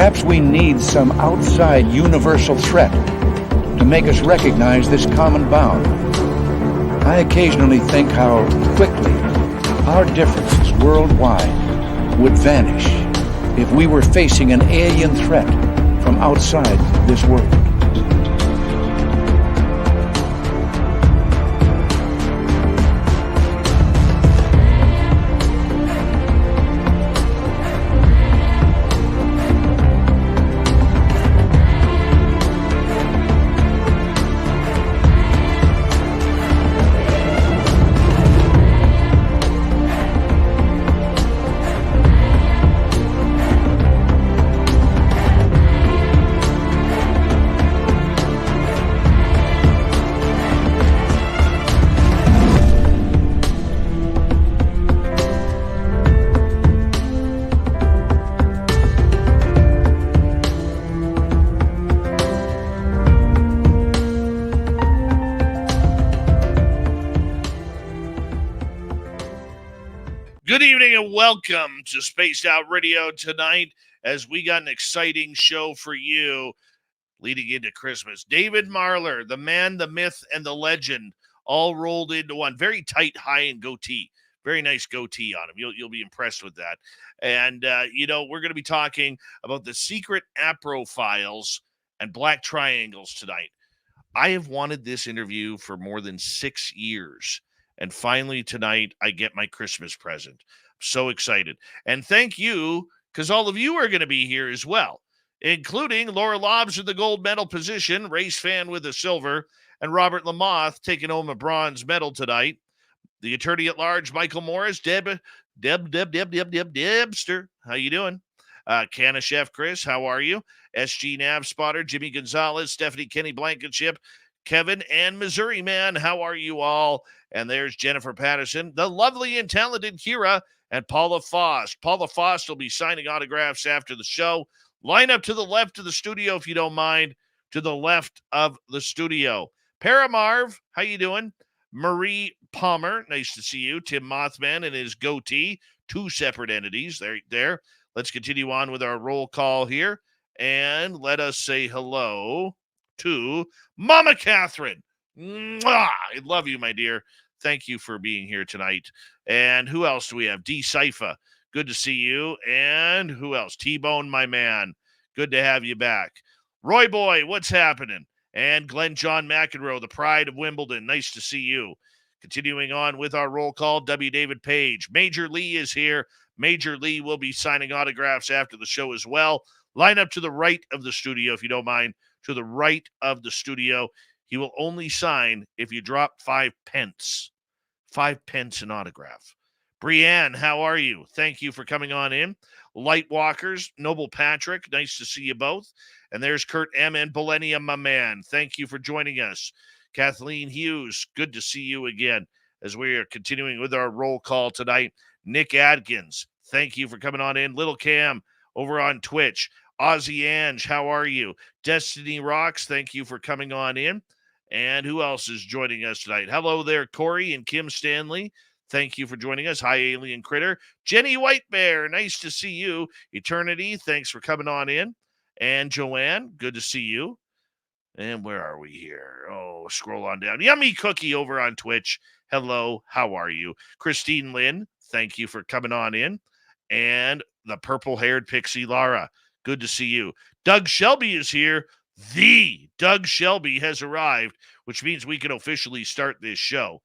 Perhaps we need some outside universal threat to make us recognize this common bound. I occasionally think how quickly our differences worldwide would vanish if we were facing an alien threat from outside this world. Good evening and welcome to Spaced Out Radio tonight as we got an exciting show for you leading into Christmas. David Marler, the man, the myth, and the legend all rolled into one. Very tight, high-end goatee. Very nice goatee on him. You'll be impressed with that. And, we're going to be talking about the secret Apro files and black triangles tonight. I have wanted this interview for more than 6 years. And finally, tonight, I get my Christmas present. I'm so excited. And thank you, because all of you are going to be here as well, including Laura Lobbs with the gold medal position, race fan with the silver, and Robert Lamoth taking home a bronze medal tonight. The attorney at large, Michael Morris, Debster. How you doing? Canna Chef Chris, how are you? SG Nav Spotter, Jimmy Gonzalez, Stephanie Kenny Blankenship, Kevin and Missouri Man, how are you all? And there's Jennifer Patterson, the lovely and talented Kira, and Paula Fost. Paula Fost will be signing autographs after the show. Line up to the left of the studio if you don't mind, to the left of the studio. Paramarv, how you doing? Marie Palmer, nice to see you. Tim Mothman and his goatee, two separate entities. There. Let's continue on with our roll call here, and let us say hello to Mama Catherine. Mwah! I love you, my dear. Thank you for being here tonight. And who else do we have? D. Sypha, good to see you. And who else? T-Bone, my man. Good to have you back. Roy Boy, what's happening? And Glenn John McEnroe, the pride of Wimbledon. Nice to see you. Continuing on with our roll call, W. David Page. Major Lee is here. Major Lee will be signing autographs after the show as well. Line up to the right of the studio, if you don't mind. To the right of the studio. He will only sign if you drop 5 pence. 5 pence an autograph. Brianne, how are you? Thank you for coming on in. Lightwalkers, Noble Patrick, nice to see you both. And there's Kurt M. and Belenia, my man. Thank you for joining us. Kathleen Hughes, good to see you again as we are continuing with our roll call tonight. Nick Adkins, thank you for coming on in. Little Cam over on Twitch. Ozzy Ange, how are you? Destiny Rocks, thank you for coming on in. And who else is joining us tonight? Hello there, Corey and Kim Stanley. Thank you for joining us. Hi, Alien Critter. Jenny White Bear, nice to see you. Eternity, thanks for coming on in. And Joanne, good to see you. And where are we here? Oh, scroll on down. Yummy Cookie over on Twitch. Hello, how are you? Christine Lynn, thank you for coming on in. And the purple-haired pixie Lara, good to see you. Doug Shelby is here. The Doug Shelby has arrived, which means we can officially start this show.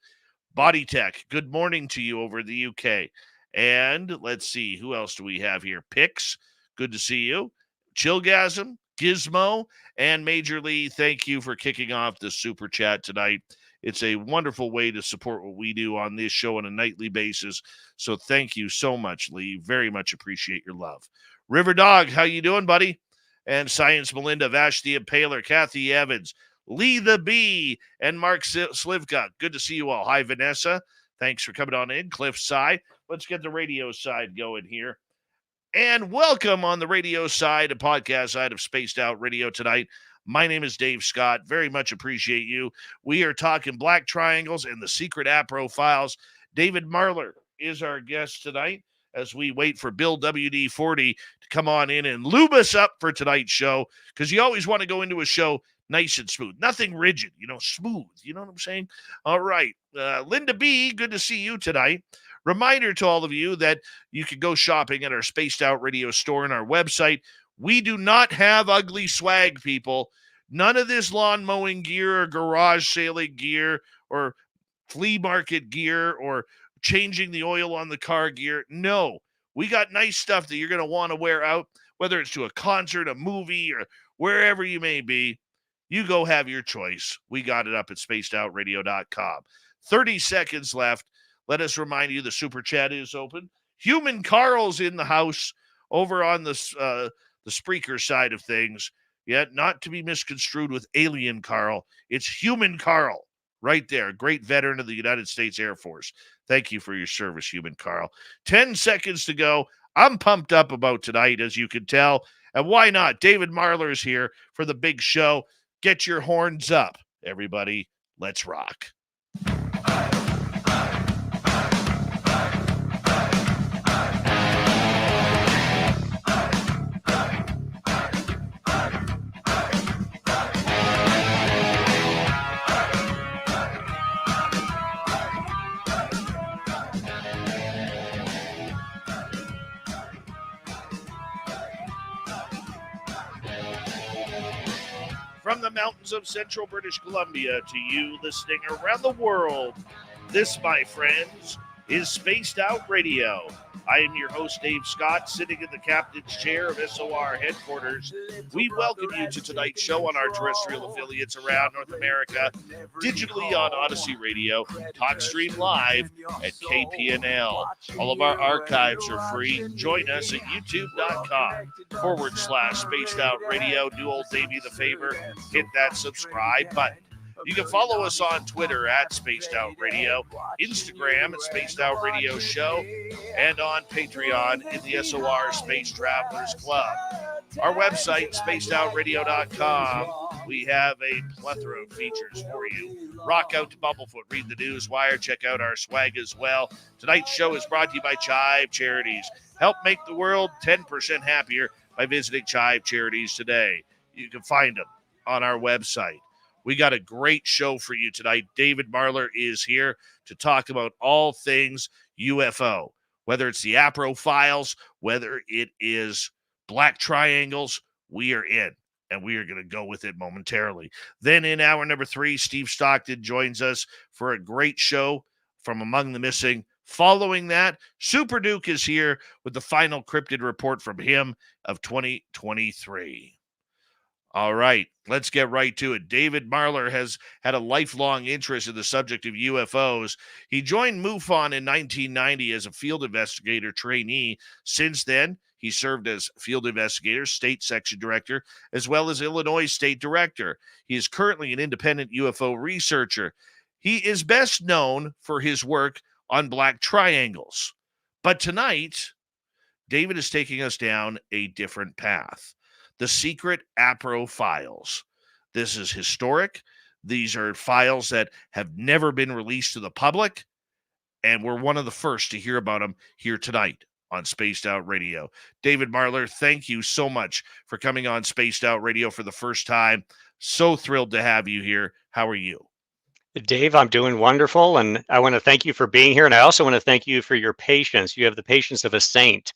Body Tech, good morning to you over in the UK. And let's see, who else do we have here? Pix, good to see you. Chillgasm, Gizmo, and Major Lee, thank you for kicking off the super chat tonight. It's a wonderful way to support what we do on this show on a nightly basis. So thank you so much, Lee. Very much appreciate your love. River Dog, how you doing, buddy? And Science Melinda, Vashti Impaler, Kathy Evans, Lee the Bee, and Mark Slivka. Good to see you all. Hi, Vanessa. Thanks for coming on in. Cliff Sy. Let's get the radio side going here. And welcome on the radio side and podcast side of Spaced Out Radio tonight. My name is Dave Scott. Very much appreciate you. We are talking black triangles and the secret Apro files. David Marler is our guest tonight as we wait for Bill WD-40 to come on in and lube us up for tonight's show, because you always want to go into a show nice and smooth. Nothing rigid, smooth. You know what I'm saying? All right. Linda B., good to see you tonight. Reminder to all of you that you can go shopping at our Spaced Out Radio store and our website. We do not have ugly swag, people. None of this lawn mowing gear or garage sailing gear or flea market gear or changing the oil on the car gear. No, we got nice stuff that you're going to want to wear out, whether it's to a concert, a movie, or wherever you may be. You go have your choice. We got it up at spacedoutradio.com. 30 seconds left. Let us remind you the super chat is open. Human Carl's in the house over on the Spreaker side of things. Yet not to be misconstrued with Alien Carl. It's Human Carl right there. Great veteran of the United States Air Force. Thank you for your service, Human Carl. 10 seconds to go. I'm pumped up about tonight, as you can tell. And why not? David Marler is here for the big show. Get your horns up, everybody. Let's rock. From the mountains of central British Columbia to you listening around the world, this, my friends, is Spaced Out Radio. I am your host, Dave Scott, sitting in the captain's chair of SOR headquarters. We welcome you to tonight's show on our terrestrial affiliates around North America, digitally on Odyssey Radio, TalkStream Live, at KPNL. All of our archives are free. Join us at youtube.com/Spaced Out Radio. Do old Davey the favor, hit that subscribe button. You can follow us on Twitter at Spaced Out Radio, Instagram at Spaced Out Radio Show, and on Patreon in the SOR Space Travelers Club. Our website, spacedoutradio.com. We have a plethora of features for you. Rock out to Bumblefoot, read the news wire, check out our swag as well. Tonight's show is brought to you by Chive Charities. Help make the world 10% happier by visiting Chive Charities today. You can find them on our website. We got a great show for you tonight. David Marler is here to talk about all things UFO, whether it's the Apro files, whether it is black triangles. We are in, and we are going to go with it momentarily. Then in hour number 3, Steve Stockton joins us for a great show from Among the Missing. Following that, Super Duke is here with the final cryptid report from him of 2023. All right, let's get right to it. David Marler has had a lifelong interest in the subject of UFOs. He joined MUFON in 1990 as a Field Investigator Trainee. Since then, he served as Field Investigator, State Section Director, as well as Illinois State Director. He is currently an independent UFO researcher. He is best known for his work on black triangles. But tonight, David is taking us down a different path. The secret Apro files. This is historic. These are files that have never been released to the public, and we're one of the first to hear about them here tonight on Spaced Out Radio. David Marler, thank you so much for coming on Spaced Out Radio for the first time. So thrilled to have you here. How are you? Dave, I'm doing wonderful, and I want to thank you for being here, and I also want to thank you for your patience. You have the patience of a saint.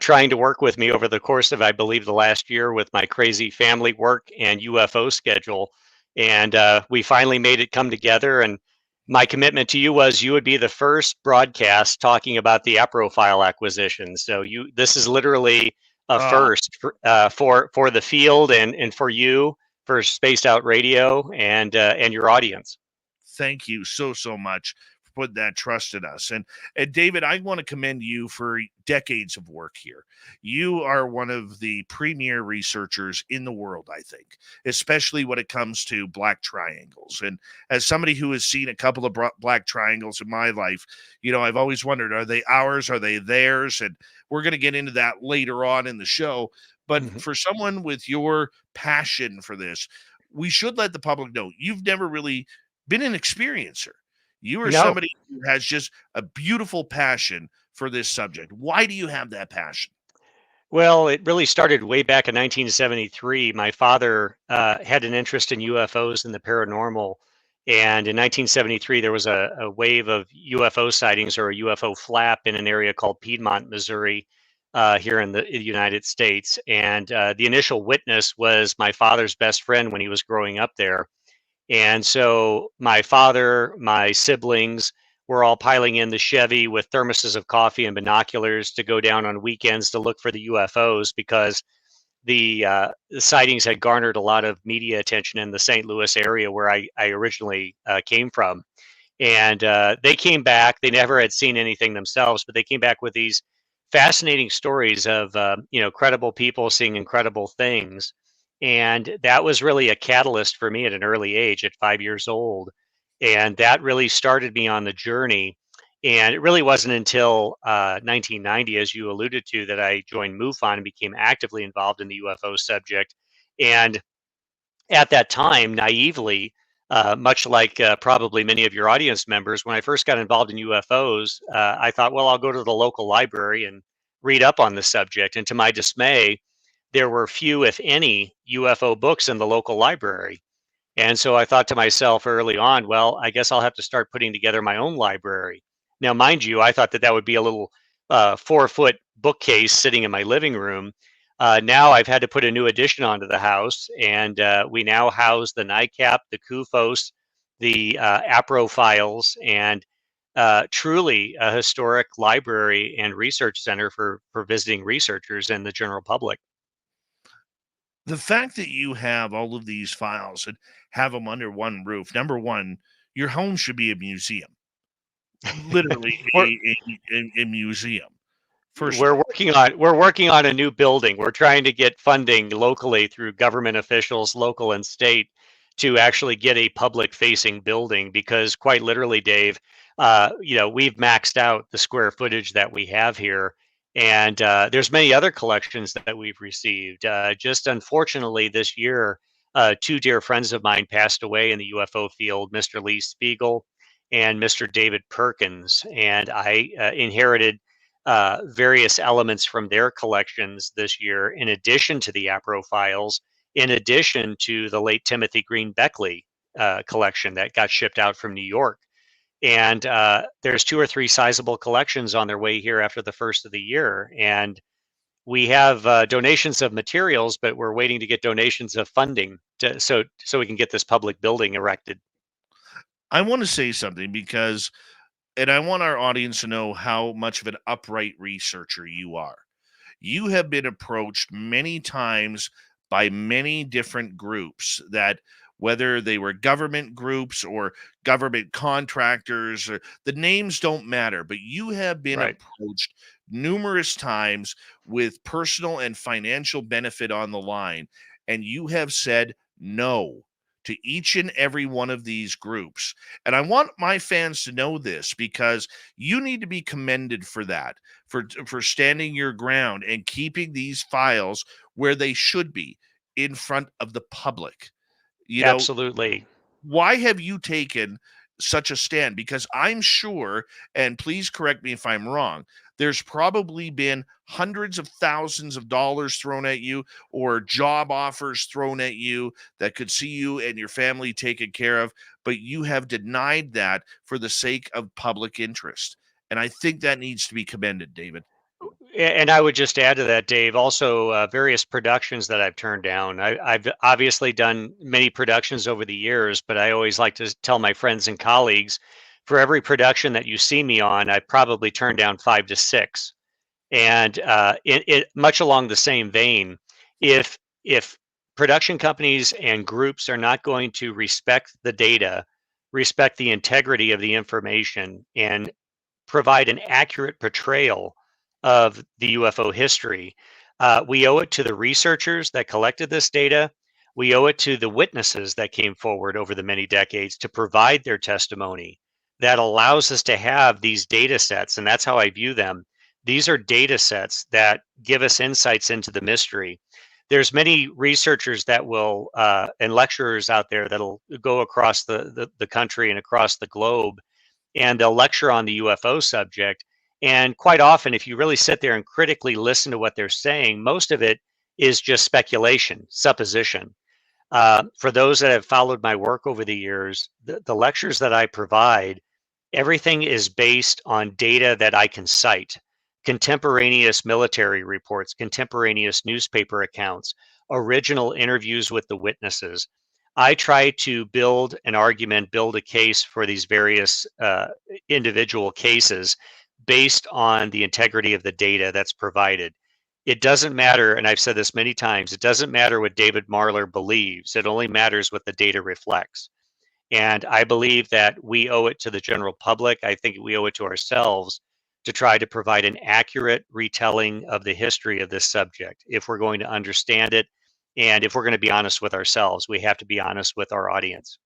Trying to work with me over the course of, I believe, the last year with my crazy family work and UFO schedule. And we finally made it come together. And my commitment to you was you would be the first broadcast talking about the Apro file acquisition. So this is literally a first for the field and for you, for Spaced Out Radio and your audience. Thank you so much for putting that trust in us. And David, I want to commend you for decades of work here. You are one of the premier researchers in the world, I think, especially when it comes to black triangles. And as somebody who has seen a couple of black triangles in my life, I've always wondered, are they ours? Are they theirs? And we're going to get into that later on in the show. But for someone with your passion for this, we should let the public know you've never really been an experiencer. You are No. somebody who has just a beautiful passion for this subject. Why do you have that passion? Well, it really started way back in 1973. My father had an interest in UFOs and the paranormal. And in 1973, there was a wave of UFO sightings, or a UFO flap, in an area called Piedmont, Missouri, here in the United States. And the initial witness was my father's best friend when he was growing up there. And so my father, my siblings, were all piling in the Chevy with thermoses of coffee and binoculars to go down on weekends to look for the UFOs, because the sightings had garnered a lot of media attention in the St. Louis area, where I originally came from. And they came back. They never had seen anything themselves, but they came back with these fascinating stories of credible people seeing incredible things. And that was really a catalyst for me at an early age, at 5 years old. And that really started me on the journey. And it really wasn't until 1990, as you alluded to, that I joined MUFON and became actively involved in the UFO subject. And at that time, naively, much like probably many of your audience members, when I first got involved in UFOs, I thought, well, I'll go to the local library and read up on the subject. And to my dismay, there were few, if any, UFO books in the local library. And so I thought to myself early on, well, I guess I'll have to start putting together my own library. Now, mind you, I thought that that would be a little 4-foot bookcase sitting in my living room. Now I've had to put a new addition onto the house, and we now house the NICAP, the CUFOS, the Apro files, and truly a historic library and research center for visiting researchers and the general public. The fact that you have all of these files and have them under one roof, number one, your home should be a museum, literally we're a museum. First we're off, working on a new building. We're trying to get funding locally through government officials, local and state, to actually get a public facing building, because quite literally, Dave, we've maxed out the square footage that we have here. And there's many other collections that we've received. Just unfortunately this year, two dear friends of mine passed away in the UFO field, Mr. Lee Spiegel and Mr. David Perkins. And I inherited various elements from their collections this year, in addition to the Apro files, in addition to the late Timothy Green Beckley collection that got shipped out from New York. And there's 2 or 3 sizable collections on their way here after the first of the year. And we have donations of materials, but we're waiting to get donations of funding so we can get this public building erected. I want to say something because, and I want our audience to know how much of an upright researcher you are. You have been approached many times by many different groups, that whether they were government groups or government contractors, or the names don't matter, but you have been Right. approached numerous times with personal and financial benefit on the line, and you have said no to each and every one of these groups. And I want my fans to know this, because you need to be commended for that, for standing your ground and keeping these files where they should be, in front of the public. You know, Absolutely. why have you taken such a stand? Because I'm sure, and please correct me if I'm wrong, there's probably been hundreds of thousands of dollars thrown at you, or job offers thrown at you, that could see you and your family taken care of, but you have denied that for the sake of public interest. And I think that needs to be commended, David. And I would just add to that, Dave, also various productions that I've turned down. I've obviously done many productions over the years, but I always like to tell my friends and colleagues, for every production that you see me on, I probably turned down 5 to 6. And it much along the same vein, if production companies and groups are not going to respect the data, respect the integrity of the information, and provide an accurate portrayal of the UFO history. We owe it to the researchers that collected this data. We owe it to the witnesses that came forward over the many decades to provide their testimony that allows us to have these data sets. And that's how I view them. These are data sets that give us insights into the mystery. There's many researchers that will and lecturers out there that'll go across the country and across the globe and they'll lecture on the UFO subject. And quite often, if you really sit there and critically listen to what they're saying, most of it is just speculation, supposition. For those that have followed my work over the years, the lectures that I provide, everything is based on data that I can cite: contemporaneous military reports, contemporaneous newspaper accounts, original interviews with the witnesses. I try to build an argument, build a case for these various individual cases based on the integrity of the data that's provided. It doesn't matter, and I've said this many times, it doesn't matter what David Marler believes. It only matters what the data reflects. And I believe that we owe it to the general public. I think we owe it to ourselves to try to provide an accurate retelling of the history of this subject. If we're going to understand it, and if we're going to be honest with ourselves, we have to be honest with our audience.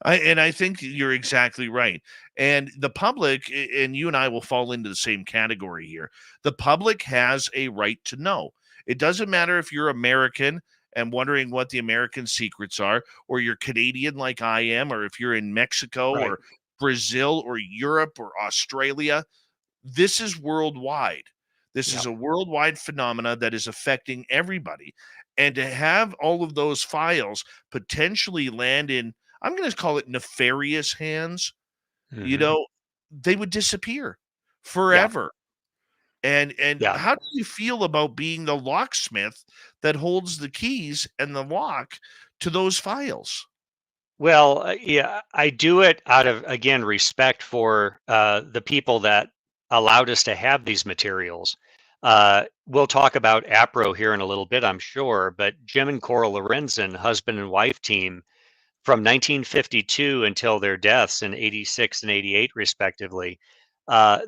I think you're exactly right. And the public, and you and I will fall into the same category here. The public has a right to know. It doesn't matter if you're American and wondering what the American secrets are, or you're Canadian like I am, or if you're in Mexico Right. or Brazil or Europe or Australia. This is worldwide. This is Yeah. a worldwide phenomena that is affecting everybody. And to have all of those files potentially land in, I'm going to call it nefarious hands, Hmm. they would disappear Yeah. forever. And Yeah. how do you feel about being the locksmith that holds the keys and the lock to those files? Well, yeah, I do it out of, again, respect for the people that allowed us to have these materials. We'll talk about Apro here in a little bit, I'm sure, but Jim and Cora Lorenzen, husband and wife team, from 1952 until their deaths in 86 and 88, respectively,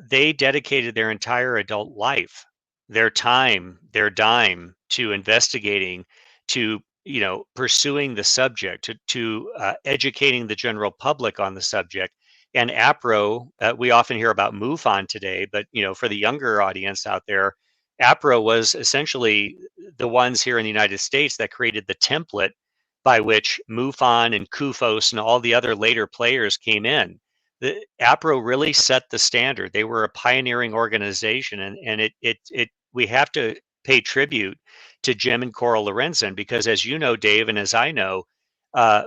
they dedicated their entire adult life, their time, their dime to investigating, to pursuing the subject, to educating the general public on the subject. And APRO, we often hear about MUFON today, but for the younger audience out there, APRO was essentially the ones here in the United States that created the template by which MUFON and CUFOS and all the other later players came in. The APRO really set the standard. They were a pioneering organization, and it we have to pay tribute to Jim and Coral Lorenzen, because, as you know, Dave, and as I know,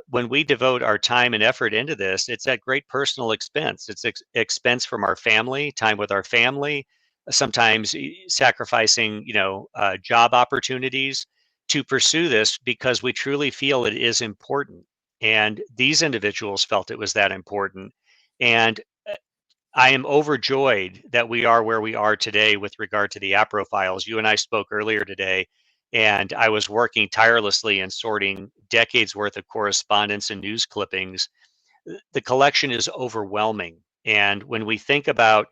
when we devote our time and effort into this, it's at great personal expense. It's expense from our family, time with our family, sometimes sacrificing, job opportunities to pursue this because we truly feel it is important. And these individuals felt it was that important. And I am overjoyed that we are where we are today with regard to the APRO files. You and I spoke earlier today, and I was working tirelessly in sorting decades worth of correspondence and news clippings. The collection is overwhelming. And when we think about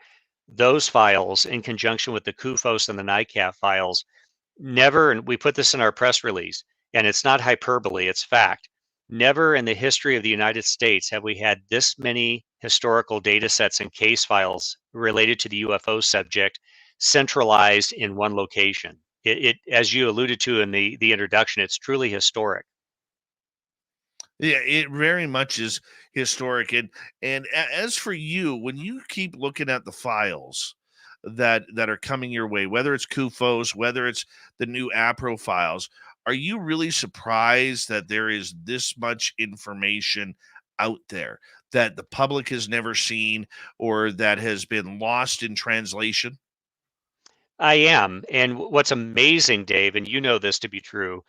those files in conjunction with the CUFOS and the NICAP files, never, and we put this in our press release, and it's not hyperbole, it's fact. Never in the history of the United States have we had this many historical data sets and case files related to the UFO subject centralized in one location. As you alluded to in the introduction, it's truly historic. Yeah, it very much is historic. As for you, when you keep looking at the files that are coming your way, whether it's CUFOS, whether it's the new APRO files, are you really surprised that there is this much information out there that the public has never seen or that has been lost in translation? I am. And what's amazing, Dave, and you know this to be true,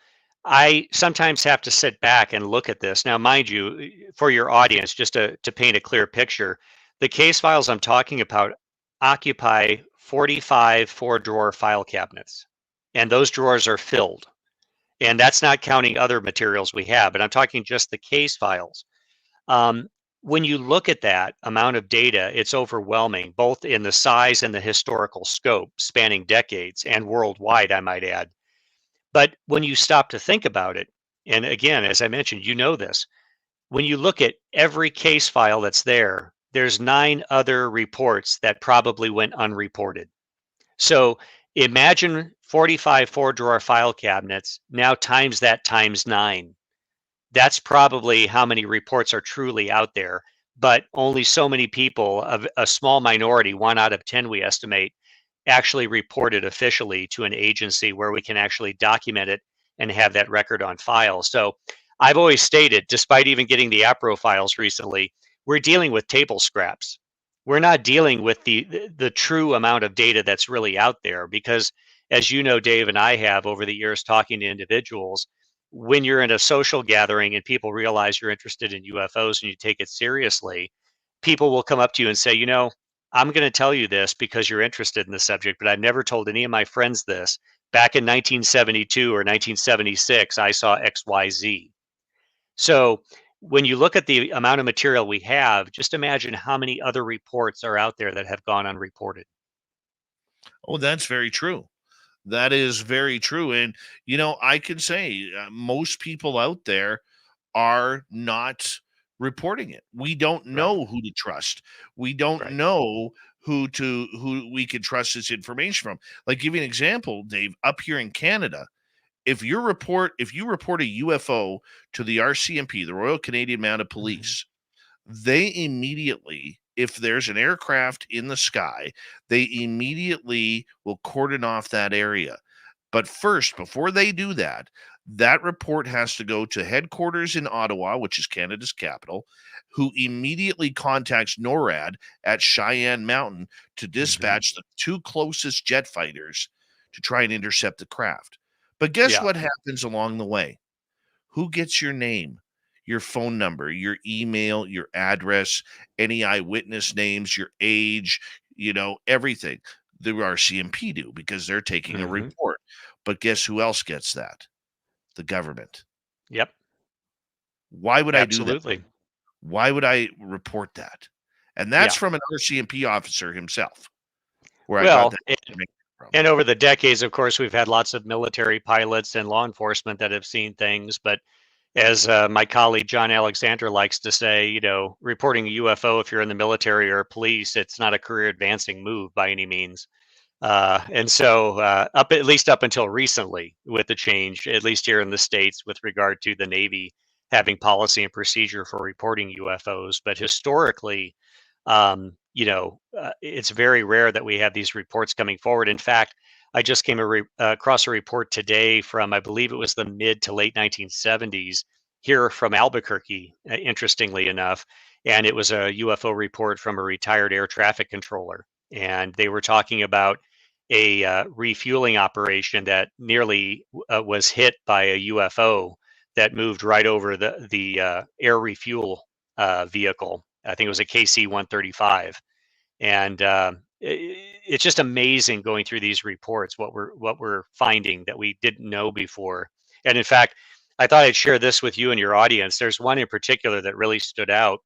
I sometimes have to sit back and look at this. Now, mind you, for your audience, just to paint a clear picture, the case files I'm talking about occupy 45 four-drawer file cabinets, and those drawers are filled. And that's not counting other materials we have, but I'm talking just the case files. Um, when you look at that amount of data, it's overwhelming, both in the size and the historical scope, spanning decades and worldwide, I might add. But when you stop to think about it, and again, as I mentioned, you know this, when you look at every case file that's there, there's 9 other reports that probably went unreported. So imagine 45 four-drawer file cabinets, now times that times 9. That's probably how many reports are truly out there. but only so many people, of a small minority, 1 out of 10 we estimate, actually report it officially to an agency where we can actually document it and have that record on file. So I've always stated, despite even getting the Apro files recently, we're dealing with table scraps. We're not dealing with the true amount of data that's really out there, because as you know, Dave, and I have over the years talking to individuals, when you're in a social gathering and people realize you're interested in UFOs and you take it seriously, people will come up to you and say, you know, I'm going to tell you this because you're interested in the subject, but I've never told any of my friends this. Back in 1972 or 1976, I saw XYZ. So when you look at the amount of material we have, just imagine how many other reports are out there that have gone unreported. Oh, that's very true. That is very true. And, I can say most people out there are not reporting it. We don't Right. know who to trust. We don't Right. know who we can trust this information from. Like, give you an example, Dave, up here in Canada, if you report a UFO to the RCMP, the Royal Canadian Mounted Police, they immediately, if there's an aircraft in the sky, they immediately will cordon off that area. But first, before they do that, that report has to go to headquarters in Ottawa, which is Canada's capital, who immediately contacts NORAD at Cheyenne Mountain to Mm-hmm. dispatch the 2 closest jet fighters to try and intercept the craft. But guess Yeah. what happens along the way? Who gets your name, your phone number, your email, your address, any eyewitness names, your age, everything? The RCMP do, because they're taking a Mm-hmm. report. But guess who else gets that? The government. Yep. Why would I do that? Absolutely. Why would I report that? And that's Yeah. from an RCMP officer himself, where I got Well, that information from. and over the decades, of course, we've had lots of military pilots and law enforcement that have seen things. But as my colleague John Alexander likes to say, reporting a UFO, if you're in the military or police, it's not a career advancing move by any means. And so, up at least up until recently, with the change, at least here in the States, with regard to the Navy having policy and procedure for reporting UFOs, but historically, it's very rare that we have these reports coming forward. In fact, I just came across a report today from, I believe it was the mid to late 1970s, here from Albuquerque, interestingly enough, and it was a UFO report from a retired air traffic controller, and they were talking about a refueling operation that nearly was hit by a UFO that moved right over the air refuel vehicle. I think it was a KC-135, and it's just amazing going through these reports what we're finding that we didn't know before. And in fact, I thought I'd share this with you and your audience. There's one in particular that really stood out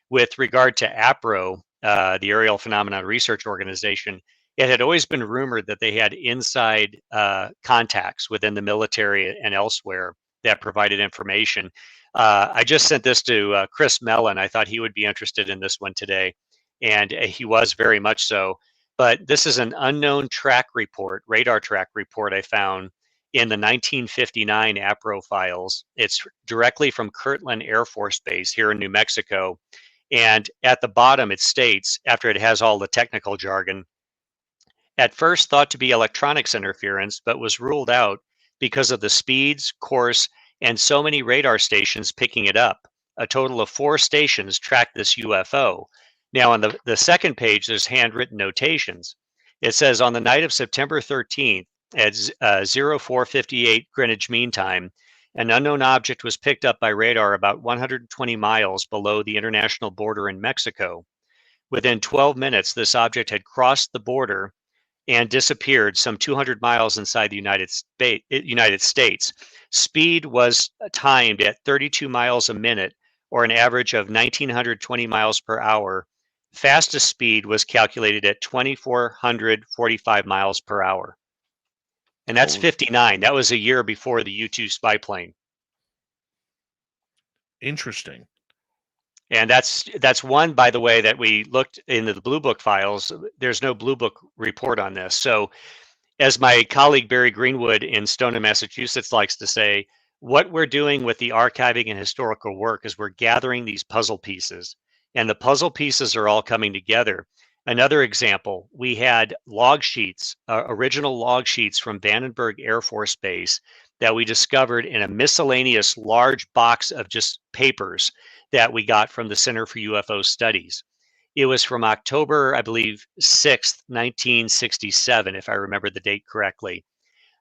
with regard to Apro, the Aerial Phenomenon Research Organization. It had always been rumored that they had inside contacts within the military and elsewhere that provided information. I just sent this to Chris Mellon. I thought he would be interested in this one today, and he was very much so. But this is an unknown track report, radar track report I found in the 1959 Apro files. It's directly from Kirtland Air Force Base here in New Mexico. And at the bottom, it states, after it has all the technical jargon, at first thought to be electronics interference, but was ruled out because of the speeds, course, and so many radar stations picking it up. A total of 4 stations tracked this UFO. Now, on the second page, there's handwritten notations. It says, on the night of September 13th at 0458 Greenwich Mean Time, an unknown object was picked up by radar about 120 miles below the international border in Mexico. Within 12 minutes, this object had crossed the border and disappeared some 200 miles inside the United States. Speed was timed at 32 miles a minute, or an average of 1,920 miles per hour. Fastest speed was calculated at 2,445 miles per hour. And that's Holy, 59. That was a year before the U-2 spy plane. interesting. And that's one, by the way, that we looked into the Blue Book files. There's no Blue Book report on this. So as my colleague Barry Greenwood in Stoneham, Massachusetts likes to say, what we're doing with the archiving and historical work is we're gathering these puzzle pieces. and the puzzle pieces are all coming together. Another example, we had log sheets, original log sheets from Vandenberg Air Force Base that we discovered in a miscellaneous large box of just papers that we got from the Center for UFO Studies. It was from October, I believe, 6th, 1967, if I remember the date correctly.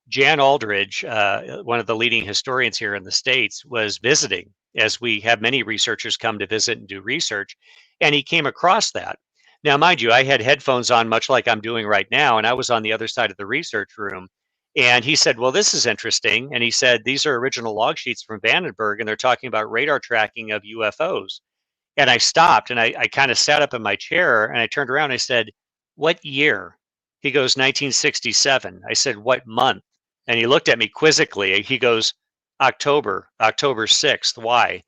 Jan Aldridge, one of the leading historians here in the States, was visiting, as we have many researchers come to visit and do research, and he came across that. Now, mind you, I had headphones on, much like I'm doing right now, and I was on the other side of the research room. And he said, well, this is interesting. And he said, these are original log sheets from Vandenberg, and they're talking about radar tracking of UFOs. And I stopped and I kind of sat up in my chair and I turned around and I said, what year? He goes, 1967. I said, what month? And he looked at me quizzically. He goes, October 6th. Why?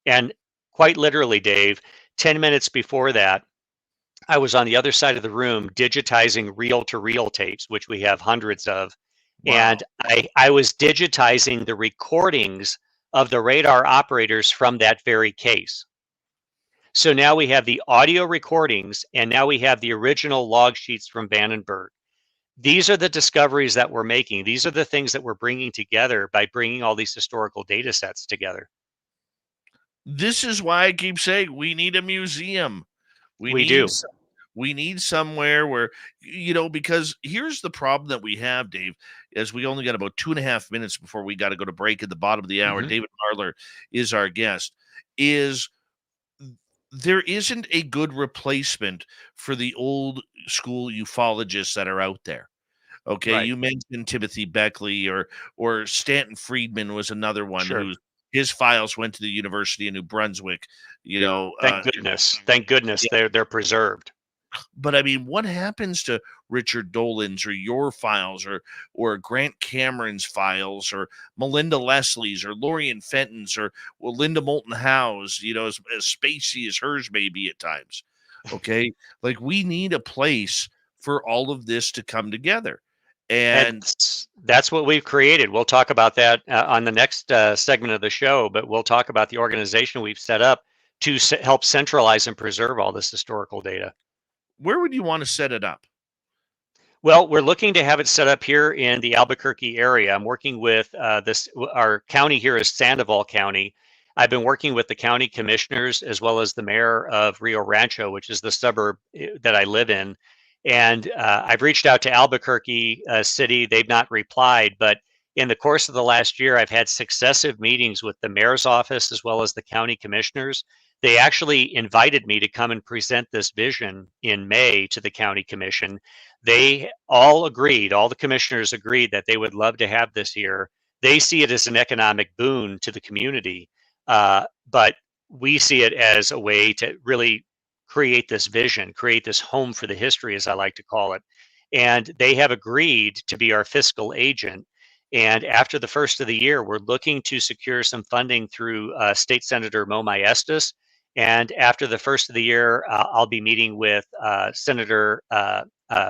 And quite literally, Dave, 10 minutes before that, I was on the other side of the room digitizing reel-to-reel tapes, which we have hundreds of. Wow. And I was digitizing the recordings of the radar operators from that very case. So now we have the audio recordings, and now we have the original log sheets from Vandenberg. These are the discoveries that we're making. These are the things that we're bringing together by bringing all these historical data sets together. This is why I keep saying we need a museum. We do. We need somewhere where, because here's the problem that we have, Dave, is we only got about 2.5 minutes before we got to go to break at the bottom of the hour. Mm-hmm. David Marler is our guest. There isn't a good replacement for the old school ufologists that are out there. Okay, Right. You mentioned Timothy Beckley or Stanton Friedman was another one Sure. his files went to the University of New Brunswick. Thank goodness yeah. they're preserved. But I mean, what happens to Richard Dolan's or your files or Grant Cameron's files or Melinda Leslie's or Lorian Fenton's or Linda Moulton Howe's, as spacey as hers may be at times. Okay. Like we need a place for all of this to come together. And that's what we've created. We'll talk about that on the next segment of the show, but we'll talk about the organization we've set up to help centralize and preserve all this historical data. Where would you want to set it up? Well, we're looking to have it set up here in the Albuquerque area. I'm working with our county here is Sandoval County. I've been working with the county commissioners as well as the mayor of Rio Rancho, which is the suburb that I live in. And I've reached out to Albuquerque City. They've not replied, but in the course of the last year, I've had successive meetings with the mayor's office as well as the county commissioners. They actually invited me to come and present this vision in May to the county commission. They all agreed, all the commissioners agreed that they would love to have this here. They see it as an economic boon to the community, but we see it as a way to really create this vision, create this home for the history, as I like to call it. And they have agreed to be our fiscal agent. And after the first of the year, we're looking to secure some funding through State Senator Mo Maestas. And after the first of the year, I'll be meeting with Senator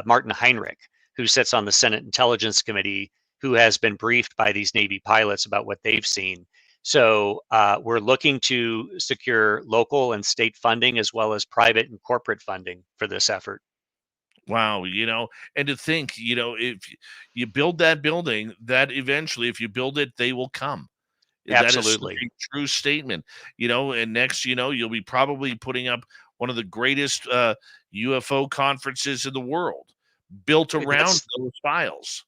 Martin Heinrich, who sits on the Senate Intelligence Committee, who has been briefed by these Navy pilots about what they've seen. So we're looking to secure local and state funding as well as private and corporate funding for this effort. Wow, and to think, if you build that building, that eventually, if you build it, they will come. Absolutely. That is a true statement, and next, you'll be probably putting up one of the greatest UFO conferences in the world built around those files.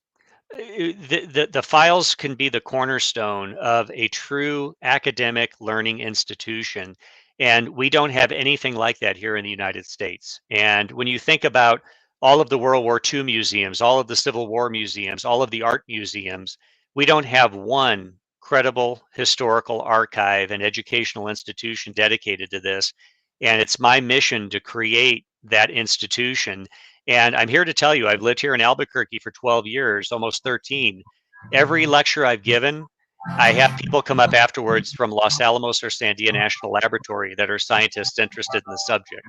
The files can be the cornerstone of a true academic learning institution. And we don't have anything like that here in the United States. And when you think about all of the World War II museums, all of the Civil War museums, all of the art museums, we don't have one credible historical archive and educational institution dedicated to this. And it's my mission to create that institution. And I'm here to tell you, I've lived here in Albuquerque for 12 years, almost 13. Every lecture I've given, I have people come up afterwards from Los Alamos or Sandia National Laboratory that are scientists interested in the subject.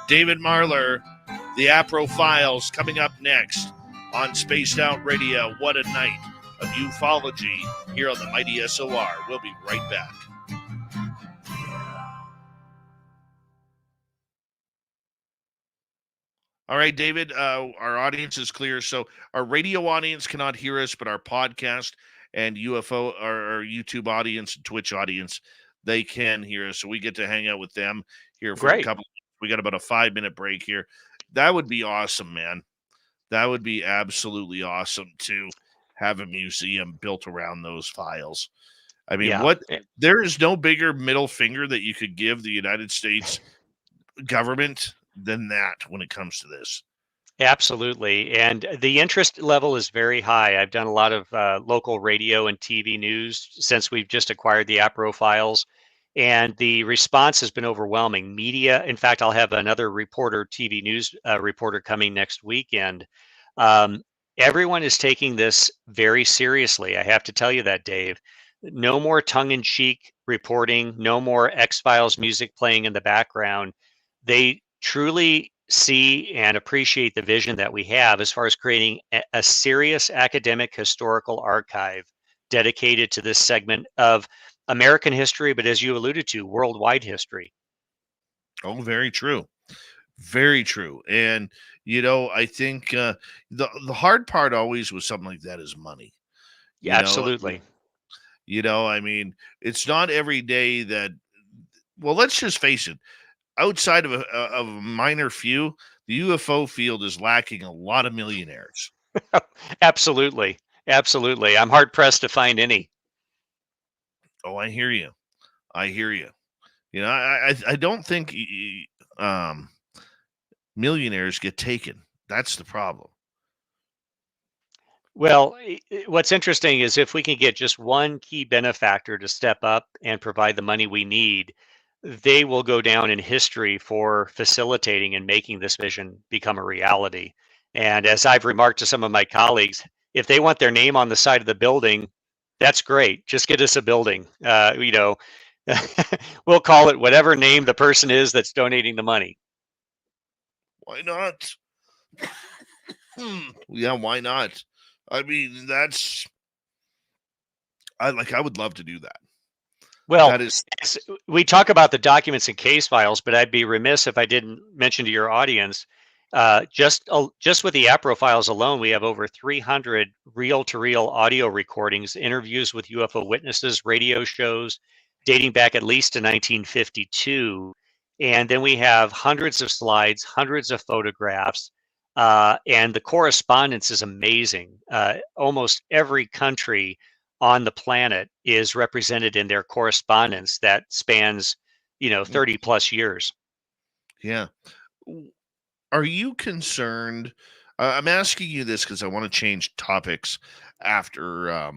David Marler, the Apro Files, coming up next on Spaced Out Radio. What a night of ufology here on the Mighty SOR. We'll be right back. All right, David, our audience is clear. So our radio audience cannot hear us, but our podcast and UFO, our YouTube audience, Twitch audience, they can hear us. So we get to hang out with them here for a Great. couple. We got about a 5-minute break here. That would be awesome, man. That would be absolutely awesome to have a museum built around those files. I mean, Yeah. there is no bigger middle finger that you could give the United States government than that when it comes to this. Absolutely. And the interest level is very high. I've done a lot of local radio and TV news since we've just acquired the Apro files. And the response has been overwhelming. Media, in fact, I'll have another reporter, TV news reporter coming next weekend. Um, Everyone is taking this very seriously. I have to tell you that, Dave. No more tongue in cheek reporting, no more X Files music playing in the background. They truly see and appreciate the vision that we have as far as creating a serious academic historical archive dedicated to this segment of American history, but as you alluded to, worldwide history. Oh, very true. Very true. And I think the hard part always with something like that is money. Yeah, You know, absolutely. I mean, it's not every day that. Well, let's just face it. Outside of a minor few, the UFO field is lacking a lot of millionaires. Absolutely. Absolutely. I'm hard pressed to find any. Oh, I hear you. I hear you. I don't think um, millionaires get taken. That's the problem. Well, what's interesting is if we can get just one key benefactor to step up and provide the money we need, they will go down in history for facilitating and making this vision become a reality. And as I've remarked to some of my colleagues, if they want their name on the side of the building, that's great. Just get us a building. We'll call it whatever name the person is that's donating the money. Why not? Yeah, why not? I mean, I would love to do that. Well, That is we talk about the documents and case files, but I'd be remiss if I didn't mention to your audience, just with the Apro files alone, we have over 300 reel-to-reel audio recordings, interviews with UFO witnesses, radio shows dating back at least to 1952, and then we have hundreds of slides, hundreds of photographs, and the correspondence is amazing. Almost every country on the planet is represented in their correspondence that spans 30 plus years. yeah. Are you concerned? I'm asking you this because I want to change topics after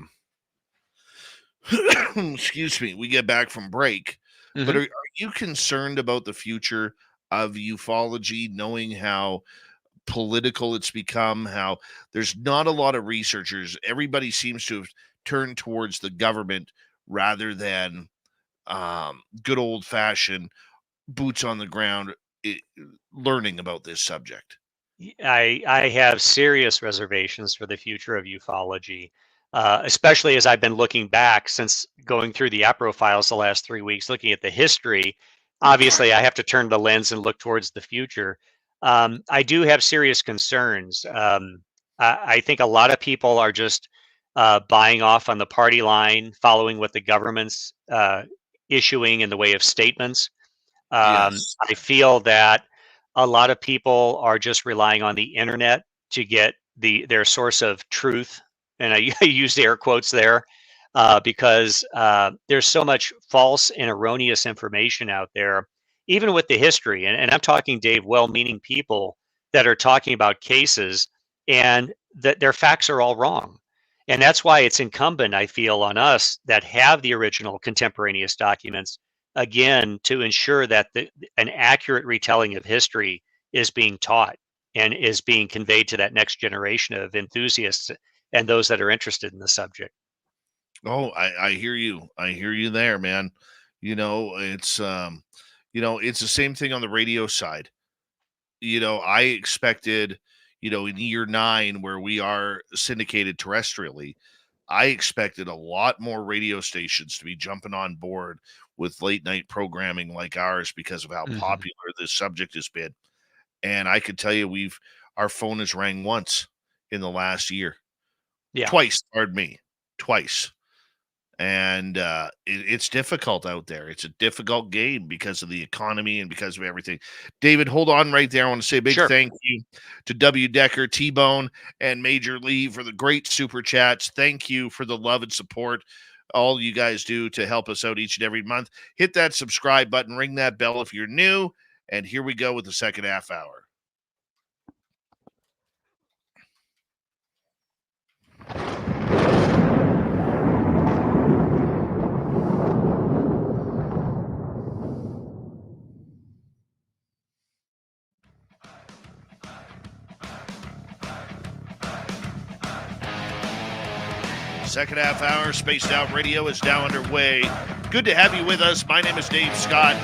excuse me, we get back from break. But Hmm. are you concerned about the future of ufology, knowing how political it's become, how there's not a lot of researchers? Everybody seems to have turned towards the government rather than good old fashioned boots on the ground learning about this subject. I have serious reservations for the future of ufology, especially as I've been looking back since going through the Apro files the last 3 weeks, looking at the history. Obviously, I have to turn the lens and look towards the future. I do have serious concerns. I think a lot of people are just buying off on the party line, following what the government's issuing in the way of statements. Yes. I feel that a lot of people are just relying on the internet to get their source of truth, and I, I use air quotes there because there's so much false and erroneous information out there, even with the history. And I'm talking, Dave, well-meaning people that are talking about cases and that their facts are all wrong. And that's why it's incumbent, I feel, on us that have the original contemporaneous documents again to ensure that an accurate retelling of history is being taught and is being conveyed to that next generation of enthusiasts and those that are interested in the subject. Oh, I hear you. I hear you there, man. It's the same thing on the radio side. I expected, in year 9 where we are syndicated terrestrially, I expected a lot more radio stations to be jumping on board with late night programming like ours because of how Mhm. popular this subject has been. And I could tell you our phone has rang once in the last year. Yeah. Twice, pardon me, twice. And it's difficult out there. It's a difficult game because of the economy and because of everything. David, hold on right there. I want to say a big Sure. thank you to W. Decker, T-Bone, and Major Lee for the great super chats. Thank you for the love and support all you guys do to help us out each and every month. Hit that subscribe button, ring that bell if you're new, and here we go with the second half hour. Second half hour, Spaced Out Radio is now underway. Good to have you with us. My name is Dave Scott.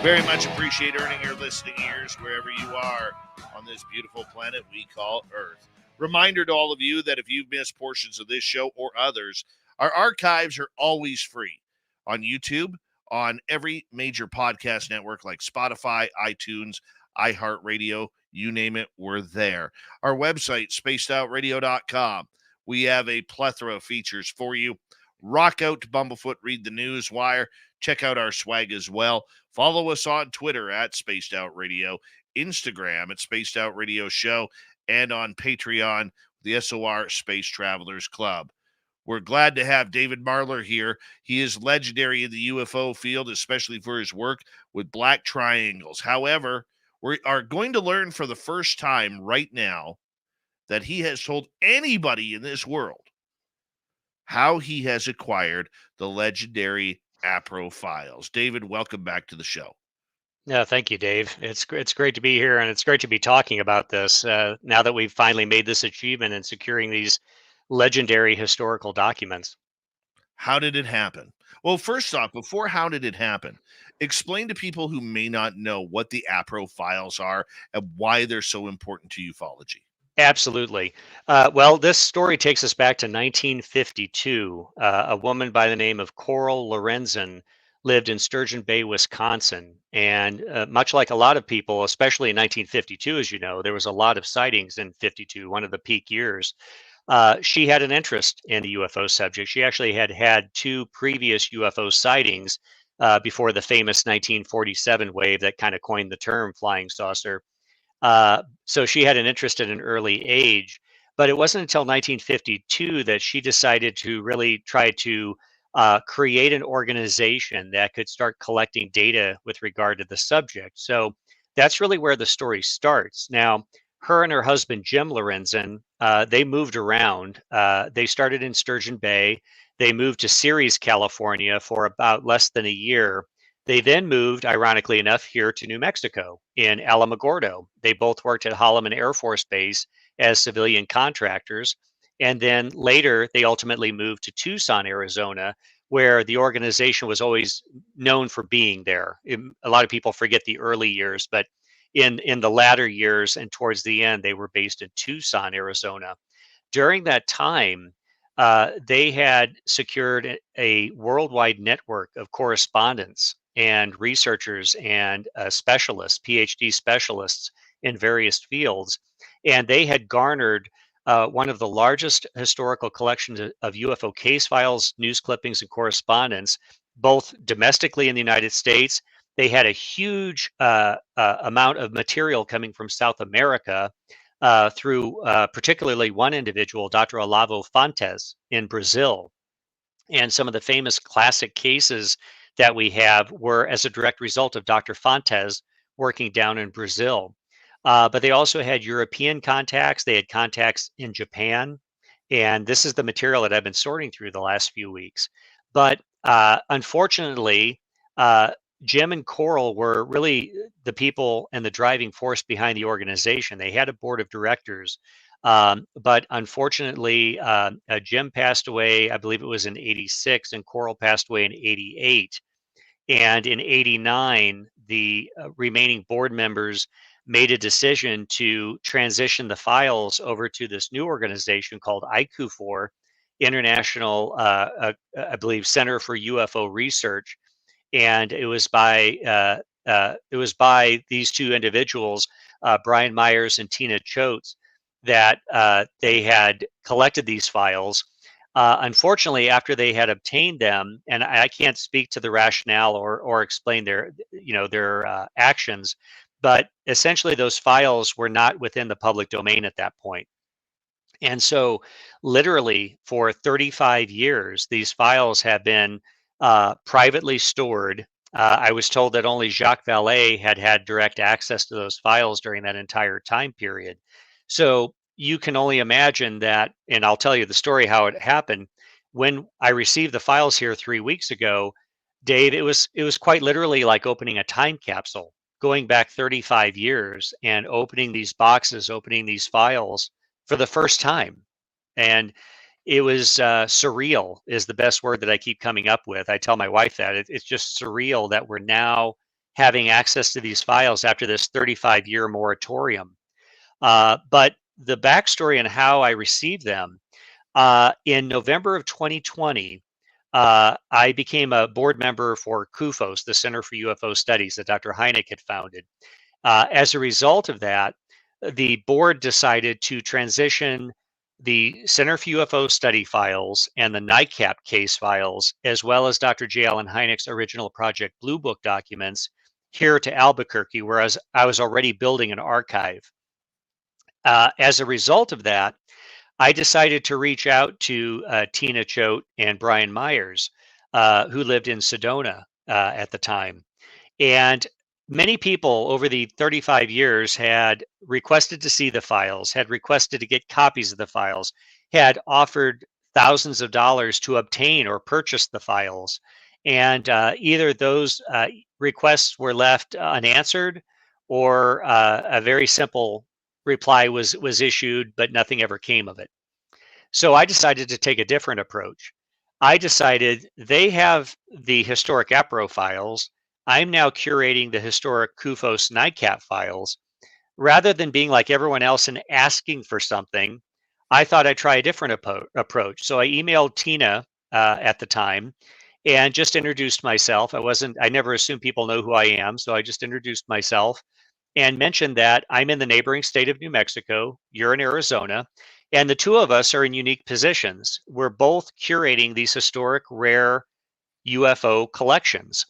Very much appreciate earning your listening ears wherever you are on this beautiful planet we call Earth. Reminder to all of you that if you've missed portions of this show or others, our archives are always free on YouTube, on every major podcast network like Spotify, iTunes, iHeartRadio, you name it, we're there. Our website, spacedoutradio.com. We have a plethora of features for you. Rock out to Bumblefoot, read the news wire, check out our swag as well. Follow us on Twitter at Spaced Out Radio, Instagram at Spaced Out Radio Show, and on Patreon, the SOR Space Travelers Club. We're glad to have David Marler here. He is legendary in the UFO field, especially for his work with black triangles. However, we are going to learn for the first time right now that he has told anybody in this world how he has acquired the legendary Apro files. David, welcome back to the show. Yeah, thank you, Dave. It's great to be here, and it's great to be talking about this now that we've finally made this achievement in securing these legendary historical documents. How did it happen? Well, first off, before how did it happen, explain to people who may not know what the Apro files are and why they're so important to ufology. Absolutely. Well, this story takes us back to 1952. A woman by the name of Coral Lorenzen lived in Sturgeon Bay, Wisconsin. And much like a lot of people, especially in 1952, as you know, there was a lot of sightings in 52, one of the peak years. She had an interest in the UFO subject. She actually had two previous UFO sightings before the famous 1947 wave that kind of coined the term flying saucer. So she had an interest at an early age, but it wasn't until 1952 that she decided to really try to create an organization that could start collecting data with regard to the subject. So that's really where the story starts. Now, her and her husband, Jim Lorenzen, they moved around. They started in Sturgeon Bay. They moved to Ceres, California for about less than a year. They then moved, ironically enough, here to New Mexico in Alamogordo. They both worked at Holloman Air Force Base as civilian contractors. And then later, they ultimately moved to Tucson, Arizona, where the organization was always known for being there. A lot of people forget the early years, but in the latter years and towards the end, they were based in Tucson, Arizona. During that time, they had secured a worldwide network of correspondents and researchers and specialists, PhD specialists in various fields. And they had garnered one of the largest historical collections of UFO case files, news clippings, and correspondence, both domestically in the United States. They had a huge amount of material coming from South America through particularly one individual, Dr. Olavo Fontes in Brazil. And some of the famous classic cases that we have were as a direct result of Dr. Fontes working down in Brazil. But they also had European contacts, they had contacts in Japan. And this is the material that I've been sorting through the last few weeks. But unfortunately, Jim and Coral were really the people and the driving force behind the organization. They had a board of directors, but unfortunately, Jim passed away, I believe it was in 86, and Coral passed away in 88. And in 89, the remaining board members made a decision to transition the files over to this new organization called IQ4, International, I believe, Center for UFO Research. And it was by these two individuals, Brian Myers and Tina Choates, that they had collected these files. Unfortunately, after they had obtained them, and I can't speak to the rationale or explain their actions, but essentially those files were not within the public domain at that point. And so, literally, for 35 years, these files have been privately stored. I was told that only Jacques Vallée had had direct access to those files during that entire time period. So you can only imagine that, and I'll tell you the story how it happened. When I received the files here 3 weeks ago, Dave, it was quite literally like opening a time capsule, going back 35 years and opening these boxes, opening these files for the first time. And it was surreal is the best word that I keep coming up with. I tell my wife that it's just surreal that we're now having access to these files after this 35-year moratorium. But the backstory and how I received them, in November of 2020, I became a board member for CUFOS, the Center for UFO Studies that Dr. Hynek had founded. As a result of that, the board decided to transition the Center for UFO Study files and the NICAP case files, as well as Dr. J. Allen Hynek's original Project Blue Book documents, here to Albuquerque, whereas I was already building an archive. As a result of that, I decided to reach out to Tina Choate and Brian Myers, who lived in Sedona at the time. And many people over the 35 years had requested to see the files, had requested to get copies of the files, had offered thousands of dollars to obtain or purchase the files. And either those requests were left unanswered, or a very simple reply was issued, but nothing ever came of it. So I decided to take a different approach. I decided they have the historic Apro files. I'm now curating the historic CUFOS NICAP files. Rather than being like everyone else and asking for something, I thought I'd try a different approach. So I emailed Tina at the time and just introduced myself. I never assume people know who I am. So I just introduced myself and mentioned that I'm in the neighboring state of New Mexico, you're in Arizona, and the two of us are in unique positions. We're both curating these historic rare UFO collections.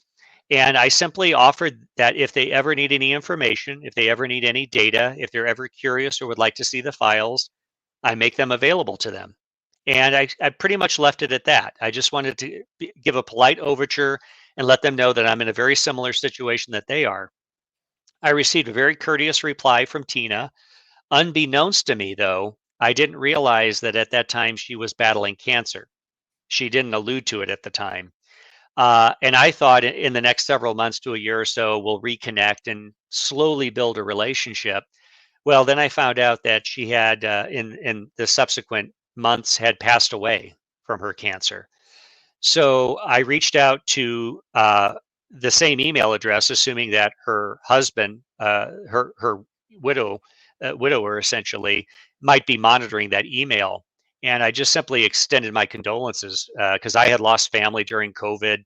And I simply offered that if they ever need any information, if they ever need any data, if they're ever curious or would like to see the files, I make them available to them. And I pretty much left it at that. I just wanted to give a polite overture and let them know that I'm in a very similar situation that they are. I received a very courteous reply from Tina. Unbeknownst to me, though, I didn't realize that at that time she was battling cancer. She didn't allude to it at the time. And I thought in the next several months to a year or so, we'll reconnect and slowly build a relationship. Well, then I found out that she had, in the subsequent months, had passed away from her cancer. So I reached out to the same email address, assuming that her husband, her widower essentially, might be monitoring that email. And I just simply extended my condolences because I had lost family during COVID,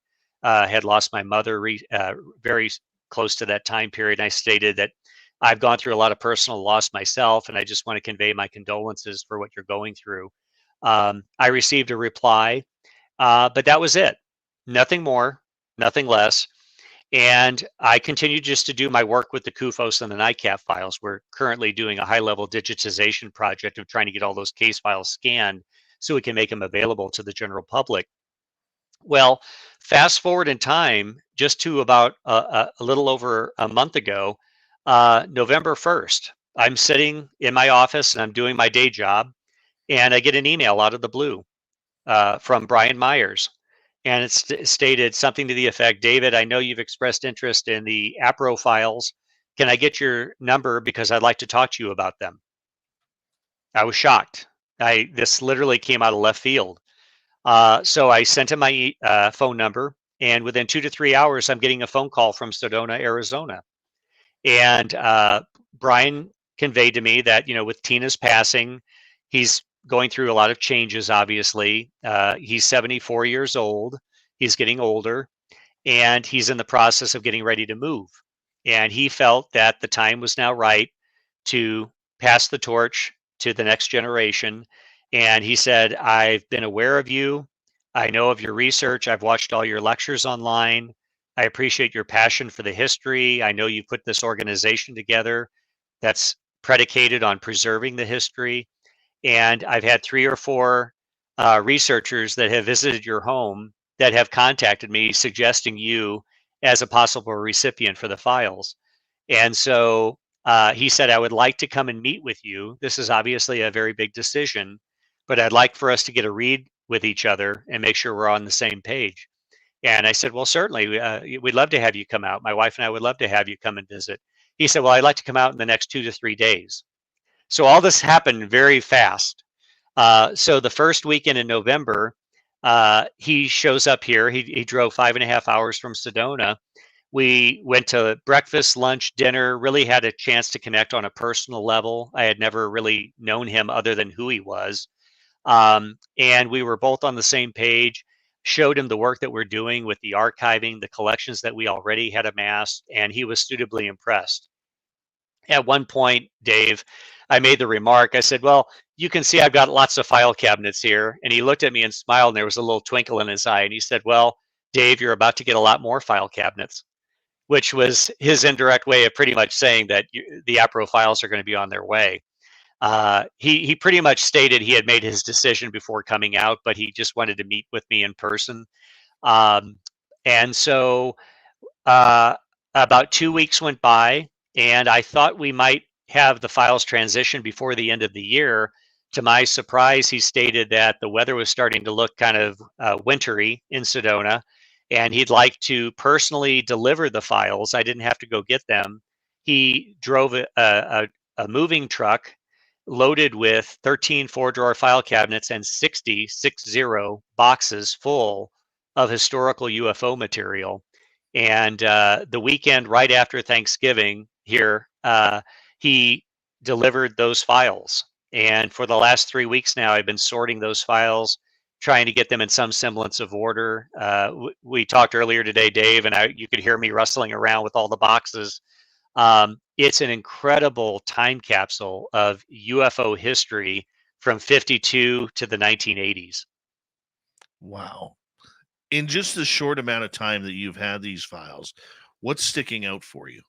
had lost my mother very close to that time period. And I stated that I've gone through a lot of personal loss myself, and I just want to convey my condolences for what you're going through. I received a reply, but that was it. Nothing more, nothing less. And I continue just to do my work with the CUFOS and the NICAP files. We're currently doing a high-level digitization project of trying to get all those case files scanned so we can make them available to the general public. Well, fast forward in time, just to about a little over a month ago, November 1st, I'm sitting in my office and I'm doing my day job, and I get an email out of the blue from Brian Myers. And it stated something to the effect, David, I know you've expressed interest in the Apro files. Can I get your number because I'd like to talk to you about them? I was shocked. This literally came out of left field. So I sent him my phone number, and within 2 to 3 hours, I'm getting a phone call from Sedona, Arizona. And Brian conveyed to me that, with Tina's passing, he's going through a lot of changes, obviously. He's 74 years old. He's getting older, and he's in the process of getting ready to move. And he felt that the time was now right to pass the torch to the next generation. And he said, I've been aware of you. I know of your research. I've watched all your lectures online. I appreciate your passion for the history. I know you put this organization together that's predicated on preserving the history. And I've had 3 or 4 researchers that have visited your home that have contacted me suggesting you as a possible recipient for the files. And so he said, I would like to come and meet with you. This is obviously a very big decision, but I'd like for us to get a read with each other and make sure we're on the same page. And I said, well, certainly, we'd love to have you come out. My wife and I would love to have you come and visit. He said, well, I'd like to come out in the next 2 to 3 days. So all this happened very fast. So the first weekend in November, he shows up here. He drove 5.5 hours from Sedona. We went to breakfast, lunch, dinner, really had a chance to connect on a personal level. I had never really known him other than who he was. And we were both on the same page, showed him the work that we're doing with the archiving, the collections that we already had amassed, and he was suitably impressed. At one point, Dave, I made the remark, I said, well, you can see I've got lots of file cabinets here. And he looked at me and smiled, and there was a little twinkle in his eye. And he said, well, Dave, you're about to get a lot more file cabinets, which was his indirect way of pretty much saying that the Apro files are going to be on their way. He pretty much stated he had made his decision before coming out, but he just wanted to meet with me in person. And so about 2 weeks went by, and I thought we might have the files transition before the end of the year. To my surprise, he stated that the weather was starting to look kind of wintry in Sedona, and he'd like to personally deliver the files. I didn't have to go get them. He drove a moving truck loaded with 13 4-drawer file cabinets and 60 boxes full of historical UFO material. And the weekend right after Thanksgiving here, he delivered those files. And for the last 3 weeks now, I've been sorting those files, trying to get them in some semblance of order. We talked earlier today, Dave, and you could hear me rustling around with all the boxes. It's an incredible time capsule of UFO history from 52 to the 1980s. Wow. In just the short amount of time that you've had these files, what's sticking out for you?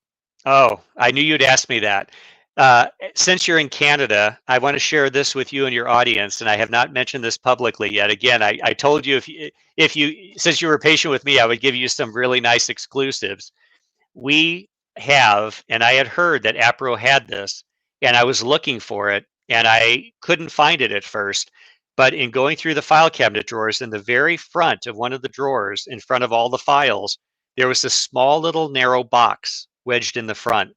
Oh, I knew you'd ask me that. Since you're in Canada, I want to share this with you and your audience, and I have not mentioned this publicly yet. Again, I told you if you since you were patient with me, I would give you some really nice exclusives. We have, and I had heard that Apro had this, and I was looking for it, and I couldn't find it at first. But in going through the file cabinet drawers, in the very front of one of the drawers, in front of all the files, there was a small little narrow box wedged in the front.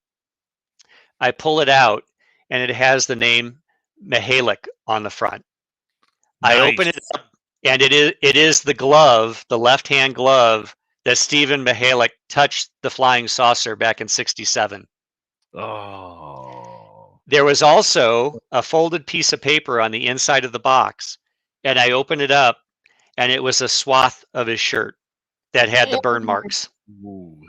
I pull it out, and it has the name Mihalik on the front. Nice. I open it up, and it is the glove, the left-hand glove that Stephen Mihalik touched the flying saucer back in '67. Oh. There was also a folded piece of paper on the inside of the box, and I opened it up, and it was a swath of his shirt that had the burn marks. Ooh.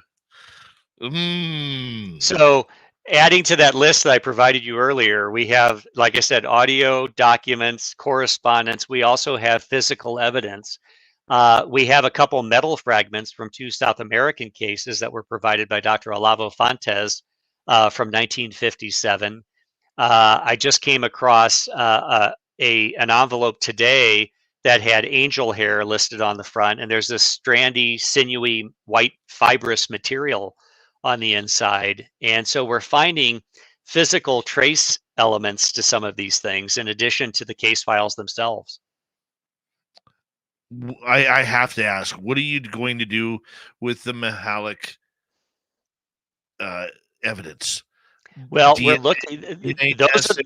So adding to that list that I provided you earlier, we have, like I said, audio, documents, correspondence. We also have physical evidence. We have a couple metal fragments from 2 South American cases that were provided by Dr. Olavo Fontes from 1957. I just came across an envelope today that had angel hair listed on the front, and there's this strandy, sinewy, white, fibrous material on the inside. And so we're finding physical trace elements to some of these things in addition to the case files themselves. I have to ask, what are you going to do with the Mihalik evidence? Well, we're looking. Those are the,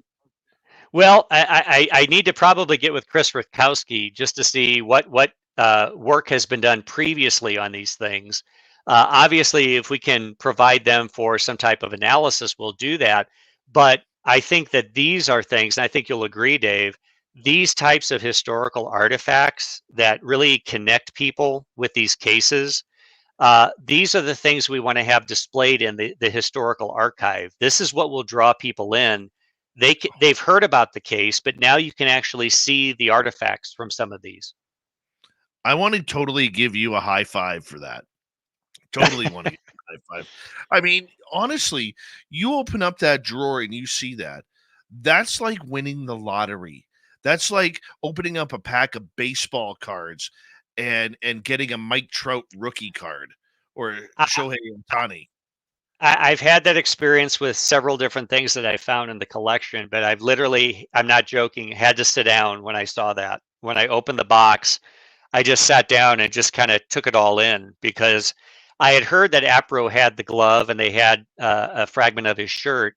well, I need to probably get with Chris Rutkowski just to see what work has been done previously on these things. Obviously, if we can provide them for some type of analysis, we'll do that. But I think that these are things, and I think you'll agree, Dave, these types of historical artifacts that really connect people with these cases These are the things we want to have displayed in the historical archive. This is what will draw people in. They've heard about the case, but now you can actually see the artifacts from some of these. I want to totally give you a high five for that. Totally want to give you a high five. I mean, honestly, you open up that drawer and you see that. That's like winning the lottery. That's like opening up a pack of baseball cards and getting a Mike Trout rookie card or I, Shohei Ohtani. I've had that experience with several different things that I found in the collection, but I've literally, I'm not joking, had to sit down when I saw that. When I opened the box, I just sat down and just kind of took it all in, because I had heard that Apro had the glove and they had a fragment of his shirt.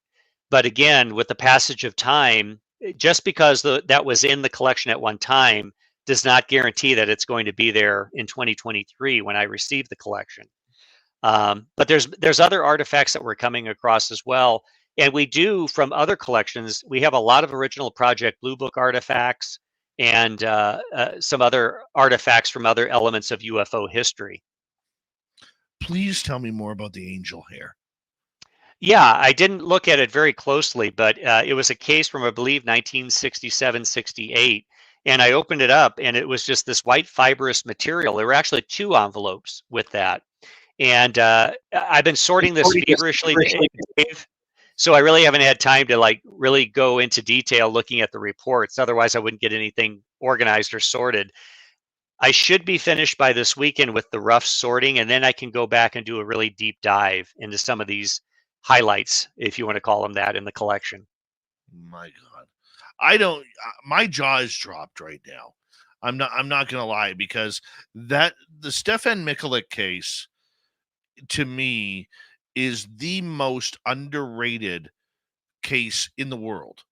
But again, with the passage of time, just because that was in the collection at one time does not guarantee that it's going to be there in 2023 when I receive the collection. But there's other artifacts that we're coming across as well. And we do, from other collections, we have a lot of original Project Blue Book artifacts and some other artifacts from other elements of UFO history. Please tell me more about the angel hair. Yeah, I didn't look at it very closely, but it was a case from, I believe, 1967, 68. And I opened it up and it was just this white fibrous material. There were actually 2 envelopes with that. And I've been sorting this feverishly, Dave, so I really haven't had time to like really go into detail looking at the reports. Otherwise, I wouldn't get anything organized or sorted. I should be finished by this weekend with the rough sorting, and then I can go back and do a really deep dive into some of these highlights, if you want to call them that, in the collection. My God, I don't. My jaw is dropped right now. I'm not gonna lie, because the Stefan Mikulik case, to me, is the most underrated case in the world.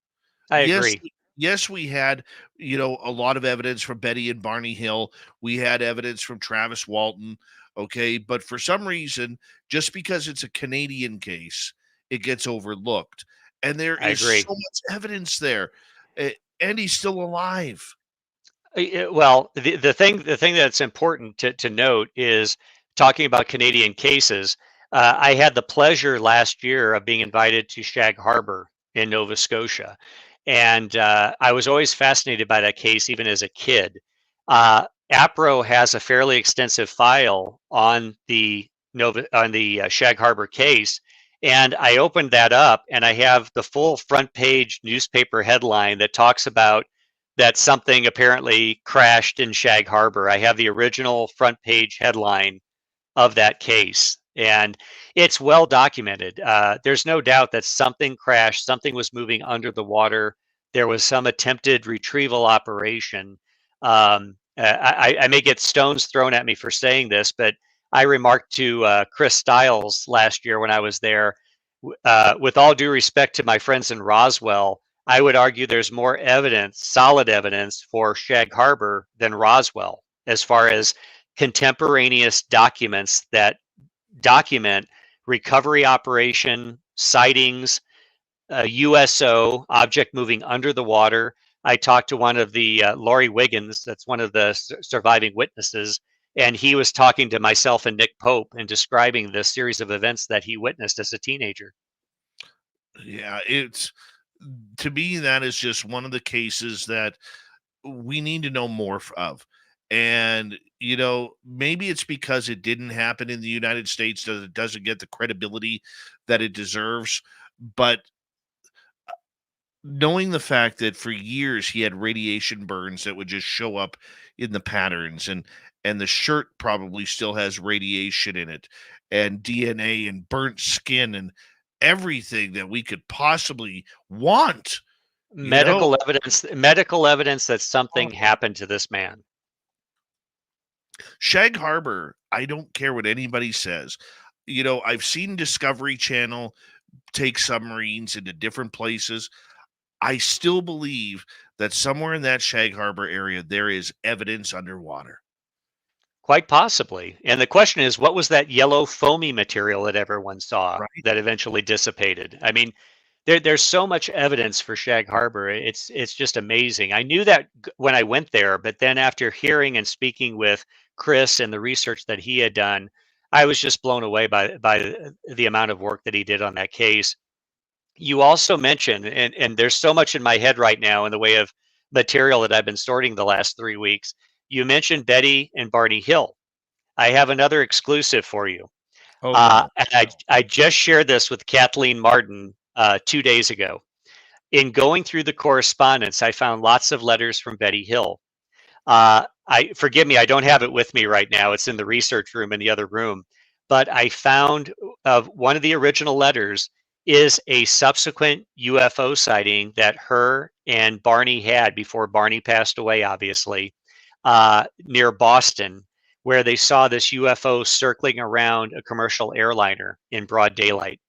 I Yes, agree. yes, we had, a lot of evidence from Betty and Barney Hill. We had evidence from Travis Walton. Okay, but for some reason, just because it's a Canadian case, it gets overlooked. And there I is agree. so much evidence there. And he's still alive. Well, the thing that's important to note is, talking about Canadian cases. I had the pleasure last year of being invited to Shag Harbor in Nova Scotia, and I was always fascinated by that case, even as a kid. Apro has a fairly extensive file on the Shag Harbor case, and I opened that up, and I have the full front page newspaper headline that talks about that something apparently crashed in Shag Harbor. I have the original front page headline of that case, and it's well documented. There's no doubt that something crashed, something was moving under the water. There was some attempted retrieval operation. I may get stones thrown at me for saying this, but I remarked to Chris Stiles last year when I was there, with all due respect to my friends in Roswell, I would argue there's more evidence, solid evidence, for Shag Harbor than Roswell, as far as contemporaneous documents that document recovery operation, sightings, USO, object moving under the water. I talked to one of the Laurie Wiggins, that's one of the surviving witnesses, and he was talking to myself and Nick Pope and describing the series of events that he witnessed as a teenager. Yeah, to me, that is just one of the cases that we need to know more of. And, maybe it's because it didn't happen in the United States that it doesn't get the credibility that it deserves. But knowing the fact that for years he had radiation burns that would just show up in the patterns, and the shirt probably still has radiation in it, and DNA and burnt skin and everything that we could possibly want, you know? Medical evidence that something happened to this man. Shag Harbor, I don't care what anybody says. I've seen Discovery Channel take submarines into different places. I still believe that somewhere in that Shag Harbor area, there is evidence underwater. Quite possibly. And the question is, what was that yellow foamy material that everyone saw Right? that eventually dissipated? I mean, there's so much evidence for Shag Harbor. It's just amazing. I knew that when I went there, but then after hearing and speaking with Chris and the research that he had done, I was just blown away by the amount of work that he did on that case. You also mentioned, and there's so much in my head right now in the way of material that I've been sorting the last 3 weeks. You mentioned Betty and Barney Hill. I have another exclusive for you. Oh no. And I just shared this with Kathleen Martin 2 days ago. In going through the correspondence, I found lots of letters from Betty Hill. I forgive me, I don't have it with me right now. It's in the research room in the other room. But I found one of the original letters is a subsequent UFO sighting that her and Barney had before Barney passed away, obviously, near Boston, where they saw this UFO circling around a commercial airliner in broad daylight.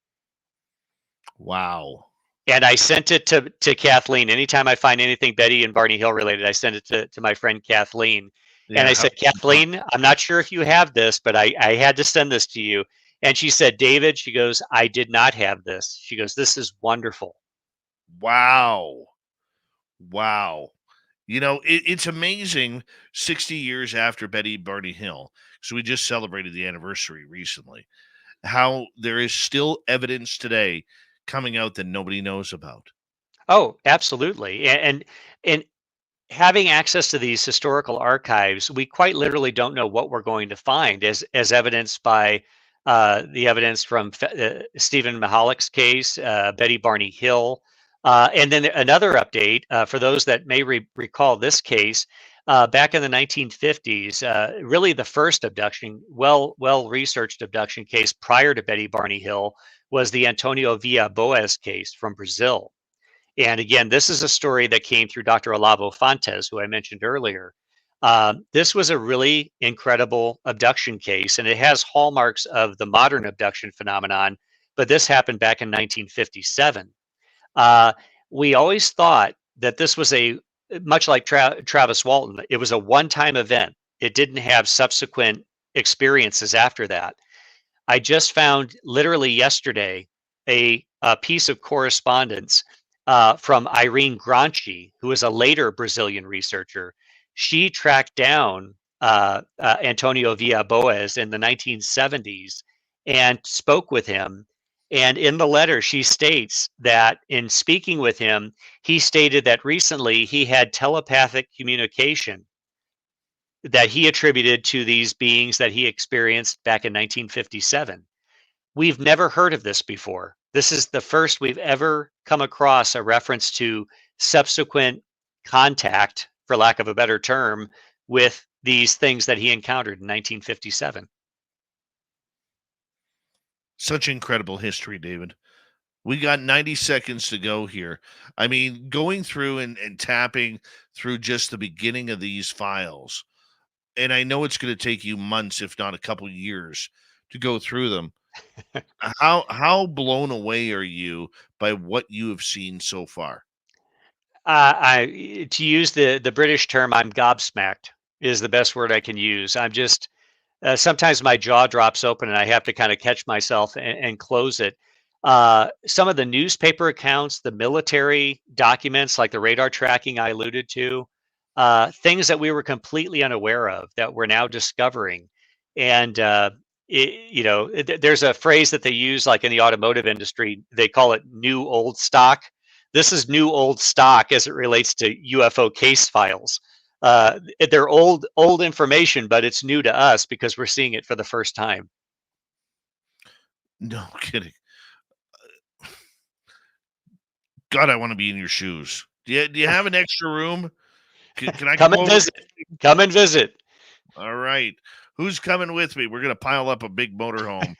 Wow. And I sent it to Kathleen. Anytime I find anything Betty and Barney Hill related, I send it to my friend Kathleen. Yeah, and I said, Kathleen, I'm not sure if you have this, but I had to send this to you. And she said, David, she goes, I did not have this. She goes, this is wonderful. Wow. Wow. You know, it's amazing 60 years after Betty Barney Hill. So we just celebrated the anniversary recently. How there is still evidence today coming out that nobody knows about. Oh, absolutely. And having access to these historical archives, we quite literally don't know what we're going to find, as evidenced by the evidence from Stephen Mihalik's case, Betty Barney Hill. And then another update for those that may recall this case, back in the 1950s, really the first abduction, well-researched abduction case prior to Betty Barney Hill was the Antonio Villa-Boas case from Brazil. And again, this is a story that came through Dr. Olavo Fontes, who I mentioned earlier. This was a really incredible abduction case, and it has hallmarks of the modern abduction phenomenon, but this happened back in 1957. We always thought that this was much like Travis Walton, it was a one-time event. It didn't have subsequent experiences after that. I just found literally yesterday a piece of correspondence from Irene Granchi, who is a later Brazilian researcher. She tracked down Antonio Villa-Boas in the 1970s and spoke with him. And in the letter, she states that in speaking with him, he stated that recently he had telepathic communication that he attributed to these beings that he experienced back in 1957. We've never heard of this before. This is the first we've ever come across a reference to subsequent contact, for lack of a better term, with these things that he encountered in 1957. Such incredible history, David. We got 90 seconds to go here. I mean, going through and tapping through just the beginning of these files, and I know it's going to take you months, if not a couple years, to go through them. How blown away are you by what you have seen so far? To use the British term, I'm gobsmacked is the best word I can use. I'm just sometimes my jaw drops open and I have to kind of catch myself and close it. Some of the newspaper accounts, the military documents, like the radar tracking I alluded to, things that we were completely unaware of that we're now discovering. And there's a phrase that they use, like in the automotive industry, they call it new old stock. This is new old stock as it relates to UFO case files. They're old information, but it's new to us because we're seeing it for the first time. No kidding. God, I want to be in your shoes. Do you have an extra room? Can I come and visit? Come and visit. All right. Who's coming with me? We're going to pile up a big motorhome,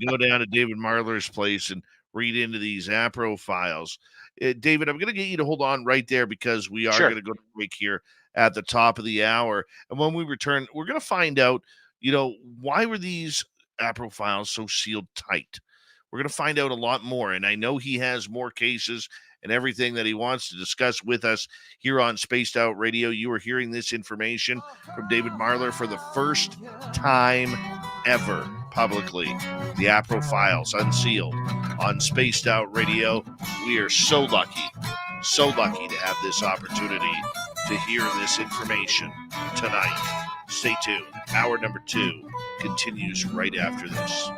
go down to David Marler's place and read into these Apro files. David, I'm going to get you to hold on right there because we are going to go to break here at the top of the hour. And when we return, we're going to find out, why were these Apro files so sealed tight? We're going to find out a lot more. And I know he has more cases and everything that he wants to discuss with us here on Spaced Out Radio. You are hearing this information from David Marler for the first time ever publicly. The Apro files unsealed on Spaced Out Radio. We are so lucky to have this opportunity to hear this information tonight. Stay tuned. Hour number 2 continues right after this.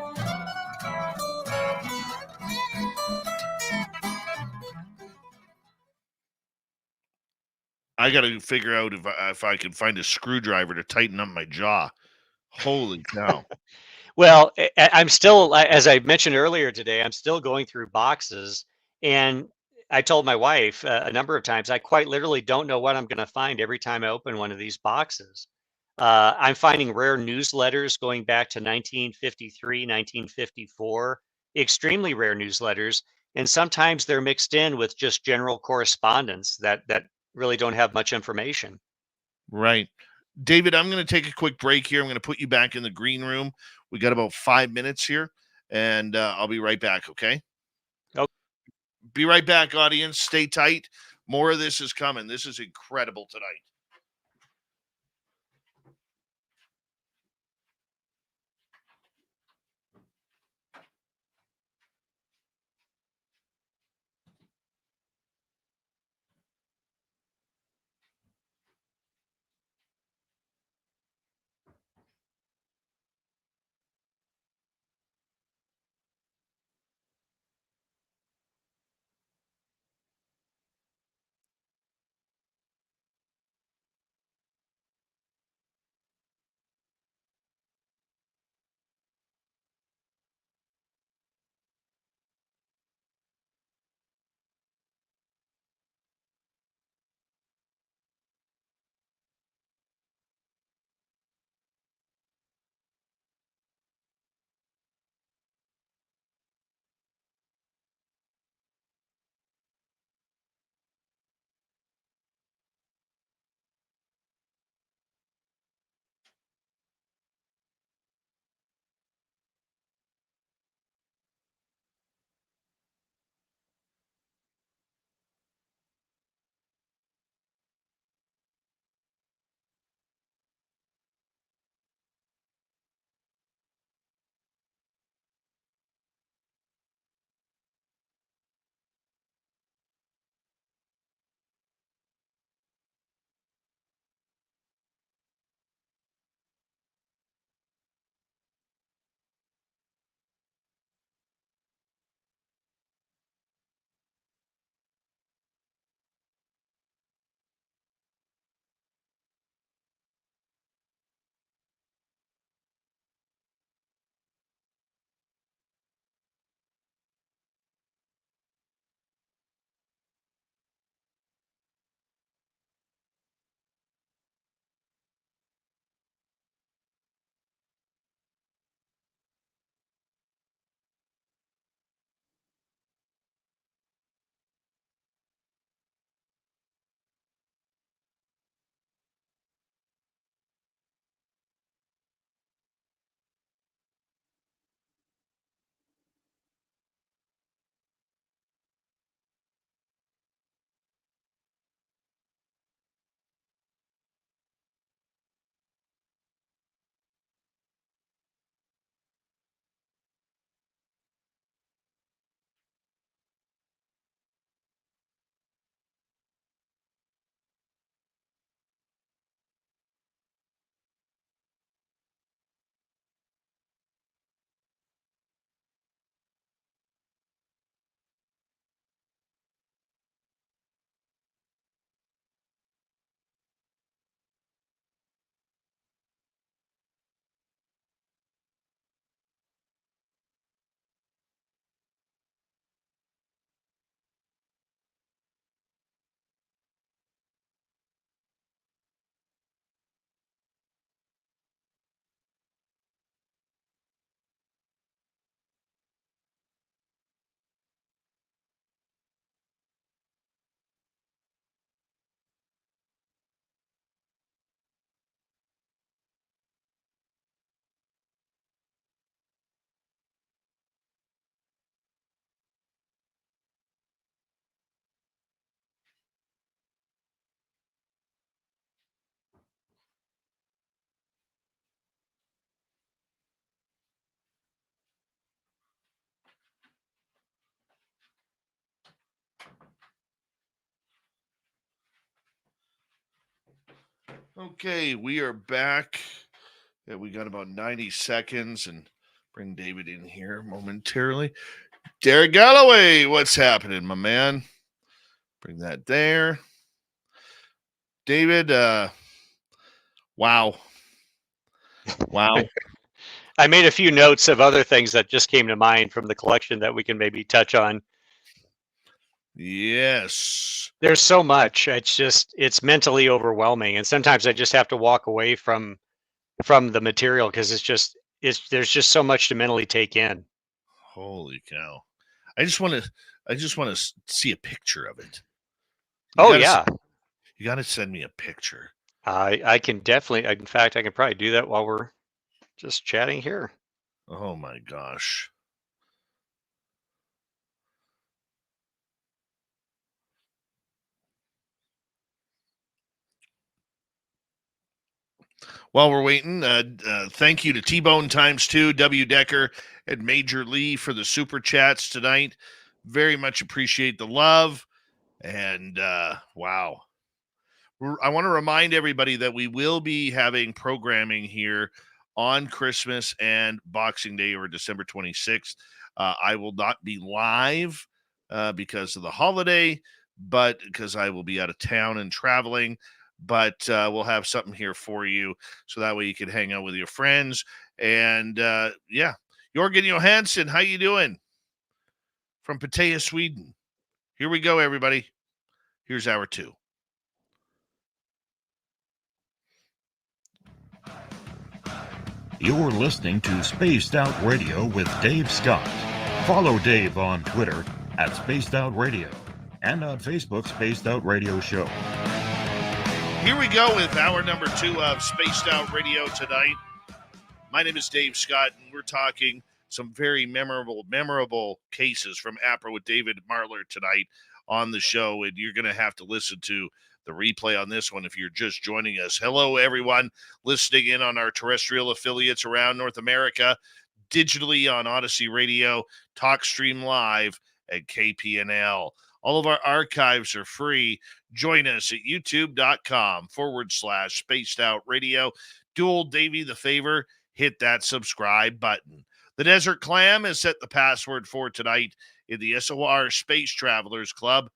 I got to figure out if I can find a screwdriver to tighten up my jaw. Holy cow. Well, I'm still, as I mentioned earlier today, I'm still going through boxes. And I told my wife a number of times, I quite literally don't know what I'm going to find every time I open one of these boxes. I'm finding rare newsletters going back to 1953, 1954, extremely rare newsletters. And sometimes they're mixed in with just general correspondence that really don't have much information. Right. David, I'm going to take a quick break here. I'm going to put you back in the green room. We got about 5 minutes here, and I'll be right back, okay? Okay. Be right back, audience. Stay tight. More of this is coming. This is incredible tonight. Okay, we are back. Yeah, we got about 90 seconds and bring David in here momentarily. Derek Galloway, what's happening, my man? Bring that there. David, wow. Wow. I made a few notes of other things that just came to mind from the collection that we can maybe touch on. Yes. There's so much. It's mentally overwhelming, and sometimes I just have to walk away from the material because there's just so much to mentally take in. Holy cow. I just want to see a picture of it. You got to send me a picture. I can definitely, in fact, I can probably do that while we're just chatting here. Oh my gosh. While we're waiting, thank you to T-Bone ×2, W. Decker, and Major Lee for the super chats tonight. Very much appreciate the love. And wow. I want to remind everybody that we will be having programming here on Christmas and Boxing Day, or December 26th. I will not be live because of the holiday, but because I will be out of town and traveling. But we'll have something here for you, so that way you can hang out with your friends. And yeah, Jorgen Johansson, how you doing? From Pattaya, Sweden. Here we go, everybody. Here's hour 2. You're listening to Spaced Out Radio with Dave Scott. Follow Dave on Twitter at Spaced Out Radio and on Facebook, Spaced Out Radio Show. Here we go with hour number 2 of Spaced Out Radio tonight. My name is Dave Scott, and we're talking some very memorable cases from Apro with David Marler tonight on the show, and you're going to have to listen to the replay on this one if you're just joining us. Hello, everyone listening in on our terrestrial affiliates around North America, digitally on Odyssey Radio, TalkStream Live, and KPNL. All of our archives are free. Join us at youtube.com/Spaced Out Radio. Do old Davey the favor, hit that subscribe button. The Desert Clam has set the password for tonight in the SOR Space Travelers Club.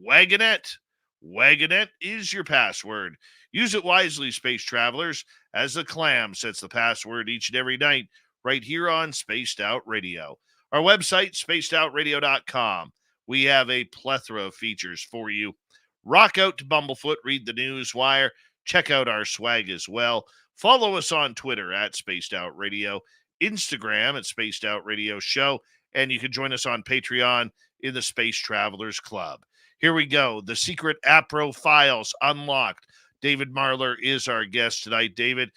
Wagonette. Wagonette is your password. Use it wisely, space travelers, as the Clam sets the password each and every night right here on Spaced Out Radio. Our website, spacedoutradio.com. We have a plethora of features for you. Rock out to Bumblefoot, read the news wire, check out our swag as well. Follow us on Twitter at Spaced Out Radio, Instagram at Spaced Out Radio Show, and you can join us on Patreon in the Space Travelers Club. Here we go. The secret Apro files unlocked. David Marler is our guest tonight. David,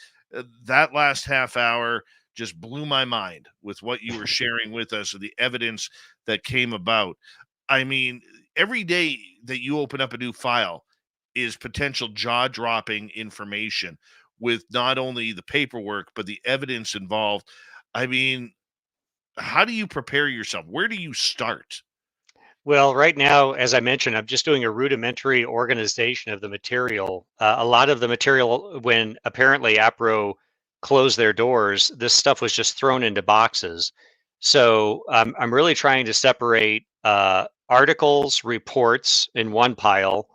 that last half hour just blew my mind with what you were sharing with us and the evidence that came about. I mean, every day that you open up a new file is potential jaw-dropping information with not only the paperwork, but the evidence involved. I mean, how do you prepare yourself? Where do you start? Well, right now, as I mentioned, I'm just doing a rudimentary organization of the material. A lot of the material, when apparently Apro closed their doors, this stuff was just thrown into boxes. So I'm really trying to separate articles, reports in one pile,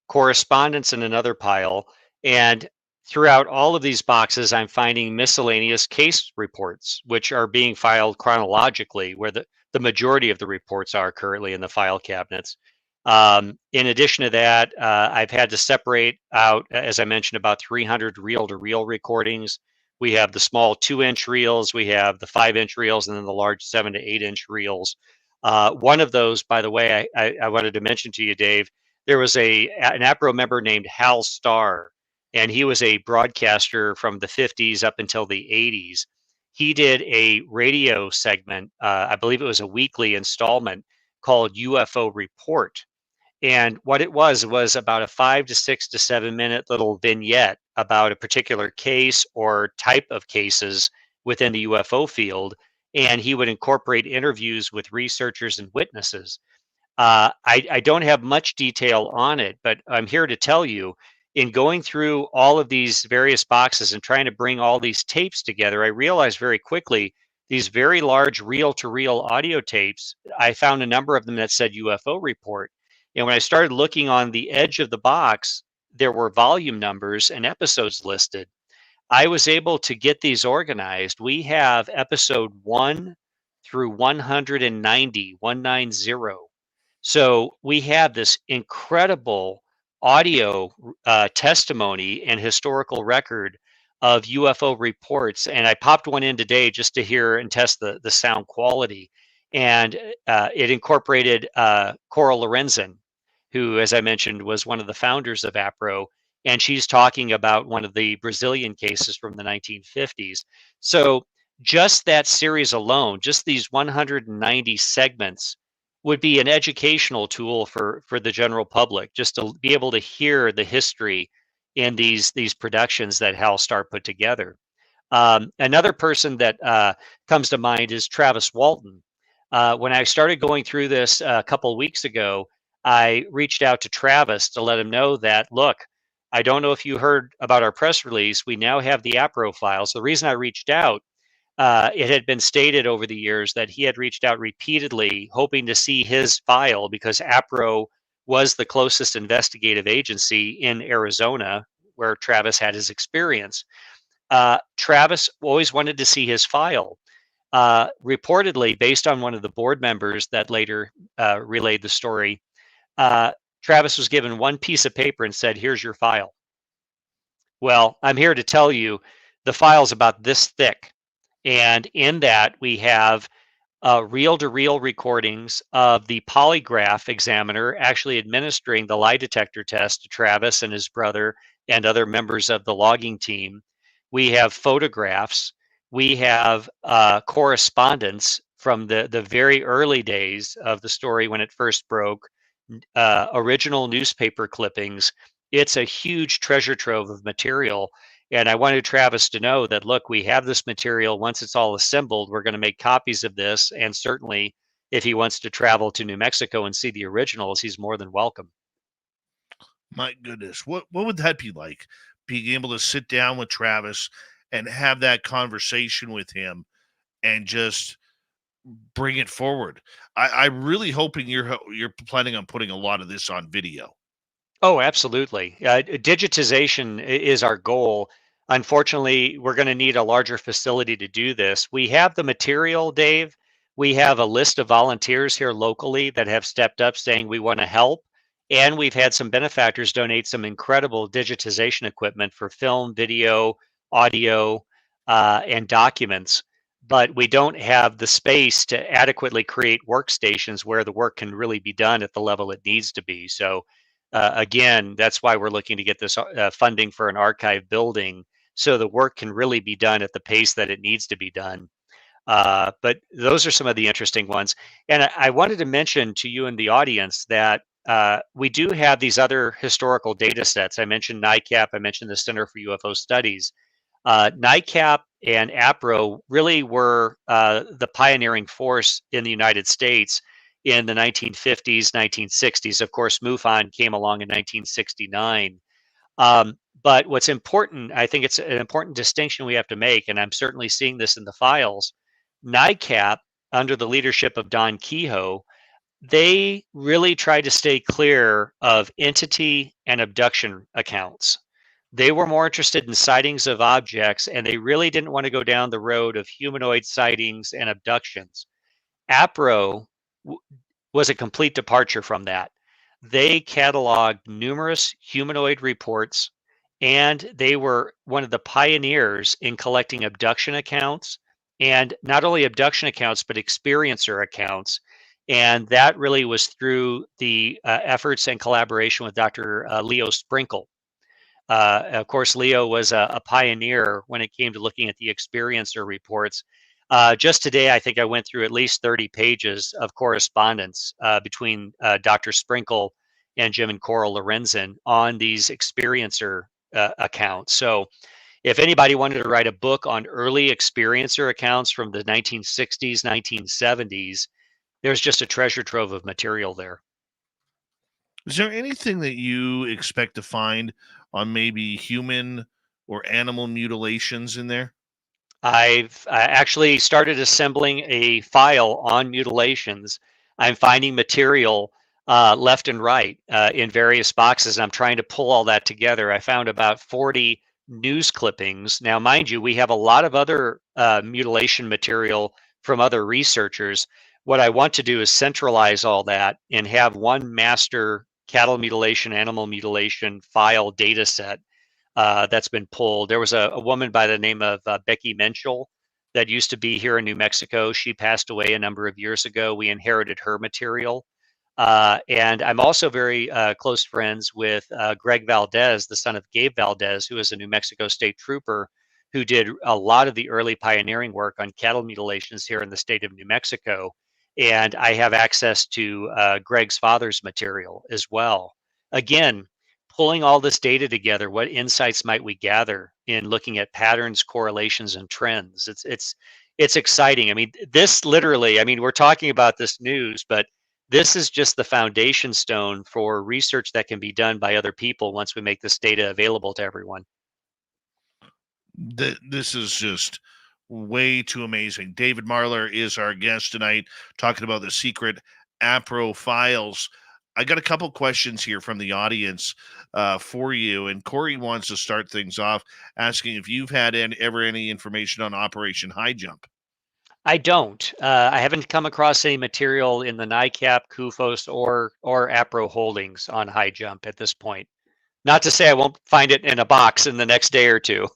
correspondence in another pile, and throughout all of these boxes, I'm finding miscellaneous case reports, which are being filed chronologically, where the majority of the reports are currently in the file cabinets. In addition to that, I've had to separate out, as I mentioned, about 300 reel-to-reel recordings. We have the small 2-inch reels, we have the 5-inch reels, and then the large 7 to 8-inch reels. One of those, by the way, I wanted to mention to you, Dave, there was an Apro member named Hal Starr, and he was a broadcaster from the 50s up until the 80s. He did a radio segment, I believe it was a weekly installment called UFO Report. And what it was about a 5 to 6 to 7 minute little vignette about a particular case or type of cases within the UFO field. And he would incorporate interviews with researchers and witnesses. I don't have much detail on it, but I'm here to tell you in going through all of these various boxes and trying to bring all these tapes together, I realized very quickly these very large reel-to-reel audio tapes, I found a number of them that said UFO report. And when I started looking on the edge of the box, there were volume numbers and episodes listed. I was able to get these organized. We have episode 1 through 190, 190. So we have this incredible audio testimony and historical record of UFO reports. And I popped one in today just to hear and test the sound quality. And it incorporated Coral Lorenzen, who, as I mentioned, was one of the founders of Apro. And she's talking about one of the Brazilian cases from the 1950s. So just that series alone, just these 190 segments, would be an educational tool for the general public, just to be able to hear the history in these productions that Hal Starr put together. Another person that comes to mind is Travis Walton. When I started going through this a couple of weeks ago, I reached out to Travis to let him know that, look, I don't know if you heard about our press release. We now have the Apro files. The reason I reached out, it had been stated over the years that he had reached out repeatedly, hoping to see his file because Apro was the closest investigative agency in Arizona where Travis had his experience. Travis always wanted to see his file. Reportedly, based on one of the board members that later relayed the story, Travis was given one piece of paper and said, "Here's your file." Well, I'm here to tell you the file's about this thick. And in that, we have reel-to-reel recordings of the polygraph examiner actually administering the lie detector test to Travis and his brother and other members of the logging team. We have photographs. We have correspondence from the very early days of the story when it first broke, original newspaper clippings. It's a huge treasure trove of material. And I wanted Travis to know that, look, we have this material. Once it's all assembled, we're going to make copies of this. And certainly, if he wants to travel to New Mexico and see the originals, he's more than welcome. My goodness, what would that be like? Being able to sit down with Travis and have that conversation with him and just bring it forward. I'm really hoping you're planning on putting a lot of this on video. Oh, absolutely. Digitization is our goal. Unfortunately, we're going to need a larger facility to do this. We have the material, Dave. We have a list of volunteers here locally that have stepped up saying we want to help. And we've had some benefactors donate some incredible digitization equipment for film, video, audio, and documents. But we don't have the space to adequately create workstations where the work can really be done at the level it needs to be. So again, that's why we're looking to get this funding for an archive building so the work can really be done at the pace that it needs to be done. But those are some of the interesting ones. And I wanted to mention to you in the audience that we do have these other historical data sets. I mentioned NICAP, I mentioned the Center for UFO Studies. NICAP and Apro really were the pioneering force in the United States in the 1950s, 1960s. Of course, MUFON came along in 1969. But what's important, I think it's an important distinction we have to make, and I'm certainly seeing this in the files. NICAP, under the leadership of Don Kehoe, they really tried to stay clear of entity and abduction accounts. They were more interested in sightings of objects, and they really didn't want to go down the road of humanoid sightings and abductions. Apro was a complete departure from that. They cataloged numerous humanoid reports, and they were one of the pioneers in collecting abduction accounts, and not only abduction accounts, but experiencer accounts. And that really was through the efforts and collaboration with Dr. Leo Sprinkle. Of course, Leo was a pioneer when it came to looking at the experiencer reports. Just today, I think I went through at least 30 pages of correspondence between Dr. Sprinkle and Jim and Coral Lorenzen on these experiencer accounts. So if anybody wanted to write a book on early experiencer accounts from the 1960s, 1970s, there's just a treasure trove of material there. Is there anything that you expect to find on maybe human or animal mutilations in there? I've actually started assembling a file on mutilations. I'm finding material left and right in various boxes. I'm trying to pull all that together. I found about 40 news clippings. Now, mind you, we have a lot of other mutilation material from other researchers. What I want to do is centralize all that and have one master cattle mutilation, animal mutilation file data set that's been pulled. There was a woman by the name of Becky Menschel that used to be here in New Mexico. She passed away a number of years ago. We inherited her material. And I'm also very close friends with Greg Valdez, the son of Gabe Valdez, who is a New Mexico state trooper who did a lot of the early pioneering work on cattle mutilations here in the state of New Mexico. And I have access to Greg's father's material as well. Again, pulling all this data together, what insights might we gather in looking at patterns, correlations, and trends? It's exciting. I mean, this literally, I mean, we're talking about this news, but this is just the foundation stone for research that can be done by other people once we make this data available to everyone. This is just way too amazing. David Marler is our guest tonight, talking about the secret Apro files. I got a couple questions here from the audience for you, and Corey wants to start things off asking if you've had ever any information on Operation High Jump. I don't. I haven't come across any material in the NICAP, CUFOS, or APRO holdings on high jump at this point. Not to say I won't find it in a box in the next day or two.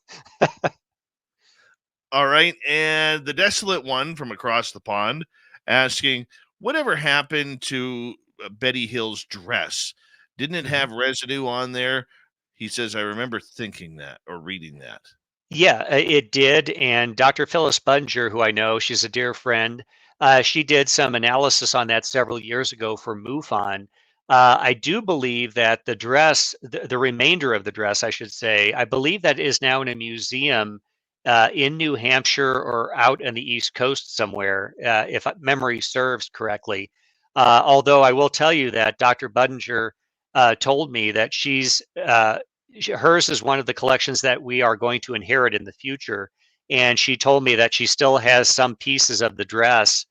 All right, and the desolate one from across the pond asking, whatever happened to Betty Hill's dress? Didn't it have residue on there? He says, I remember thinking that or reading that. Yeah, it did. And Dr. Phyllis Bunger, who I know, she's a dear friend, she did some analysis on that several years ago for MUFON. I do believe that the dress, the remainder of the dress, I should say, I believe that is now in a museum in New Hampshire or out on the East Coast somewhere, if memory serves correctly. Although I will tell you that Dr. Budinger told me that hers is one of the collections that we are going to inherit in the future. And she told me that she still has some pieces of the dress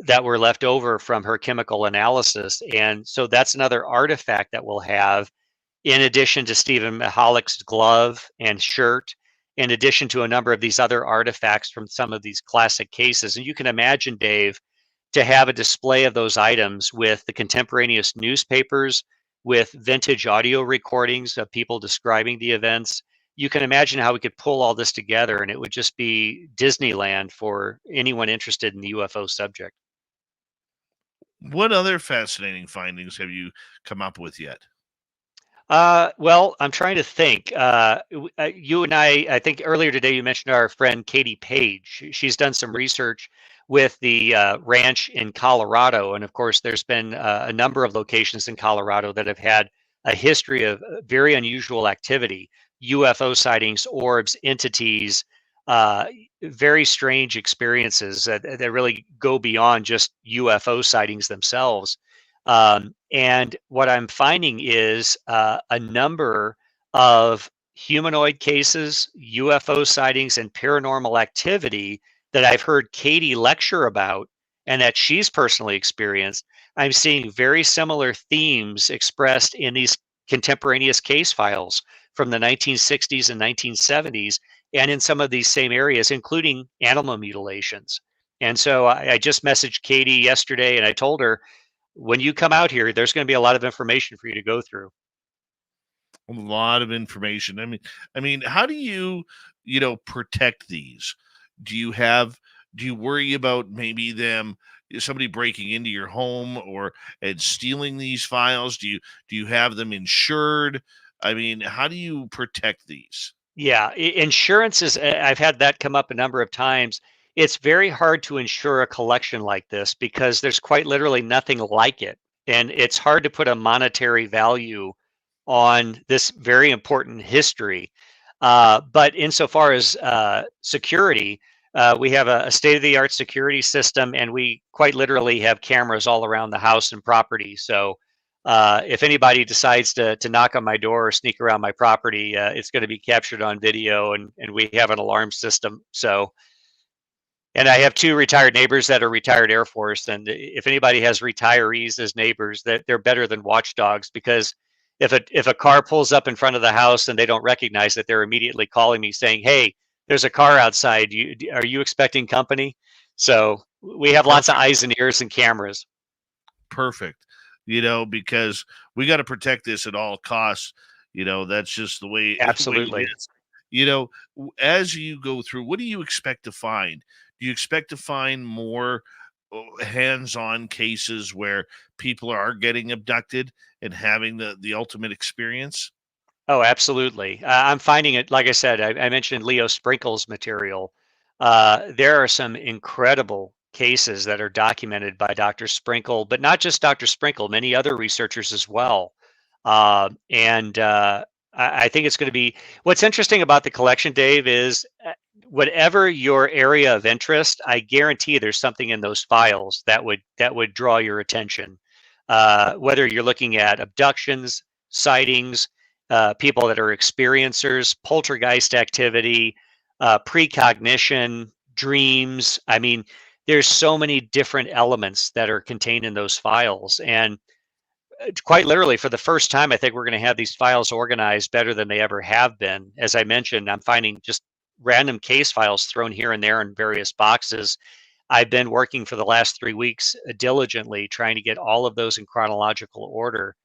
that were left over from her chemical analysis. And so that's another artifact that we'll have, in addition to Stephen Mihalik's glove and shirt, in addition to a number of these other artifacts from some of these classic cases. And you can imagine, Dave, to have a display of those items with the contemporaneous newspapers, with vintage audio recordings of people describing the events. You can imagine how we could pull all this together, and it would just be Disneyland for anyone interested in the UFO subject. What other fascinating findings have you come up with yet? Well, I'm trying to think. You and I think earlier today you mentioned our friend Katie Page. She's done some research with the ranch in Colorado. And of course, there's been a number of locations in Colorado that have had a history of very unusual activity, UFO sightings, orbs, entities, uh, very strange experiences that really go beyond just UFO sightings themselves. And what I'm finding is a number of humanoid cases, UFO sightings, and paranormal activity that I've heard Katie lecture about and that she's personally experienced. I'm seeing very similar themes expressed in these contemporaneous case files from the 1960s and 1970s, and in some of these same areas, including animal mutilations. And so I just messaged Katie yesterday and I told her, when you come out here, there's going to be a lot of information for you to go through. A lot of information. I mean, how do you, protect these? Do you worry about maybe somebody breaking into your home and stealing these files? Do you have them insured? I mean, how do you protect these? Yeah, insurance is, I've had that come up a number of times. It's very hard to insure a collection like this because there's quite literally nothing like it. And it's hard to put a monetary value on this very important history. But insofar as security, we have a state-of-the-art security system, and we quite literally have cameras all around the house and property. So If anybody decides to knock on my door or sneak around my property, it's going to be captured on video, and we have an alarm system. So, and I have 2 retired neighbors that are retired Air Force, and if anybody has retirees as neighbors, that they're better than watchdogs, because if a car pulls up in front of the house and they don't recognize it, they're immediately calling me saying, "Hey, there's a car outside. Are you expecting company?" So we have lots of Perfect. eyes and ears and cameras. Perfect. Because we got to protect this at all costs. That's just the way, the way it Absolutely. is. As you go through, what do you expect to find? Do you expect to find more hands-on cases where people are getting abducted and having the ultimate experience? Oh, absolutely. I'm finding it, like I said, I mentioned Leo Sprinkle's material. There are some incredible cases that are documented by Dr. Sprinkle, but not just Dr. Sprinkle, many other researchers as well. And I think it's going to be, what's interesting about the collection, Dave, is whatever your area of interest, I guarantee there's something in those files that would draw your attention. Whether you're looking at abductions, sightings, people that are experiencers, poltergeist activity, precognition, dreams. I mean, there's so many different elements that are contained in those files. And quite literally, for the first time, I think we're going to have these files organized better than they ever have been. As I mentioned, I'm finding just random case files thrown here and there in various boxes. I've been working for the last 3 weeks diligently trying to get all of those in chronological order.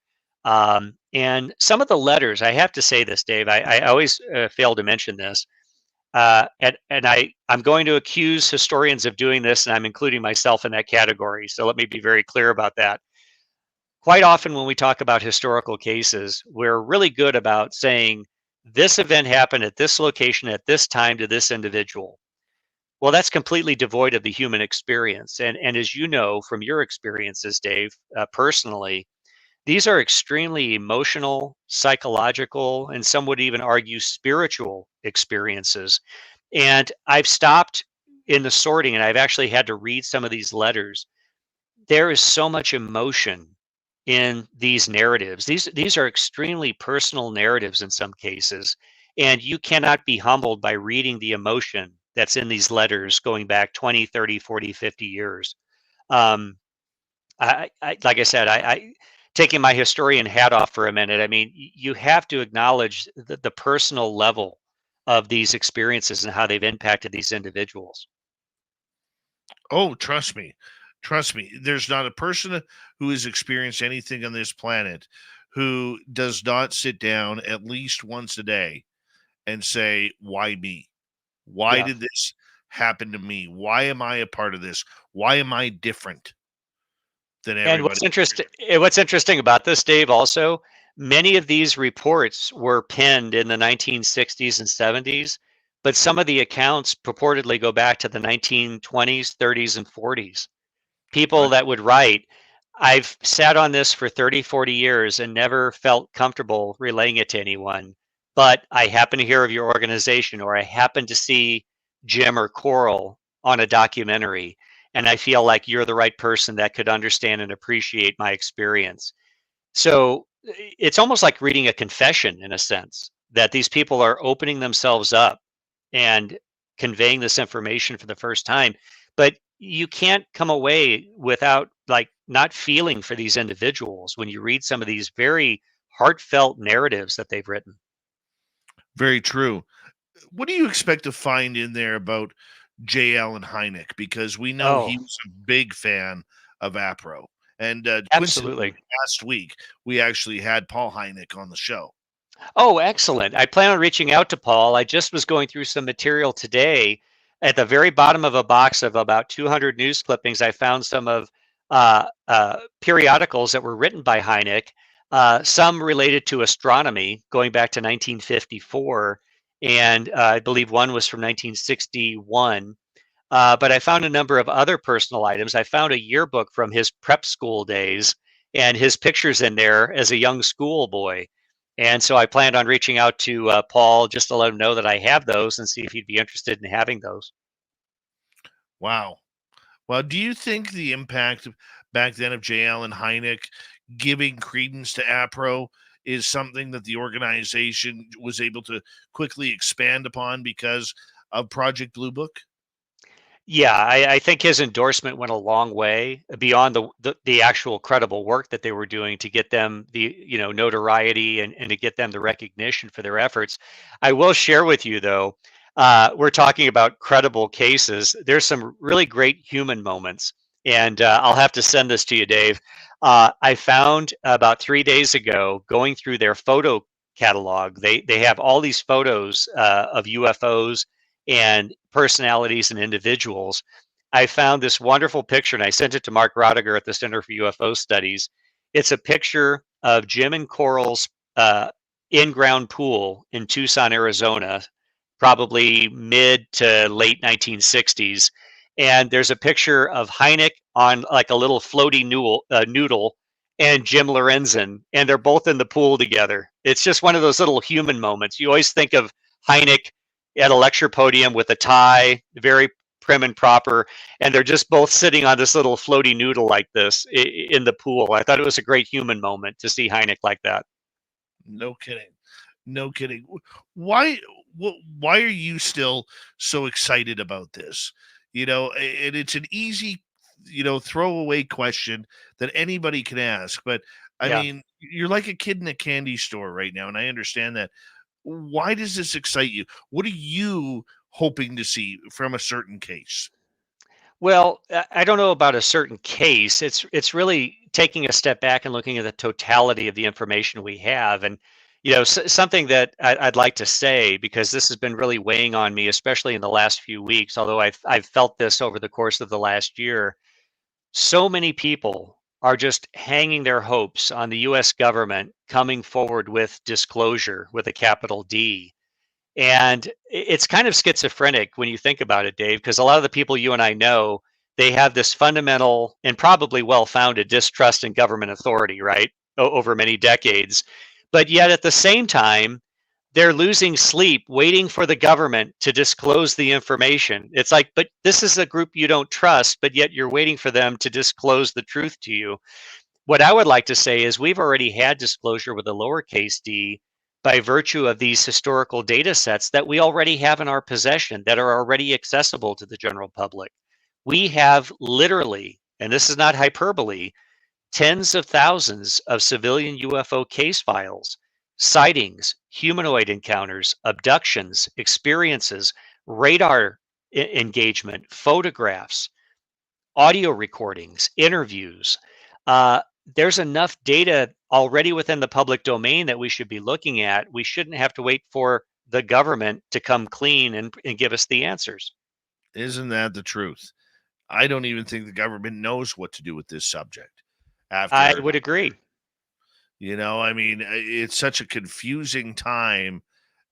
And some of the letters, I have to say this, Dave, I always fail to mention this. I'm going to accuse historians of doing this, and I'm including myself in that category. So let me be very clear about that. Quite often, when we talk about historical cases, we're really good about saying this event happened at this location at this time to this individual. Well, that's completely devoid of the human experience. And as you know from your experiences, Dave, personally, these are extremely emotional, psychological, and some would even argue spiritual experiences. And I've stopped in the sorting, and I've actually had to read some of these letters. There is so much emotion in these narratives. These are extremely personal narratives in some cases, and you cannot be humbled by reading the emotion that's in these letters going back 20, 30, 40, 50 years. Um, like I said, I taking my historian hat off for a minute. I mean, you have to acknowledge the personal level of these experiences and how they've impacted these individuals. Oh, trust me. Trust me. There's not a person who has experienced anything on this planet who does not sit down at least once a day and say, why me? Why Yeah. did this happen to me? Why am I a part of this? Why am I different than And everybody? what's interesting about this, Dave, also, many of these reports were penned in the 1960s and 70s, but some of the accounts purportedly go back to the 1920s, 30s, and 40s. People What? that would write, I've sat on this for 30, 40 years and never felt comfortable relaying it to anyone, but I happen to hear of your organization, or I happen to see Jim or Coral on a documentary, and I feel like you're the right person that could understand and appreciate my experience. So it's almost like reading a confession in a sense, that these people are opening themselves up and conveying this information for the first time. But you can't come away without like not feeling for these individuals when you read some of these very heartfelt narratives that they've written. Very true. What do you expect to find in there about J. Allen Hynek? Because we know he Oh, was a big fan of Apro. And coincidentally, absolutely. last week, we actually had Paul Hynek on the show. Oh, excellent. I plan on reaching out to Paul. I just was going through some material today. At the very bottom of a box of about 200 news clippings, I found some of periodicals that were written by Hynek, some related to astronomy going back to 1954, and I believe one was from 1961. But I found a number of other personal items. I found a yearbook from his prep school days and his pictures in there as a young schoolboy. And so I planned on reaching out to Paul just to let him know that I have those and see if he'd be interested in having those. Wow. Well, do you think the impact back then of J. Allen Hynek giving credence to Apro is something that the organization was able to quickly expand upon because of Project Blue Book? Yeah, I think his endorsement went a long way beyond the actual credible work that they were doing to get them the notoriety and to get them the recognition for their efforts. I will share with you though, we're talking about credible cases. There's some really great human moments, and I'll have to send this to you, Dave. I found about 3 days ago, going through their photo catalog, they have all these photos of UFOs and personalities and individuals. I found this wonderful picture and I sent it to Mark Rodiger at the Center for UFO Studies. It's a picture of Jim and Coral's in-ground pool in Tucson, Arizona, probably mid to late 1960s. And there's a picture of Hynek on like a little floaty noodle and Jim Lorenzen, and they're both in the pool together. It's just one of those little human moments. You always think of Hynek at a lecture podium with a tie, very prim and proper, and they're just both sitting on this little floaty noodle like this in the pool. I thought it was a great human moment to see Hynek like that. No kidding. No kidding. Why why are you still so excited about this? And it's an easy, throwaway question that anybody can ask, but I Yeah. mean, you're like a kid in a candy store right now, and I understand that. Why does this excite you? What are you hoping to see from a certain case? Well, I don't know about a certain case. It's really taking a step back and looking at the totality of the information we have, and something that I'd like to say, because this has been really weighing on me, especially in the last few weeks. Although I've felt this over the course of the last year. So many people are just hanging their hopes on the U.S. government coming forward with disclosure with a capital D. And it's kind of schizophrenic when you think about it, Dave, because a lot of the people you and I know, they have this fundamental and probably well-founded distrust in government authority, right? Over many decades. But yet at the same time, they're losing sleep waiting for the government to disclose the information. It's like, but this is a group you don't trust, but yet you're waiting for them to disclose the truth to you. What I would like to say is we've already had disclosure with a lowercase d by virtue of these historical data sets that we already have in our possession that are already accessible to the general public. We have literally, and this is not hyperbole, tens of thousands of civilian UFO case files, sightings, humanoid encounters, abductions, experiences, radar engagement, photographs, audio recordings, interviews. There's enough data already within the public domain that we should be looking at. We shouldn't have to wait for the government to come clean and give us the answers. Isn't that the truth? I don't even think the government knows what to do with this subject I after, would agree. I mean, it's such a confusing time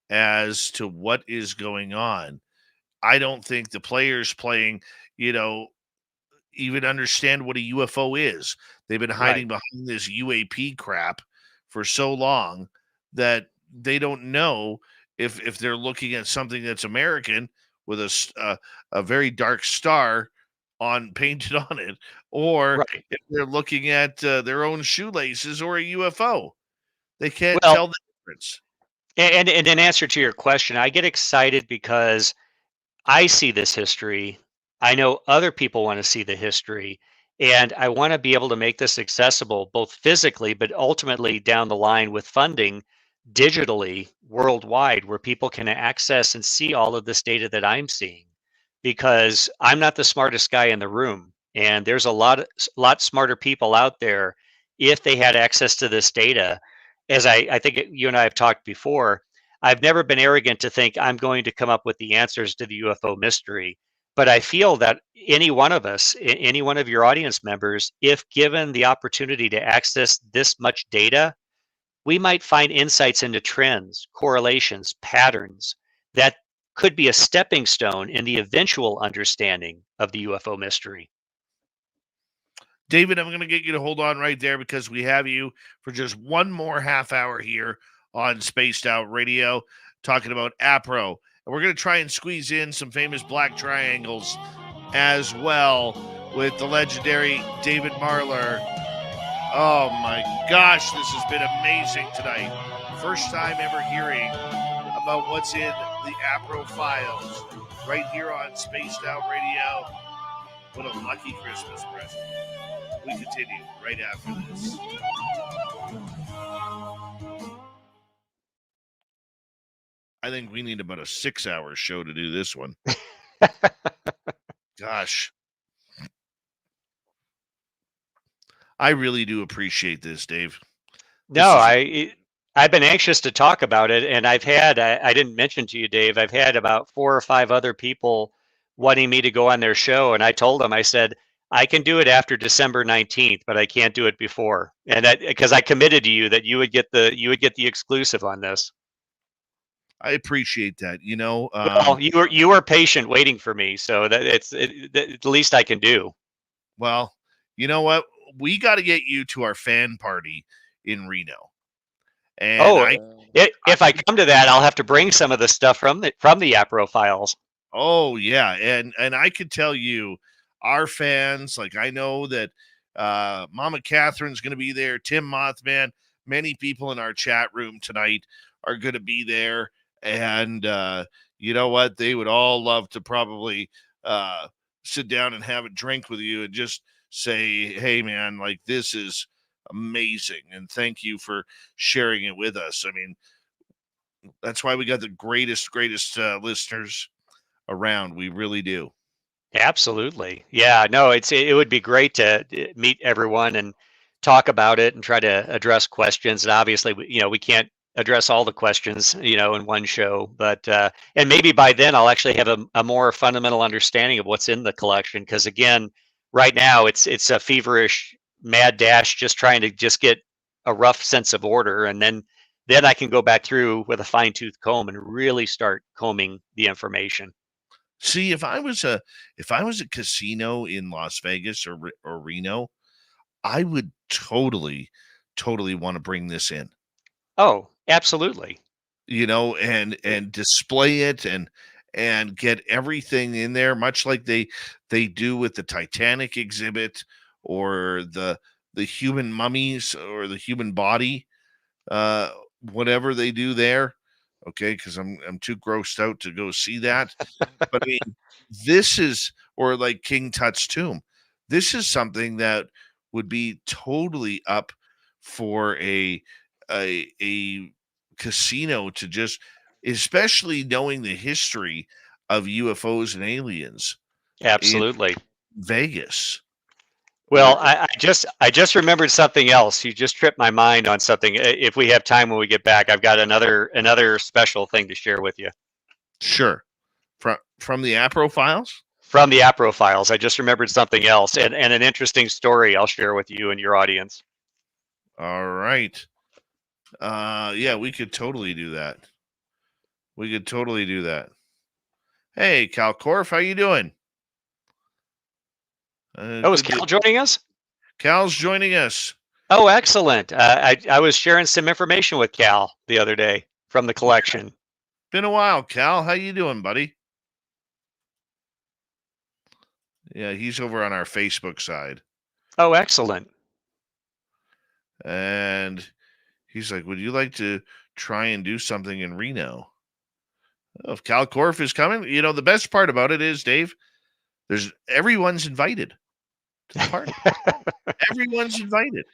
as to what is going on. I don't think the players playing, you know, even understand what a UFO is. They've been Right. hiding behind this UAP crap for so long that they don't know if they're looking at something that's American with a very dark star on painted on it, or Right. if they're looking at their own shoelaces or a UFO. They can't Well, tell the difference. and in answer to your question, I get excited because I see this history. I know other people want to see the history, and I want to be able to make this accessible both physically, but ultimately down the line with funding digitally worldwide, where people can access and see all of this data that I'm seeing. Because I'm not the smartest guy in the room, and there's a lot smarter people out there if they had access to this data. As I think you and I have talked before, I've never been arrogant to think I'm going to come up with the answers to the UFO mystery. But I feel that any one of us, any one of your audience members, if given the opportunity to access this much data, we might find insights into trends, correlations, patterns that could be a stepping stone in the eventual understanding of the UFO mystery. David, I'm going to get you to hold on right there because we have you for just one more half hour here on Spaced Out Radio talking about Apro. And we're going to try and squeeze in some famous black triangles as well with the legendary David Marler Oh my gosh, this has been amazing tonight. First time ever hearing about what's in the Apro files right here on Spaced Out Radio. What a lucky Christmas present. We continue right after this. I think we need about a 6-hour show to do this one. Gosh. I really do appreciate this, Dave. No, I've been anxious to talk about it, and I didn't mention to you, Dave, I've had about 4 or 5 other people wanting me to go on their show, and I told them, I said, I can do it after December 19th, but I can't do it before. And that because I committed to you that you would get the exclusive on this. I appreciate that. Well, you were patient waiting for me, so that's the least I can do. Well, you know what? We got to get you to our fan party in Reno. And if I come to that, I'll have to bring some of the stuff from the Apro files. Oh yeah, and I could tell you, our fans, like I know that Mama Catherine's going to be there, Tim Mothman, many people in our chat room tonight are going to be there, and you know what? They would all love to probably sit down and have a drink with you and just say, hey man, like this is amazing, and thank you for sharing it with us. I mean, that's why we got the greatest listeners around. We really do. Absolutely. Yeah, no, it would be great to meet everyone and talk about it and try to address questions. And obviously, we can't address all the questions, in one show, but and maybe by then I'll actually have a more fundamental understanding of what's in the collection. Because again, right now it's a feverish mad dash, just trying to just get a rough sense of order, and then I can go back through with a fine-tooth comb and really start combing the information. See, if I was a casino in Las Vegas or Reno, I would totally want to bring this in. Oh, absolutely. And display it and get everything in there, much like they do with the Titanic exhibit or the human mummies or the human body, whatever they do there. Okay, because I'm too grossed out to go see that. But I mean, this is, or like King Tut's tomb. This is something that would be totally up for a casino to just, especially knowing the history of UFOs and aliens. Absolutely. In Vegas. Well, I just remembered something else. You just tripped my mind on something. If we have time when we get back, I've got another special thing to share with you. Sure. From the Apro files? From the Apro files. I just remembered something else and an interesting story I'll share with you and your audience. All right. Yeah, we could totally do that. Hey, Cal Korf, how you doing? Is Cal joining us? Cal's joining us. Oh, excellent. I was sharing some information with Cal the other day from the collection. Been a while, Cal. How you doing, buddy? Yeah, he's over on our Facebook side. Oh, excellent. And he's like, would you like to try and do something in Reno? Oh, if Cal Korf is coming, the best part about it is, Dave, everyone's invited to the party. Everyone's invited.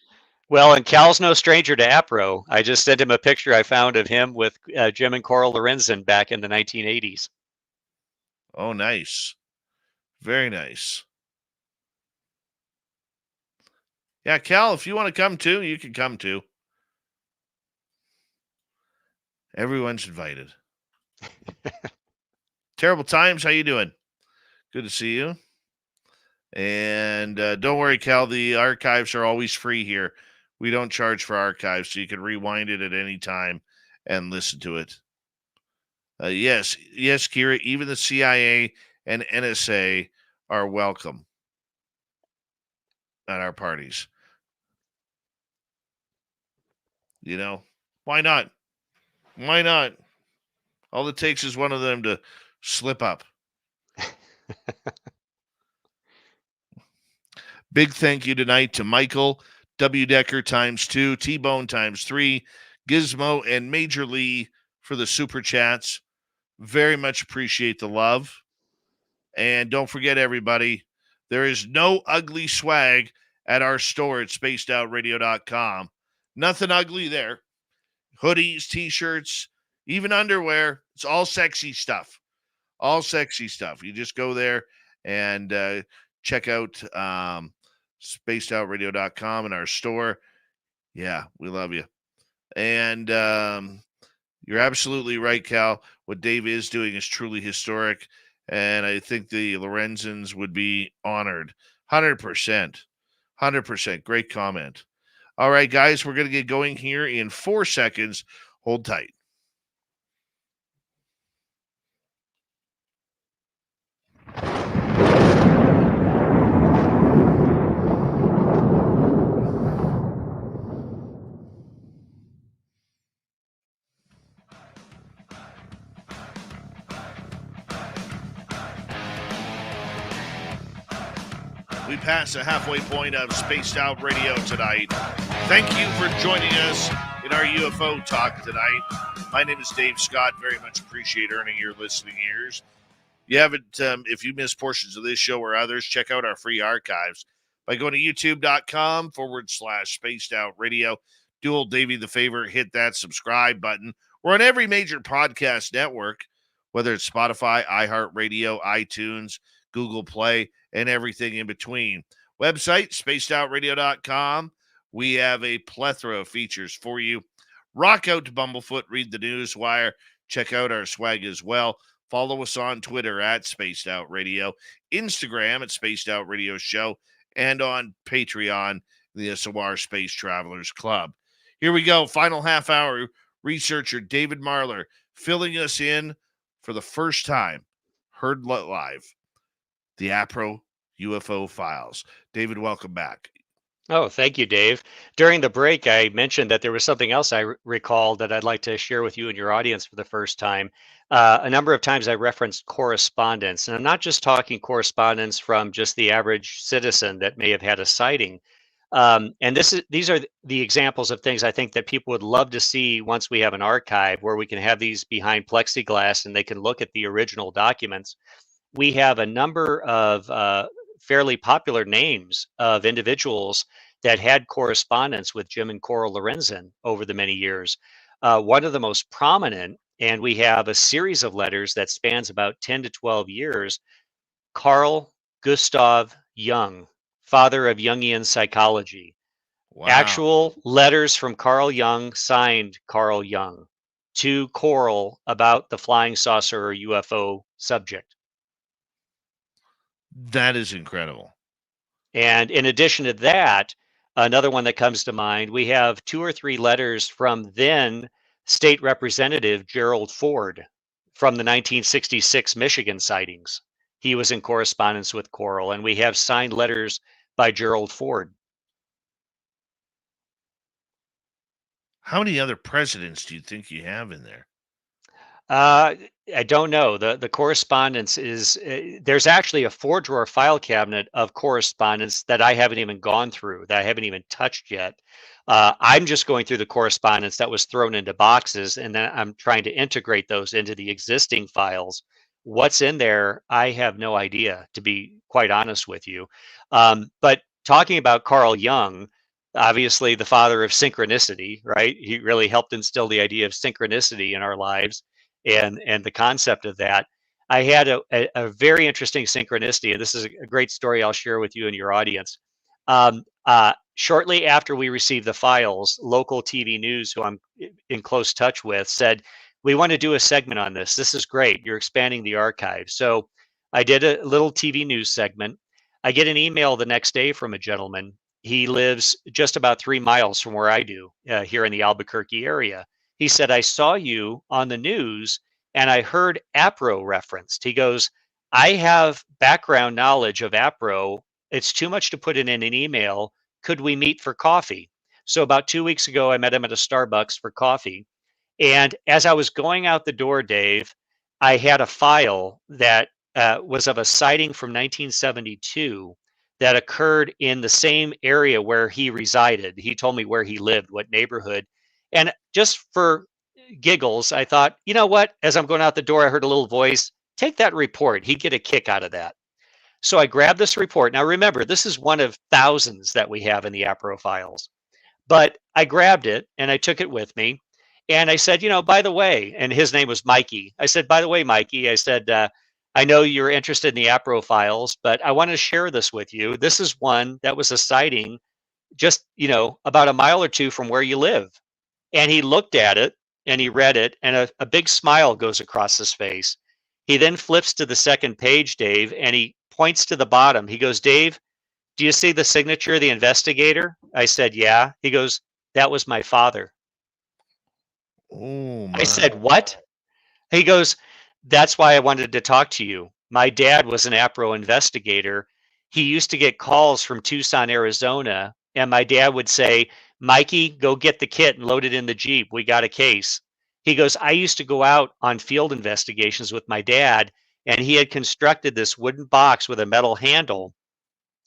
Well, and Cal's no stranger to Apro. I just sent him a picture I found of him with Jim and Coral Lorenzen back in the 1980s. Oh, nice. Very nice. Yeah, Cal, if you want to come too, you can come too. Everyone's invited. Terrible Times, how you doing? Good to see you. And don't worry, Cal, the archives are always free here. We don't charge for archives, so you can rewind it at any time and listen to it. Yes, Kira, even the CIA and NSA are welcome at our parties. Why not? Why not? All it takes is one of them to slip up. Big thank you tonight to Michael W Decker ×2, T-Bone ×3, Gizmo, and Major Lee for the super chats. Very much appreciate the love. And don't forget, everybody, there is no ugly swag at our store at spacedoutradio.com. Nothing ugly there. Hoodies, t-shirts, even underwear. It's all sexy stuff. All sexy stuff. You just go there and check out spacedoutradio.com in our store. Yeah, we love you. And you're absolutely right, Cal. What Dave is doing is truly historic. And I think the Lorenzans would be honored. 100%. 100%. Great comment. All right, guys, we're going to get going here in 4 seconds. Hold tight. We pass the halfway point of Spaced Out Radio tonight. Thank you for joining us in our UFO talk tonight. My name is Dave Scott. Very much appreciate earning your listening ears. You haven't, if you missed portions of this show or others, check out our free archives by going to youtube.com/Spaced Out Radio. Do old Davey the favor, hit that subscribe button. We're on every major podcast network, whether it's Spotify, iHeartRadio, iTunes, Google Play, and everything in between. Website, spacedoutradio.com. We have a plethora of features for you. Rock out to Bumblefoot, read the news wire, check out our swag as well. Follow us on Twitter at Spaced Out Radio, Instagram at Spaced Out Radio Show, and on Patreon, the SOR Space Travelers Club. Here we go. Final half hour. Researcher David Marler filling us in for the first time. Heard live. The Apro UFO Files. David, welcome back. Oh, thank you, Dave. During the break, I mentioned that there was something else I recalled that I'd like to share with you and your audience for the first time. A number of times I referenced correspondence, and I'm not just talking correspondence from just the average citizen that may have had a sighting. And these are the examples of things I think that people would love to see once we have an archive where we can have these behind plexiglass and they can look at the original documents. We have a number of fairly popular names of individuals that had correspondence with Jim and Coral Lorenzen over the many years. One of the most prominent, and we have a series of letters that spans about 10 to 12 years, Carl Gustav Jung, father of Jungian psychology. Wow. Actual letters from Carl Jung, signed Carl Jung, to Coral about the flying saucer or UFO subject. That is incredible. And in addition to that, another one that comes to mind, we have 2 or 3 letters from then State Representative Gerald Ford from the 1966 Michigan sightings. He was in correspondence with Coral, and we have signed letters by Gerald Ford. How many other presidents do you think you have in there? I don't know. The correspondence is there's actually a 4-drawer file cabinet of correspondence that I haven't even gone through, that I haven't even touched yet. I'm just going through the correspondence that was thrown into boxes, and then I'm trying to integrate those into the existing files. What's in there, I have no idea, to be quite honest with you. But talking about Carl Jung, obviously the father of synchronicity, right? He really helped instill the idea of synchronicity in our lives. And the concept of that. I had a very interesting synchronicity, and this is a great story I'll share with you and your audience. Shortly after we received the files, local TV news, who I'm in close touch with, said, "We want to do a segment on this. This is great. You're expanding the archive." So I did a little TV news segment. I get an email the next day from a gentleman. He lives just about 3 miles from where I do, here in the Albuquerque area. He said, "I saw you on the news and I heard Apro referenced." He goes, "I have background knowledge of Apro. It's too much to put in an email. Could we meet for coffee?" So about 2 weeks ago, I met him at a Starbucks for coffee. And as I was going out the door, Dave, I had a file that was of a sighting from 1972 that occurred in the same area where he resided. He told me where he lived, what neighborhood. And just for giggles, I thought, you know what? As I'm going out the door, I heard a little voice, take that report. He'd get a kick out of that. So I grabbed this report. Now, remember, this is one of thousands that we have in the Apro files. But I grabbed it and I took it with me. And I said, by the way, and his name was Mikey. I said, by the way, Mikey, I said, I know you're interested in the Apro files, but I want to share this with you. This is one that was a sighting just, about a mile or two from where you live. And he looked at it and he read it, and a big smile goes across his face. He then flips to the second page, Dave, and he points to the bottom. He goes, Dave, do you see the signature of the investigator? I said, yeah. He goes, that was my father. Oh, my. I said, what? He goes, that's why I wanted to talk to you. My dad was an Apro investigator. He used to get calls from Tucson, Arizona, and my dad would say, Mikey, go get the kit and load it in the Jeep. We got a case. He goes, I used to go out on field investigations with my dad, and he had constructed this wooden box with a metal handle.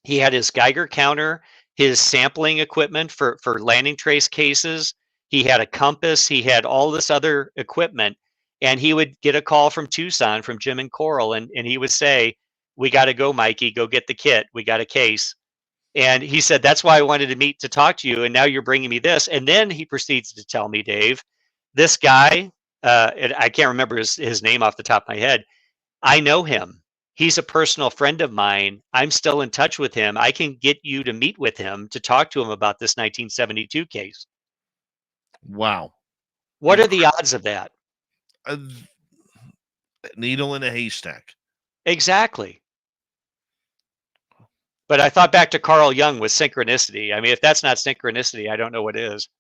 He had his Geiger counter, his sampling equipment for landing trace cases. He had a compass. He had all this other equipment. And he would get a call from Tucson, from Jim and Coral, and he would say, we got to go, Mikey, go get the kit. We got a case. And he said, that's why I wanted to meet to talk to you. And now you're bringing me this. And then he proceeds to tell me, Dave, this guy, I can't remember his name off the top of my head. I know him. He's a personal friend of mine. I'm still in touch with him. I can get you to meet with him to talk to him about this 1972 case. Wow. What are the odds of that? A needle in a haystack. Exactly. But I thought back to Carl Jung with synchronicity. I mean, if that's not synchronicity, I don't know what is.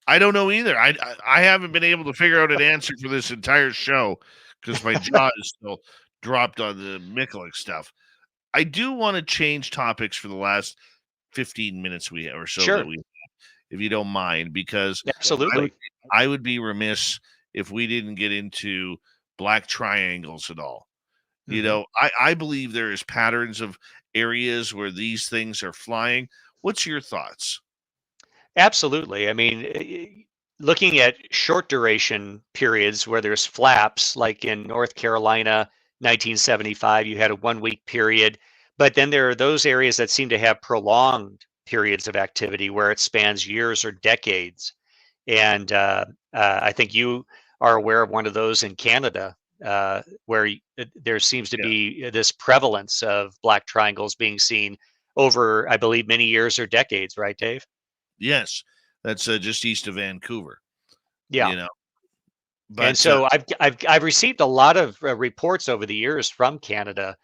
I don't know either. I haven't been able to figure out an answer for this entire show because my jaw is still dropped on the Mikulik stuff. I do want to change topics for the last 15 minutes we have or so that we have, if you don't mind, because absolutely, I would be remiss if we didn't get into black triangles at all. Mm-hmm. I believe there is patterns of areas where these things are flying. What's your thoughts? Absolutely. I mean, looking at short duration periods where there's flaps, like in North Carolina, 1975, you had a 1 week period. But then there are those areas that seem to have prolonged periods of activity where it spans years or decades. And I think you are aware of one of those in Canada, where there seems to be this prevalence of black triangles being seen over, I believe, many years or decades, right, Dave? Yes, that's just east of Vancouver. Yeah, But, and so I've received a lot of reports over the years from Canada,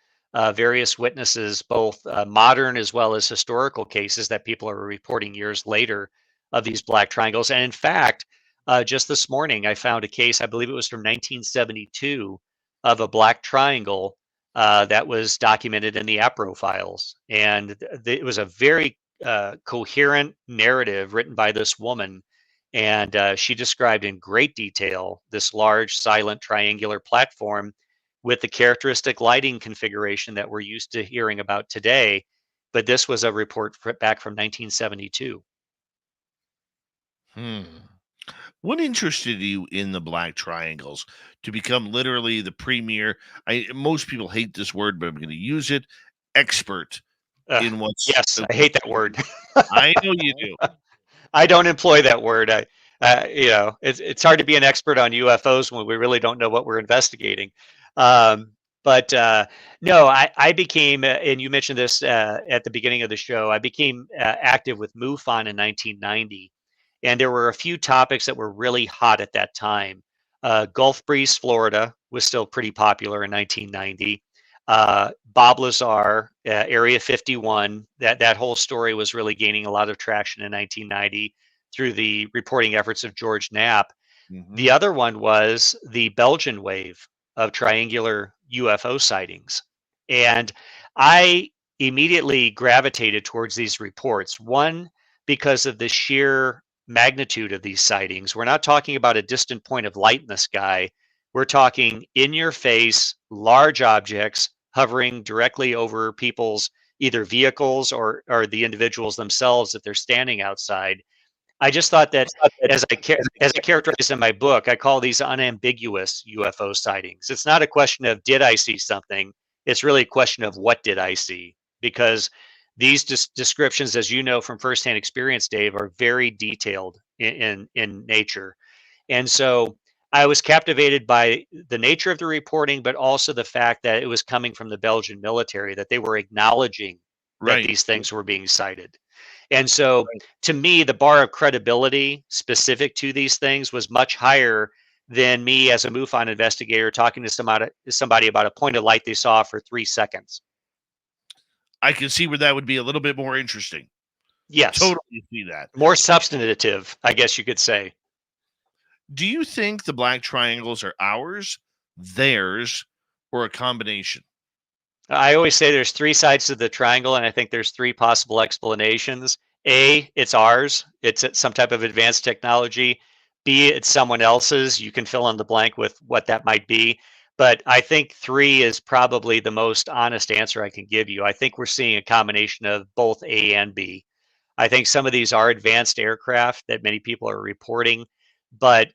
various witnesses, both modern as well as historical cases that people are reporting years later of these black triangles. And in fact, just this morning, I found a case, I believe it was from 1972, of a black triangle that was documented in the Apro files. And it was a very coherent narrative written by this woman. And she described in great detail this large, silent, triangular platform with the characteristic lighting configuration that we're used to hearing about today. But this was a report back from 1972. What interested you in the black triangles to become literally the premier? Most people hate this word, but I'm going to use it. Expert in what's. Yes, I hate that word. I know you do. I don't employ that word. It's hard to be an expert on UFOs when we really don't know what we're investigating. But no, I became, and you mentioned this at the beginning of the show, I became active with MUFON in 1990. And there were a few topics that were really hot at that time. Gulf Breeze, Florida was still pretty popular in 1990. Bob Lazar, Area 51, that whole story was really gaining a lot of traction in 1990 through the reporting efforts of George Knapp. Mm-hmm. The other one was the Belgian wave of triangular UFO sightings. And I immediately gravitated towards these reports. One, because of the sheer magnitude of these sightings. We're not talking about a distant point of light in the sky. We're talking in your face, large objects, hovering directly over people's either vehicles or the individuals themselves if they're standing outside. I just thought that, as I characterized in my book, I call these unambiguous UFO sightings. It's not a question of did I see something, it's really a question of what did I see, because these descriptions, as you know from firsthand experience, Dave, are very detailed in nature. And so I was captivated by the nature of the reporting, but also the fact that it was coming from the Belgian military, that they were acknowledging that Right. these things were being cited. And so to me, the bar of credibility specific to these things was much higher than me as a MUFON investigator talking to somebody about a point of light they saw for 3 seconds. I can see where that would be a little bit more interesting. Yes. Totally see that. More substantive, I guess you could say. Do you think the black triangles are ours, theirs, or a combination? I always say there's 3 sides to the triangle, and I think there's 3 possible explanations. A, it's ours. It's some type of advanced technology. B, it's someone else's. You can fill in the blank with what that might be. But I think 3 is probably the most honest answer I can give you. I think we're seeing a combination of both A and B. I think some of these are advanced aircraft that many people are reporting, but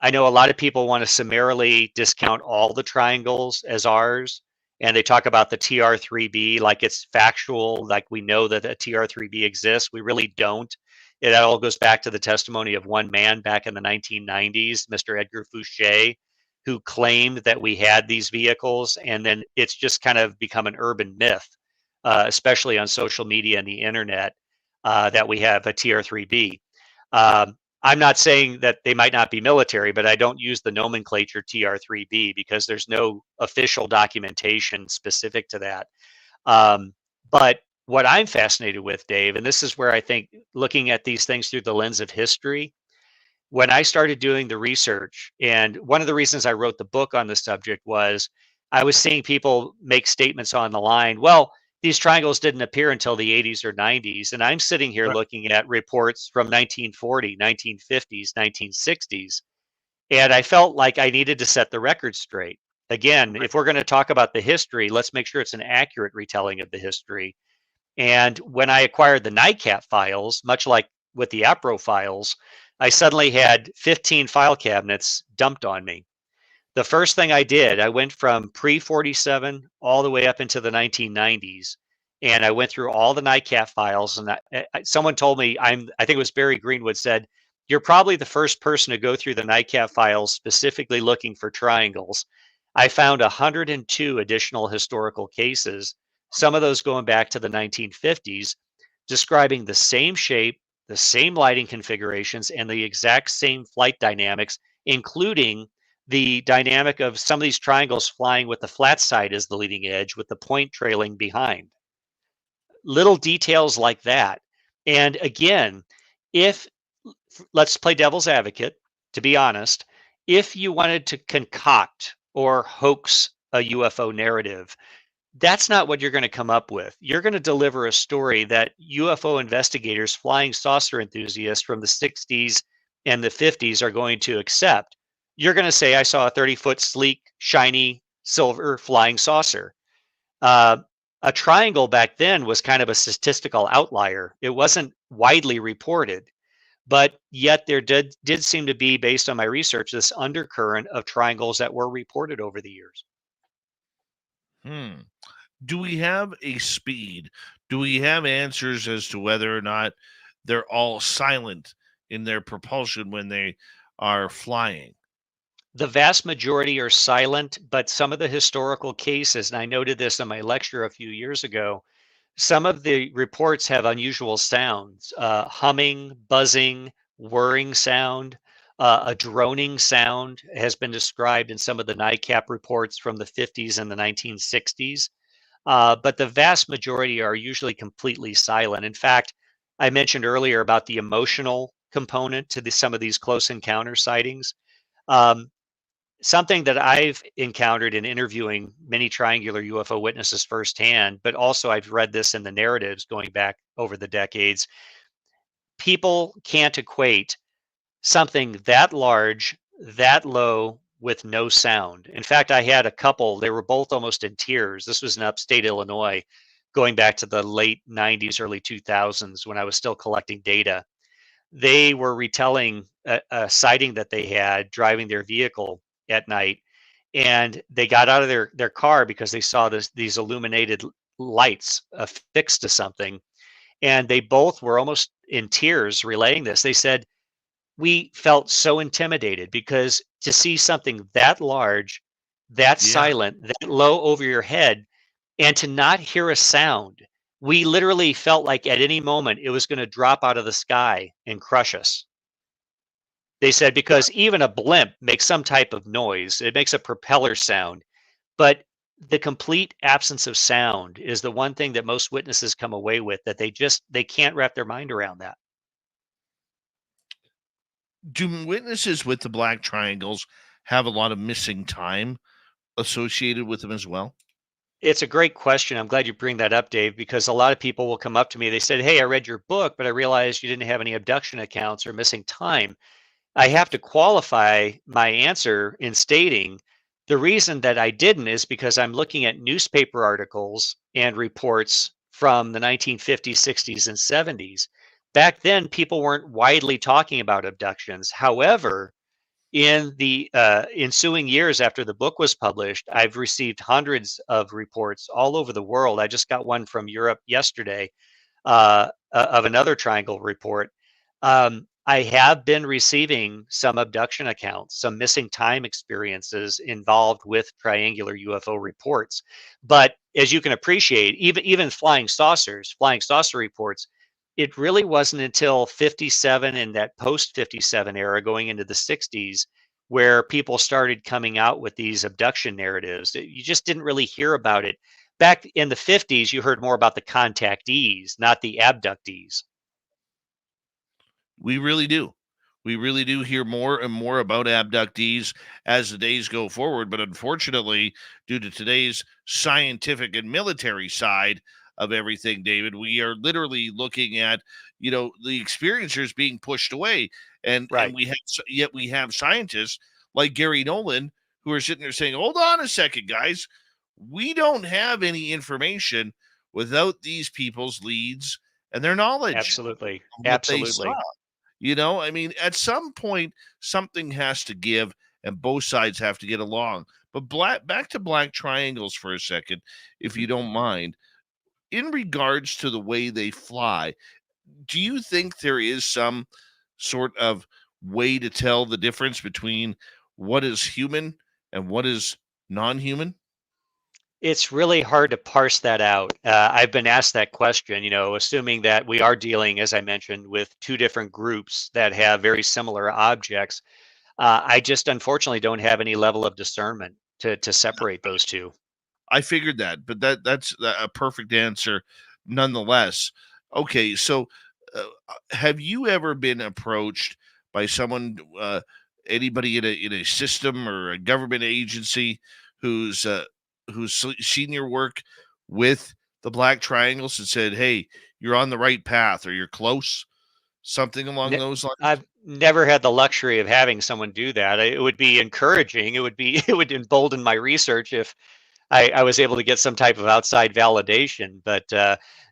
I know a lot of people want to summarily discount all the triangles as ours. And they talk about the TR3B like it's factual, like we know that a TR3B exists. We really don't. It all goes back to the testimony of one man back in the 1990s, Mr. Edgar Fouché, who claimed that we had these vehicles. And then it's just kind of become an urban myth, especially on social media and the internet, that we have a TR3B. I'm not saying that they might not be military, but I don't use the nomenclature TR3B because there's no official documentation specific to that. But what I'm fascinated with, Dave, and this is where I think looking at these things through the lens of history, when I started doing the research, and one of the reasons I wrote the book on the subject was I was seeing people make statements on the line, well, these triangles didn't appear until the 80s or 90s. And I'm sitting here Right. looking at reports from 1940, 1950s, 1960s. And I felt like I needed to set the record straight. Again, if we're going to talk about the history, let's make sure it's an accurate retelling of the history. And when I acquired the NICAP files, much like with the Apro files, I suddenly had 15 file cabinets dumped on me. The first thing I did, I went from pre-47 all the way up into the 1990s, and I went through all the NICAP files. And someone told me, I think it was Barry Greenwood, said, "You're probably the first person to go through the NICAP files specifically looking for triangles." I found 102 additional historical cases, some of those going back to the 1950s, describing the same shape, the same lighting configurations, and the exact same flight dynamics, including the dynamic of some of these triangles flying with the flat side as the leading edge with the point trailing behind. Little details like that. And again, if let's play devil's advocate, to be honest, if you wanted to concoct or hoax a UFO narrative, that's not what you're going to come up with. You're going to deliver a story that UFO investigators, flying saucer enthusiasts from the 60s and the 50s are going to accept. You're going to say, I saw a 30-foot sleek, shiny, silver flying saucer. A triangle back then was kind of a statistical outlier. It wasn't widely reported, but yet there did seem to be, based on my research, this undercurrent of triangles that were reported over the years. Do we have a speed? Do we have answers as to whether or not they're all silent in their propulsion when they are flying? The vast majority are silent, but some of the historical cases, and I noted this in my lecture a few years ago, some of the reports have unusual sounds, humming, buzzing, whirring sound, a droning sound has been described in some of the NICAP reports from the 50s and the 1960s. But the vast majority are usually completely silent. In fact, I mentioned earlier about the emotional component to some of these close encounter sightings. Something that I've encountered in interviewing many triangular UFO witnesses firsthand, but also I've read this in the narratives going back over the decades. People can't equate something that large, that low, with no sound. In fact, I had a couple, they were both almost in tears. This was in upstate Illinois, going back to the late 90s, early 2000s when I was still collecting data. They were retelling a sighting that they had driving their vehicle at night, and they got out of their car because they saw these illuminated lights affixed to something, and they both were almost in tears relating this. They said, we felt so intimidated because to see something that large, that Yeah. silent, that low over your head, and to not hear a sound, we literally felt like at any moment it was going to drop out of the sky and crush us. They said because even a blimp makes some type of noise, it makes a propeller sound, but the complete absence of sound is the one thing that most witnesses come away with, that they can't wrap their mind around that. Do witnesses with the black triangles have a lot of missing time associated with them as well? It's a great question. I'm glad you bring that up, Dave, because a lot of people will come up to me. They said, "Hey, I read your book, but I realized you didn't have any abduction accounts or missing time." I have to qualify my answer in stating the reason that I didn't is because I'm looking at newspaper articles and reports from the 1950s, 60s, and 70s. Back then, people weren't widely talking about abductions. However, in the ensuing years after the book was published, I've received hundreds of reports all over the world. I just got one from Europe yesterday of another triangle report. I have been receiving some abduction accounts, some missing time experiences involved with triangular UFO reports. But as you can appreciate, even flying saucer reports, it really wasn't until 57 and that post 57 era going into the 60s where people started coming out with these abduction narratives. You just didn't really hear about it. Back in the 50s, you heard more about the contactees, not the abductees. We really do. We really do hear more and more about abductees as the days go forward. But unfortunately, due to today's scientific and military side of everything, David, we are literally looking at, the experiencers being pushed away. And Right. yet we have scientists like Gary Nolan who are sitting there saying, hold on a second, guys. We don't have any information without these people's leads and their knowledge Absolutely. of what they saw. Absolutely. I mean, at some point, something has to give, and both sides have to get along. But back to black triangles for a second, if you don't mind. In regards to the way they fly, do you think there is some sort of way to tell the difference between what is human and what is non-human? It's really hard to parse that out. I've been asked that question, assuming that we are dealing, as I mentioned, with two different groups that have very similar objects. I just unfortunately don't have any level of discernment to separate those two. I figured that, but that's a perfect answer nonetheless. Okay, so have you ever been approached by someone, anybody in a system or a government agency who's seen your work with the black triangles and said, "Hey, you're on the right path," or "You're close," something along Ne- those lines? I've never had the luxury of having someone do that. It would be encouraging. It would be it would embolden my research if I was able to get some type of outside validation. But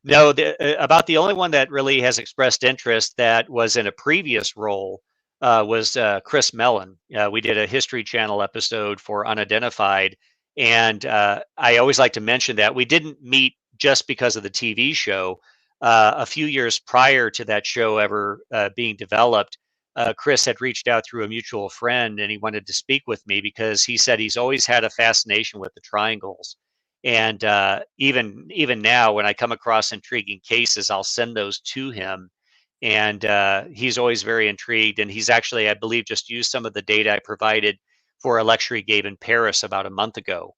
no, about the only one that really has expressed interest that was in a previous role was Chris Mellon. We did a History Channel episode for Unidentified. And I always like to mention that we didn't meet just because of the TV show. A few years prior to that show ever being developed, Chris had reached out through a mutual friend and he wanted to speak with me because he said he's always had a fascination with the triangles. And even now, when I come across intriguing cases, I'll send those to him. And he's always very intrigued. And he's actually, I believe, just used some of the data I provided for a lecture he gave in Paris about a month ago.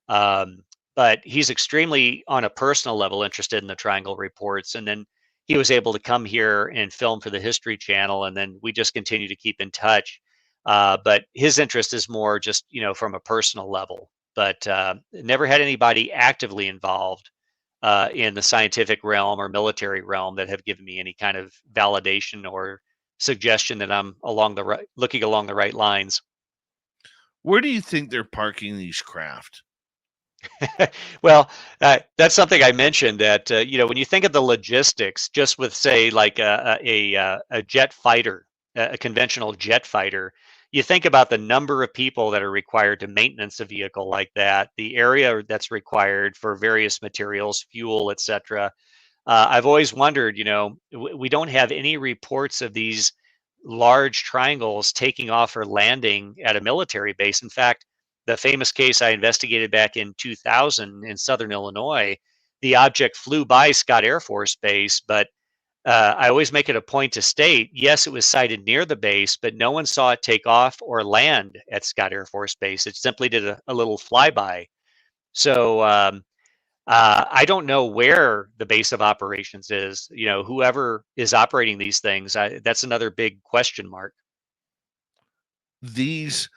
Um, but he's extremely, on a personal level, interested in the triangle reports. And then he was able to come here and film for the History Channel, and then we just continue to keep in touch. But his interest is more just from a personal level. But never had anybody actively involved in the scientific realm or military realm that have given me any kind of validation or suggestion that I'm looking along the right lines. Where do you think they're parking these craft? Well, that's something I mentioned that, when you think of the logistics, just with, say, like a jet fighter, a conventional jet fighter, you think about the number of people that are required to maintenance a vehicle like that, the area that's required for various materials, fuel, etc. I've always wondered, we don't have any reports of these large triangles taking off or landing at a military base. In fact, the famous case I investigated back in 2000 in Southern Illinois, the object flew by Scott Air Force Base, but I always make it a point to state, yes, it was sighted near the base, but no one saw it take off or land at Scott Air Force Base. It simply did a little flyby. So, I don't know where the base of operations is. Whoever is operating these things, that's another big question mark. These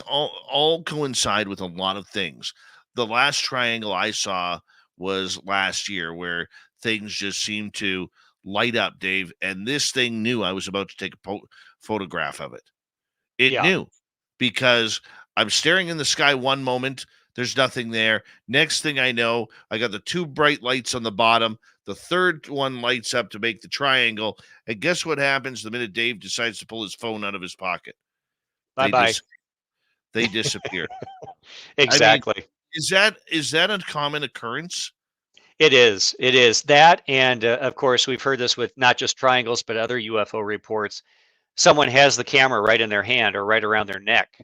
all coincide with a lot of things. The last triangle I saw was last year, where things just seemed to light up, Dave, and this thing knew I was about to take a photograph of it. It Yeah. knew, because I'm staring in the sky one moment, there's nothing there. Next thing I know, I got the two bright lights on the bottom. The third one lights up to make the triangle. And guess what happens the minute Dave decides to pull his phone out of his pocket? Bye They bye. they disappear. I mean, Exactly. is that a common occurrence? It is. It is that, and of course, we've heard this with not just triangles, but other UFO reports. Someone has the camera right in their hand or right around their neck,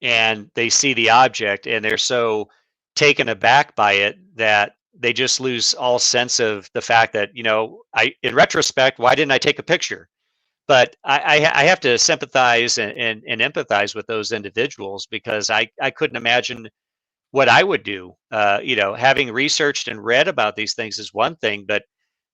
and they see the object, and they're so taken aback by it that they just lose all sense of the fact that, in retrospect, why didn't I take a picture? But I have to sympathize and empathize with those individuals, because I couldn't imagine what I would do. Having researched and read about these things is one thing, but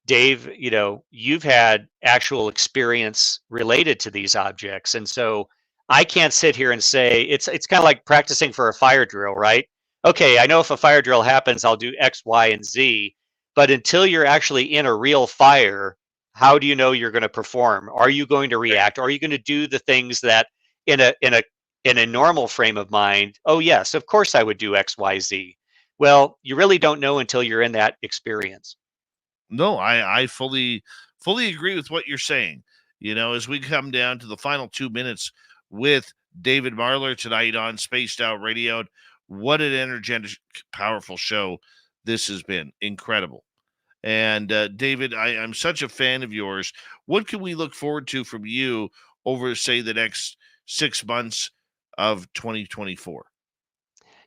Dave, you've had actual experience related to these objects. And so I can't sit here and say it's kind of like practicing for a fire drill, right? Okay, I know if a fire drill happens, I'll do X, Y, and Z. But until you're actually in a real fire, how do you know you're going to perform? Are you going to react? Are you going to do the things that in a normal frame of mind? Oh yes, of course I would do X, Y, Z. Well, you really don't know until you're in that experience. No, I fully agree with what you're saying. As we come down to the final 2 minutes with David Marler tonight on Spaced Out Radio, what an energetic, powerful show this has been. Incredible. And David, I'm such a fan of yours. What can we look forward to from you over, say, the next 6 months of 2024?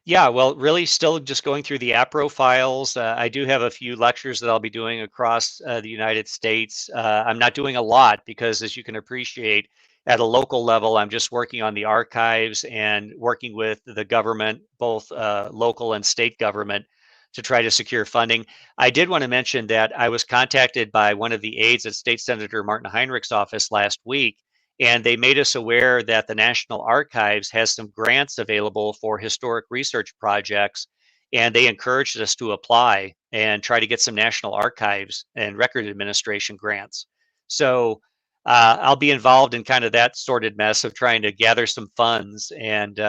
Yeah, well, really still just going through the Apro files. I do have a few lectures that I'll be doing across the United States. I'm not doing a lot because, as you can appreciate, at a local level, I'm just working on the archives and working with the government, both local and state government, to try to secure funding. I did want to mention that I was contacted by one of the aides at State Senator Martin Heinrich's office last week, and they made us aware that the National Archives has some grants available for historic research projects, and they encouraged us to apply and try to get some National Archives and Record Administration grants. So I'll be involved in kind of that sorted mess of trying to gather some funds and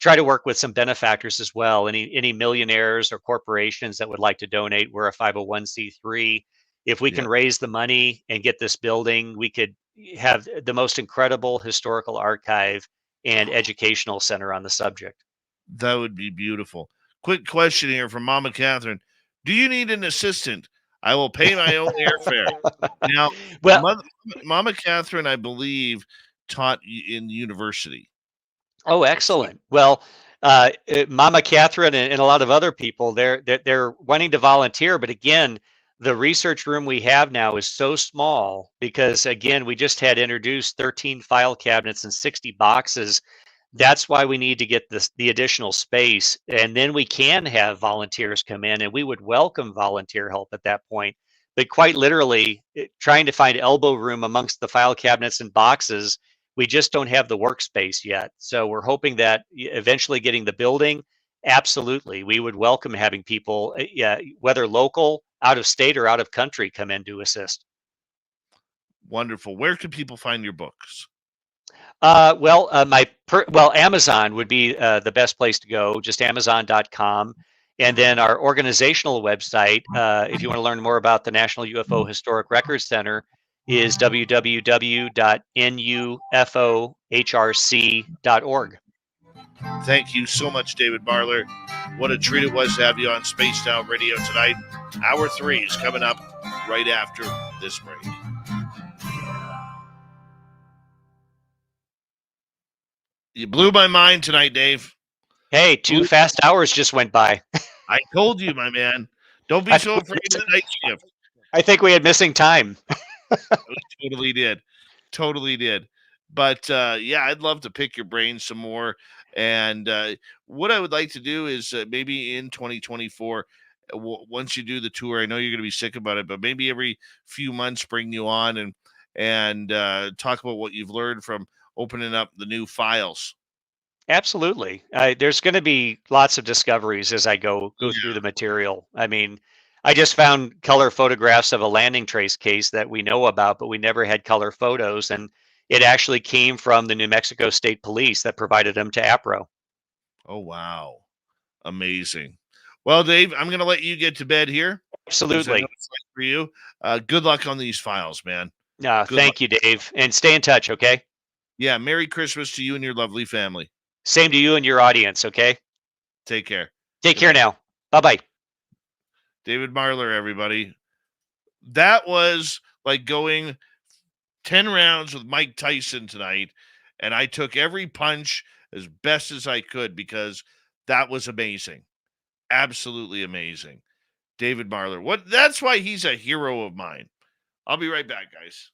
try to work with some benefactors as well. Any millionaires or corporations that would like to donate. We're a 501c3. If we Yeah, can raise the money and get this building, we could have the most incredible historical archive and educational center on the subject. that would be beautiful. Quick question here from Mama Catherine. Do you need an assistant? I will pay my own airfare. Now, Well, Mother, Mama Catherine, I believe, taught in university. oh, excellent. Well, Mama Catherine and a lot of other people, they're wanting to volunteer, but again, the research room we have now is so small because, again, we just had introduced 13 file cabinets and 60 boxes. That's why we need to get the additional space, and then we can have volunteers come in, and we would welcome volunteer help at that point. But quite literally, trying to find elbow room amongst the file cabinets and boxes, we just don't have the workspace yet. So we're hoping that eventually getting the building, absolutely, we would welcome having people, yeah, whether local, out of state, or out of country, come in to assist. Wonderful. Where can people find your books? Well, Amazon would be the best place to go, just Amazon.com. And then our organizational website, if you want to learn more about the National UFO Historic Records Center, is www.nufohrc.org. Thank you so much, David Marler. What a treat it was to have you on Spaced Out Radio tonight. Hour 3 is coming up right after this break. You blew my mind tonight, Dave. Hey, 2 fast hours just went by. I told you, my man. Don't be so afraid of the night shift. I think we had missing time. We totally did. Totally did. But yeah, I'd love to pick your brain some more. And what I would like to do is maybe in 2024, once you do the tour, I know you're going to be sick about it, but maybe every few months bring you on and talk about what you've learned from opening up the new files. Absolutely. There's going to be lots of discoveries as I go through the material. I mean, I just found color photographs of a landing trace case that we know about, but we never had color photos. And it actually came from the New Mexico State Police that provided them to Apro. Oh, wow. Amazing. Well, Dave, I'm going to let you get to bed here. Absolutely. I know it's late for you. Good luck on these files, man. Thank you, Dave. And stay in touch, okay? Yeah. Merry Christmas to you and your lovely family. Same to you and your audience, okay? Take care. Take care now. Bye-bye. David Marler, everybody. That was like going 10 rounds with Mike Tyson tonight, and I took every punch as best as I could because that was amazing. Absolutely amazing. David Marler. That's why he's a hero of mine. I'll be right back, guys.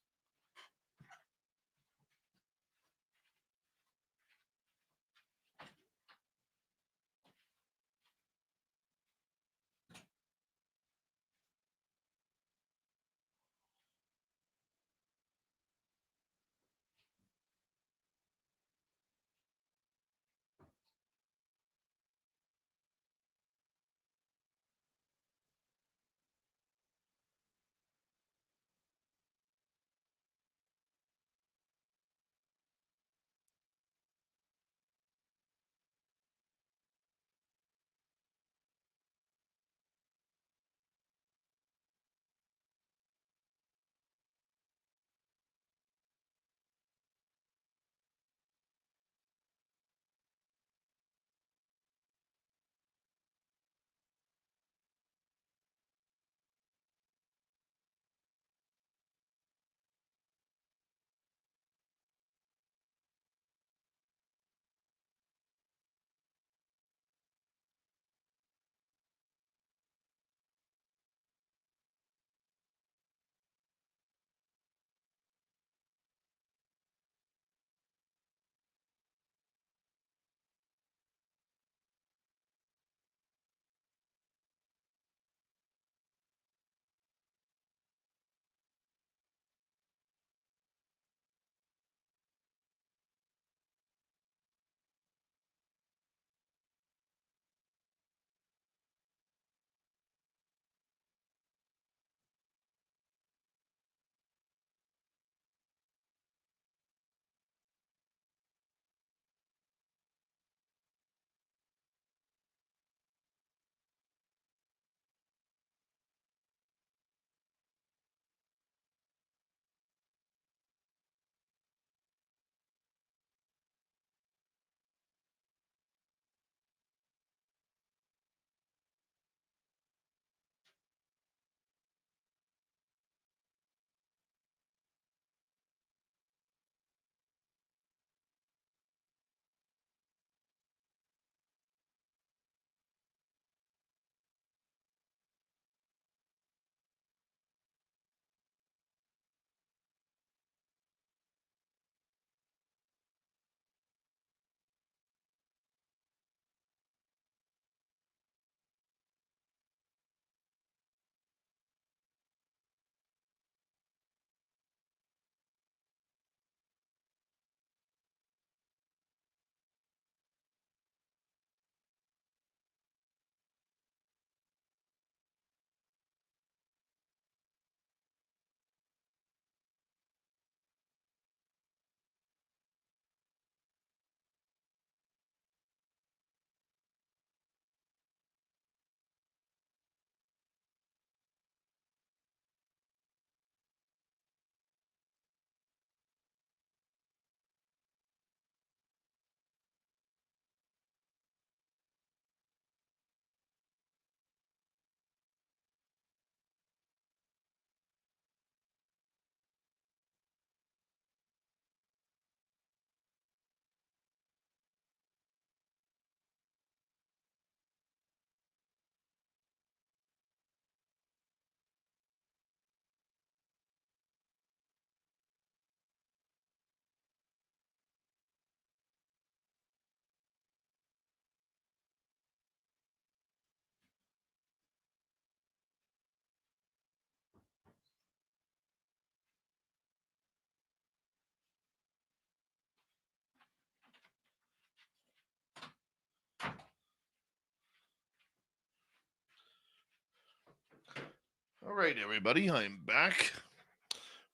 right, everybody, I'm back.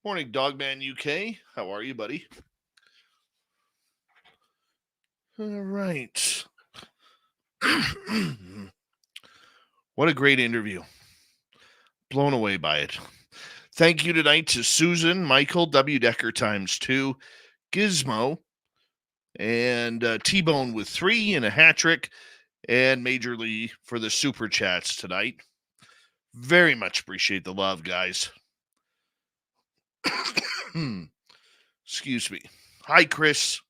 Morning, Dogman UK. How are you, buddy? All right. What a great interview. Blown away by it. Thank you tonight to Susan, Michael, W. Decker ×2, Gizmo, and T-Bone with 3 and a hat trick, and Major Lee for the super chats tonight. Very much appreciate the love, guys. Excuse me. Hi, Chris.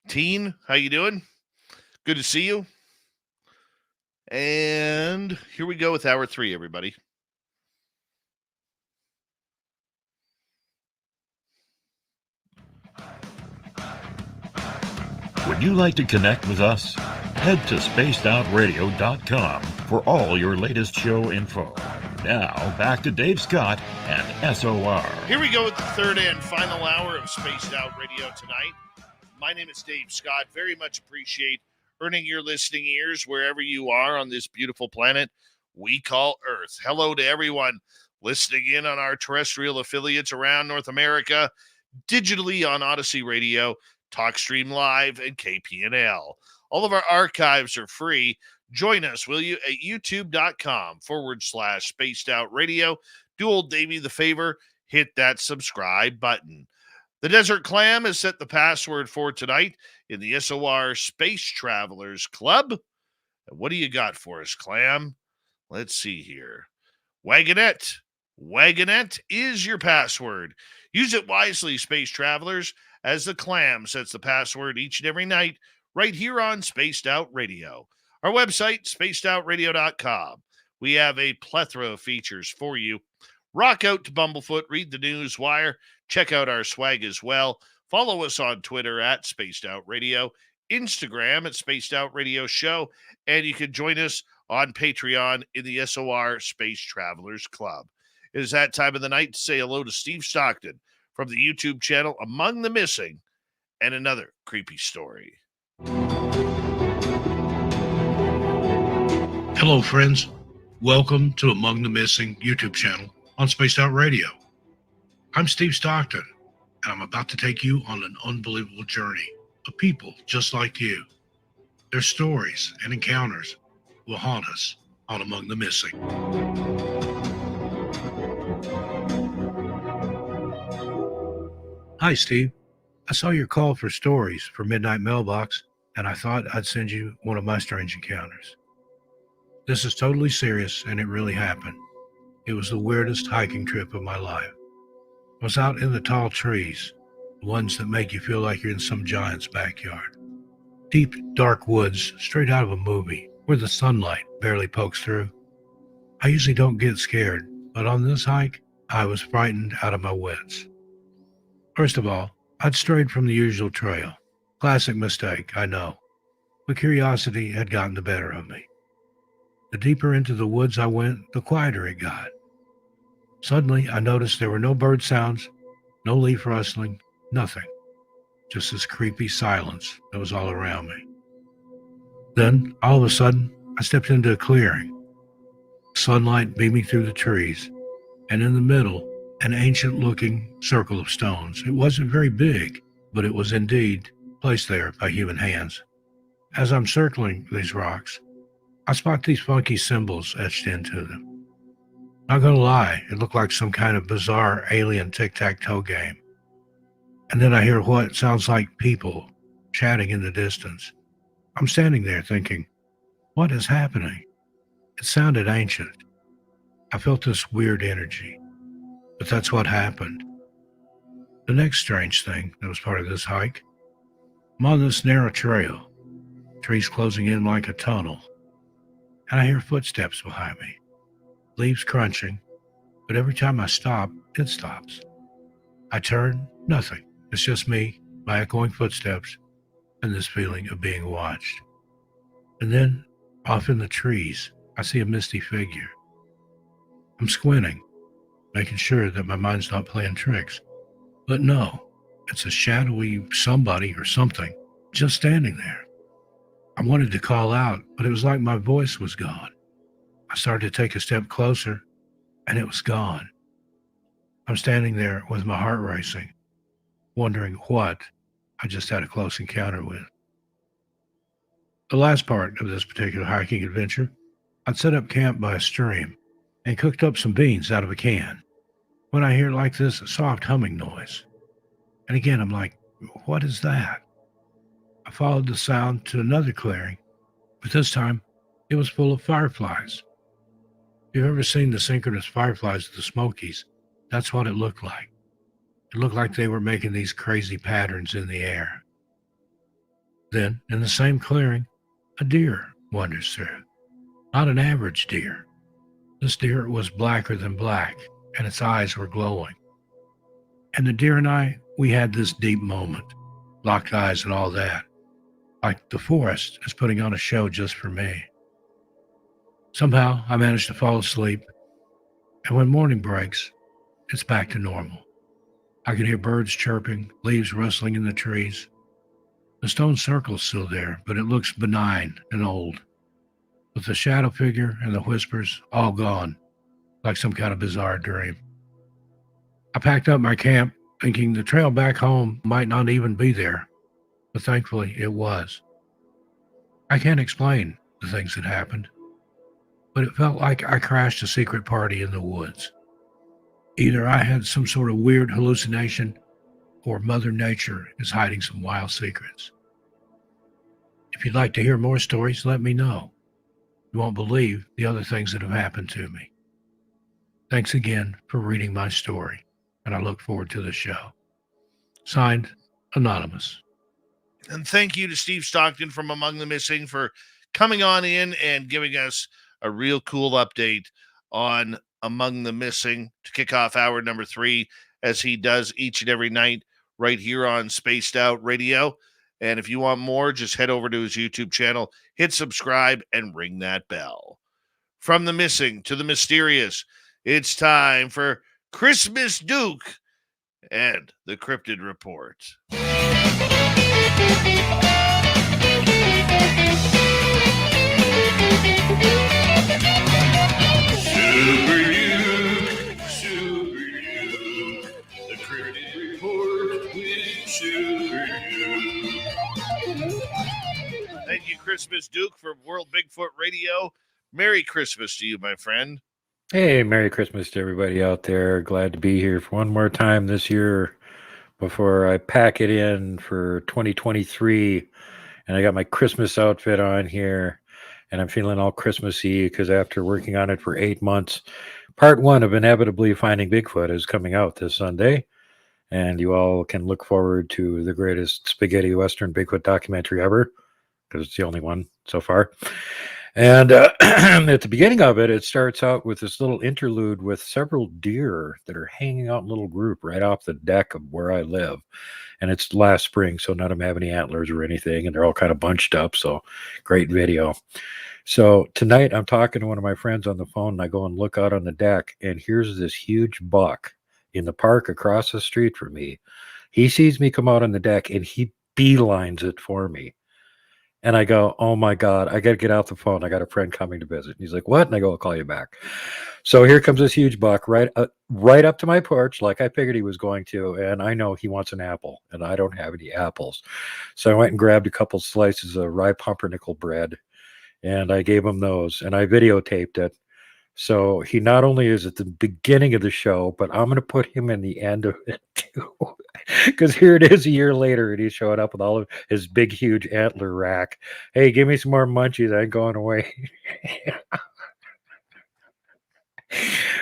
Teen, how you doing? Good to see you. And here we go with hour 3, everybody. Would you like to connect with us? Head to spacedoutradio.com for all your latest show info. Now, back to Dave Scott and SOR. Here we go with the third and final hour of Spaced Out Radio tonight. My name is Dave Scott. Very much appreciate earning your listening ears wherever you are on this beautiful planet we call Earth. Hello to everyone listening in on our terrestrial affiliates around North America, digitally on Odyssey Radio, TalkStream Live, and KPNL. All of our archives are free. Join us, will you, at youtube.com/Spaced Out Radio. Do old Davey the favor, hit that subscribe button. The Desert Clam has set the password for tonight in the SOR Space Travelers Club. And what do you got for us, Clam? Let's see here. Wagonette. Wagonette is your password. Use it wisely, Space Travelers, as the Clam sets the password each and every night right here on Spaced Out Radio. Our website, spacedoutradio.com. We have a plethora of features for you. Rock out to Bumblefoot, read the news wire, check out our swag as well. Follow us on Twitter at Spaced Out Radio, Instagram at Spaced Out Radio Show, and you can join us on Patreon in the SOR Space Travelers Club. It is that time of the night to say hello to Steve Stockton from the YouTube channel Among the Missing and Another Creepy Story. Hello, friends. Welcome to Among the Missing YouTube channel on Spaced Out Radio. I'm Steve Stockton, and I'm about to take you on an unbelievable journey of people just like you. Their stories and encounters will haunt us on Among the Missing. Hi, Steve. I saw your call for stories for Midnight Mailbox, and I thought I'd send you one of my strange encounters. This is totally serious, and it really happened. It was the weirdest hiking trip of my life. I was out in the tall trees, the ones that make you feel like you're in some giant's backyard. Deep, dark woods, straight out of a movie, where the sunlight barely pokes through. I usually don't get scared, but on this hike, I was frightened out of my wits. First of all, I'd strayed from the usual trail. Classic mistake, I know. But curiosity had gotten the better of me. The deeper into the woods I went, the quieter it got. Suddenly, I noticed there were no bird sounds, no leaf rustling, nothing. Just this creepy silence that was all around me. Then, all of a sudden, I stepped into a clearing. Sunlight beaming through the trees, and in the middle, an ancient-looking circle of stones. It wasn't very big, but it was indeed placed there by human hands. As I'm circling these rocks, I spot these funky symbols etched into them. Not gonna lie, it looked like some kind of bizarre alien tic-tac-toe game. And then I hear what sounds like people chatting in the distance. I'm standing there thinking, what is happening? It sounded ancient. I felt this weird energy. But that's what happened. The next strange thing that was part of this hike, I'm on this narrow trail, trees closing in like a tunnel, and I hear footsteps behind me, leaves crunching, but every time I stop, it stops. I turn, nothing. It's just me, my echoing footsteps, and this feeling of being watched. And then, off in the trees, I see a misty figure. I'm squinting, making sure that my mind's not playing tricks. But no, it's a shadowy somebody or something just standing there. I wanted to call out, but it was like my voice was gone. I started to take a step closer, and it was gone. I'm standing there with my heart racing, wondering what I just had a close encounter with. The last part of this particular hiking adventure, I'd set up camp by a stream and cooked up some beans out of a can when I hear like this soft humming noise. And again, I'm like, what is that? I followed the sound to another clearing, but this time it was full of fireflies. If you've ever seen the synchronous fireflies of the Smokies, that's what it looked like. It looked like they were making these crazy patterns in the air. Then, in the same clearing, a deer wanders through. Not an average deer. This deer was blacker than black, and its eyes were glowing. And the deer and I, we had this deep moment, locked eyes and all that. Like the forest is putting on a show just for me. Somehow, I managed to fall asleep, and when morning breaks, it's back to normal. I could hear birds chirping, leaves rustling in the trees. The stone circle's still there, but it looks benign and old, with the shadow figure and the whispers all gone, like some kind of bizarre dream. I packed up my camp, thinking the trail back home might not even be there, but thankfully it was. I can't explain the things that happened, but it felt like I crashed a secret party in the woods. Either I had some sort of weird hallucination, or Mother Nature is hiding some wild secrets. If you'd like to hear more stories, let me know. You won't believe the other things that have happened to me. Thanks again for reading my story, and I look forward to the show. Signed, Anonymous. And thank you to Steve Stockton from Among the Missing for coming on in and giving us a real cool update on Among the Missing to kick off hour number 3, as he does each and every night right here on Spaced Out Radio. And if you want more, just head over to his YouTube channel, hit subscribe, and ring that bell. From the missing to the mysterious, it's time for Christmas Duke and the Crypted Report. Super Duke, the Crypted Report with Super Duke. Thank you, Christmas Duke, from World Bigfoot Radio. Merry Christmas to you, my friend. Hey, Merry Christmas to everybody out there. Glad to be here for one more time this year before I pack it in for 2023. And I got my Christmas outfit on here, and I'm feeling all Christmassy because after working on it for 8 months, part 1 of Inevitably Finding Bigfoot is coming out this Sunday. And you all can look forward to the greatest spaghetti Western Bigfoot documentary ever, because it's the only one so far. And at the beginning of it, it starts out with this little interlude with several deer that are hanging out in a little group right off the deck of where I live. And it's last spring, so none of them have any antlers or anything, and they're all kind of bunched up, so great video. So tonight I'm talking to one of my friends on the phone, and I go and look out on the deck, and here's this huge buck in the park across the street from me. He sees me come out on the deck, and he beelines it for me. And I go, oh my God, I got to get out the phone. I got a friend coming to visit. And he's like, what? And I go, I'll call you back. So here comes this huge buck right up to my porch, like I figured he was going to. And I know he wants an apple, and I don't have any apples. So I went and grabbed a couple slices of rye pumpernickel bread, and I gave him those, and I videotaped it. So he not only is at the beginning of the show, but I'm going to put him in the end of it too. Because here it is a year later, and he's showing up with all of his big, huge antler rack. Hey, give me some more munchies. I ain't going away.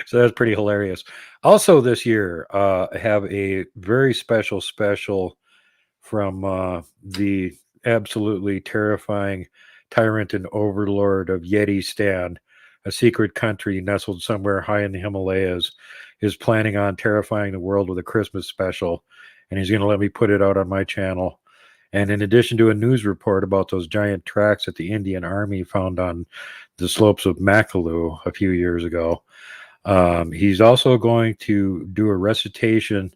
So that's pretty hilarious. Also this year, I have a very special from the absolutely terrifying tyrant and overlord of Yetistan, a secret country nestled somewhere high in the Himalayas, is planning on terrifying the world with a Christmas special, and he's going to let me put it out on my channel. And in addition to a news report about those giant tracks that the Indian Army found on the slopes of Makalu a few years ago, he's also going to do a recitation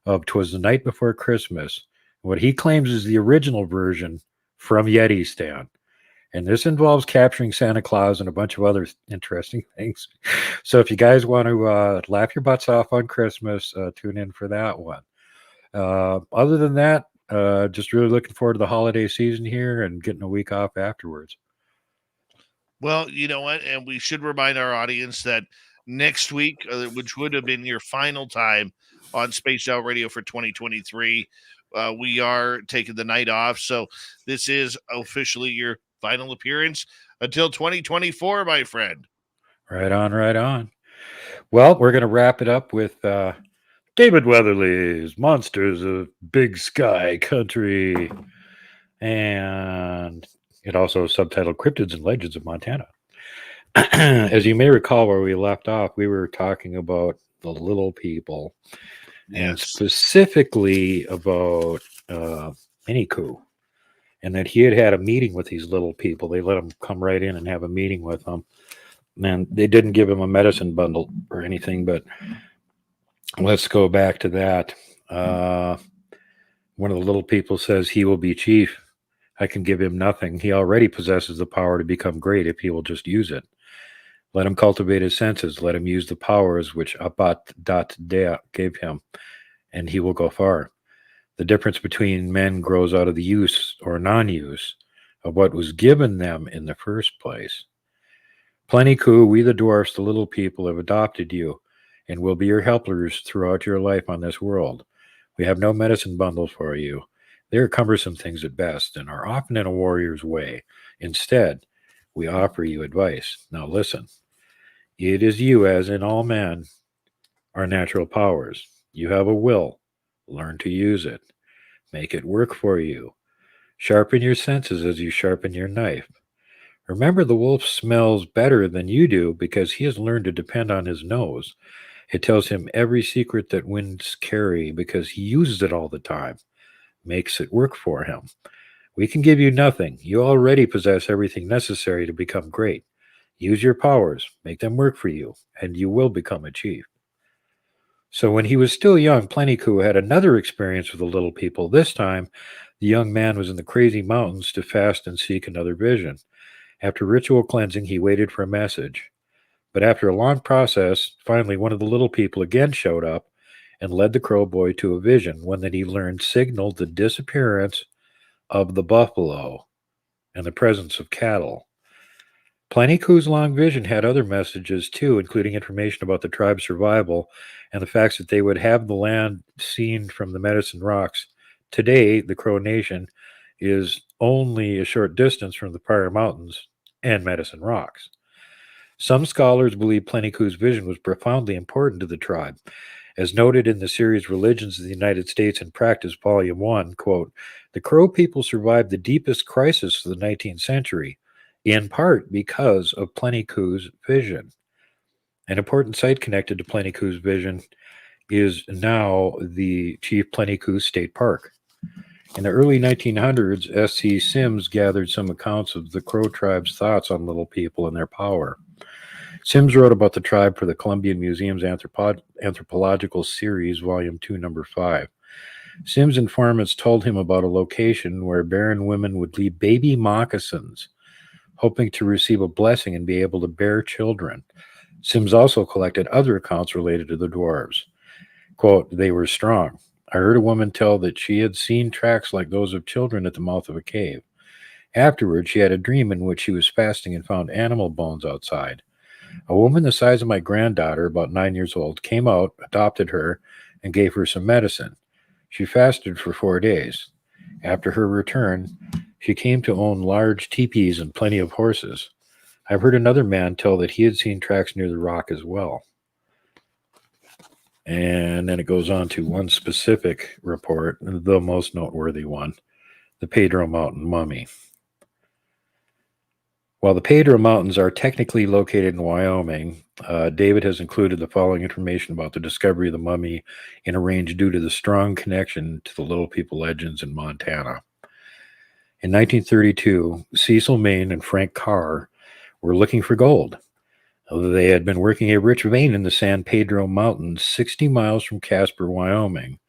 of "'Twas the Night Before Christmas," what he claims is the original version from Yetistan. And this involves capturing Santa Claus and a bunch of other interesting things. So if you guys want to laugh your butts off on Christmas, tune in for that one. Other than that, just really looking forward to the holiday season here and getting a week off afterwards. Well, you know what? And we should remind our audience that next week, which would have been your final time on Spaced Out Radio for 2023, we are taking the night off. So this is officially your final appearance until 2024, my friend. Right on, right on. Well, we're going to wrap it up with David Weatherly's Monsters of Big Sky Country. And it also is subtitled Cryptids and Legends of Montana. As you may recall, where we left off, we were talking about the little people, and specifically about Miniku, and that he had a meeting with these little people. They let him come right in and have a meeting with them. And they didn't give him a medicine bundle or anything, but let's go back to that. One of the little people says, "He will be chief. I can give him nothing. He already possesses the power to become great if he will just use it. Let him cultivate his senses. Let him use the powers which Abat-Dat-Dea gave him, and he will go far. The difference between men grows out of the use or non-use of what was given them in the first place. Pleniku, we the dwarfs, the little people, have adopted you and will be your helpers throughout your life on this world. We have no medicine bundle for you. They are cumbersome things at best and are often in a warrior's way. Instead, we offer you advice. Now listen. It is you, as in all men, are natural powers. You have a will. Learn to use it. Make it work for you. Sharpen your senses as you sharpen your knife. Remember, the wolf smells better than you do because he has learned to depend on his nose. It tells him every secret that winds carry because he uses it all the time. Makes it work for him. We can give you nothing. You already possess everything necessary to become great. Use your powers, make them work for you, and you will become a chief." So when he was still young, Pleniku had another experience with the little people. This time, the young man was in the crazy mountains to fast and seek another vision. After ritual cleansing, he waited for a message. But after a long process, finally one of the little people again showed up and led the crow boy to a vision, one that he learned signaled the disappearance of the buffalo and the presence of cattle. Planiku's long vision had other messages too, including information about the tribe's survival and the facts that they would have the land seen from the Medicine Rocks. Today, the Crow Nation is only a short distance from the Pryor Mountains and Medicine Rocks. Some scholars believe Planiku's vision was profoundly important to the tribe. As noted in the series Religions of the United States in Practice, Volume 1, quote, "The Crow people survived the deepest crisis of the 19th century, in part because of Planiku's vision." An important site connected to Planiku's vision is now the Chief Pleniku State Park. In the early 1900s, S.C. Sims gathered some accounts of the Crow tribe's thoughts on little people and their power. Sims wrote about the tribe for the Columbian Museum's Anthropological Series, Volume 2, Number 5. Sims' informants told him about a location where barren women would leave baby moccasins, hoping to receive a blessing and be able to bear children. Sims also collected other accounts related to the dwarves. Quote, "They were strong. I heard a woman tell that she had seen tracks like those of children at the mouth of a cave. Afterwards, she had a dream in which she was fasting and found animal bones outside. A woman the size of my granddaughter, about 9 years old, came out, adopted her, and gave her some medicine. She fasted for 4 days. After her return, she came to own large teepees and plenty of horses. I've heard another man tell that he had seen tracks near the rock as well." And then it goes on to one specific report, the most noteworthy one, the Pedro Mountain Mummy. While the Pedro Mountains are technically located in Wyoming, David has included the following information about the discovery of the mummy in a range due to the strong connection to the Little People legends in Montana. In 1932, Cecil Maine and Frank Carr were looking for gold. They had been working a rich vein in the San Pedro Mountains, 60 miles from Casper, Wyoming.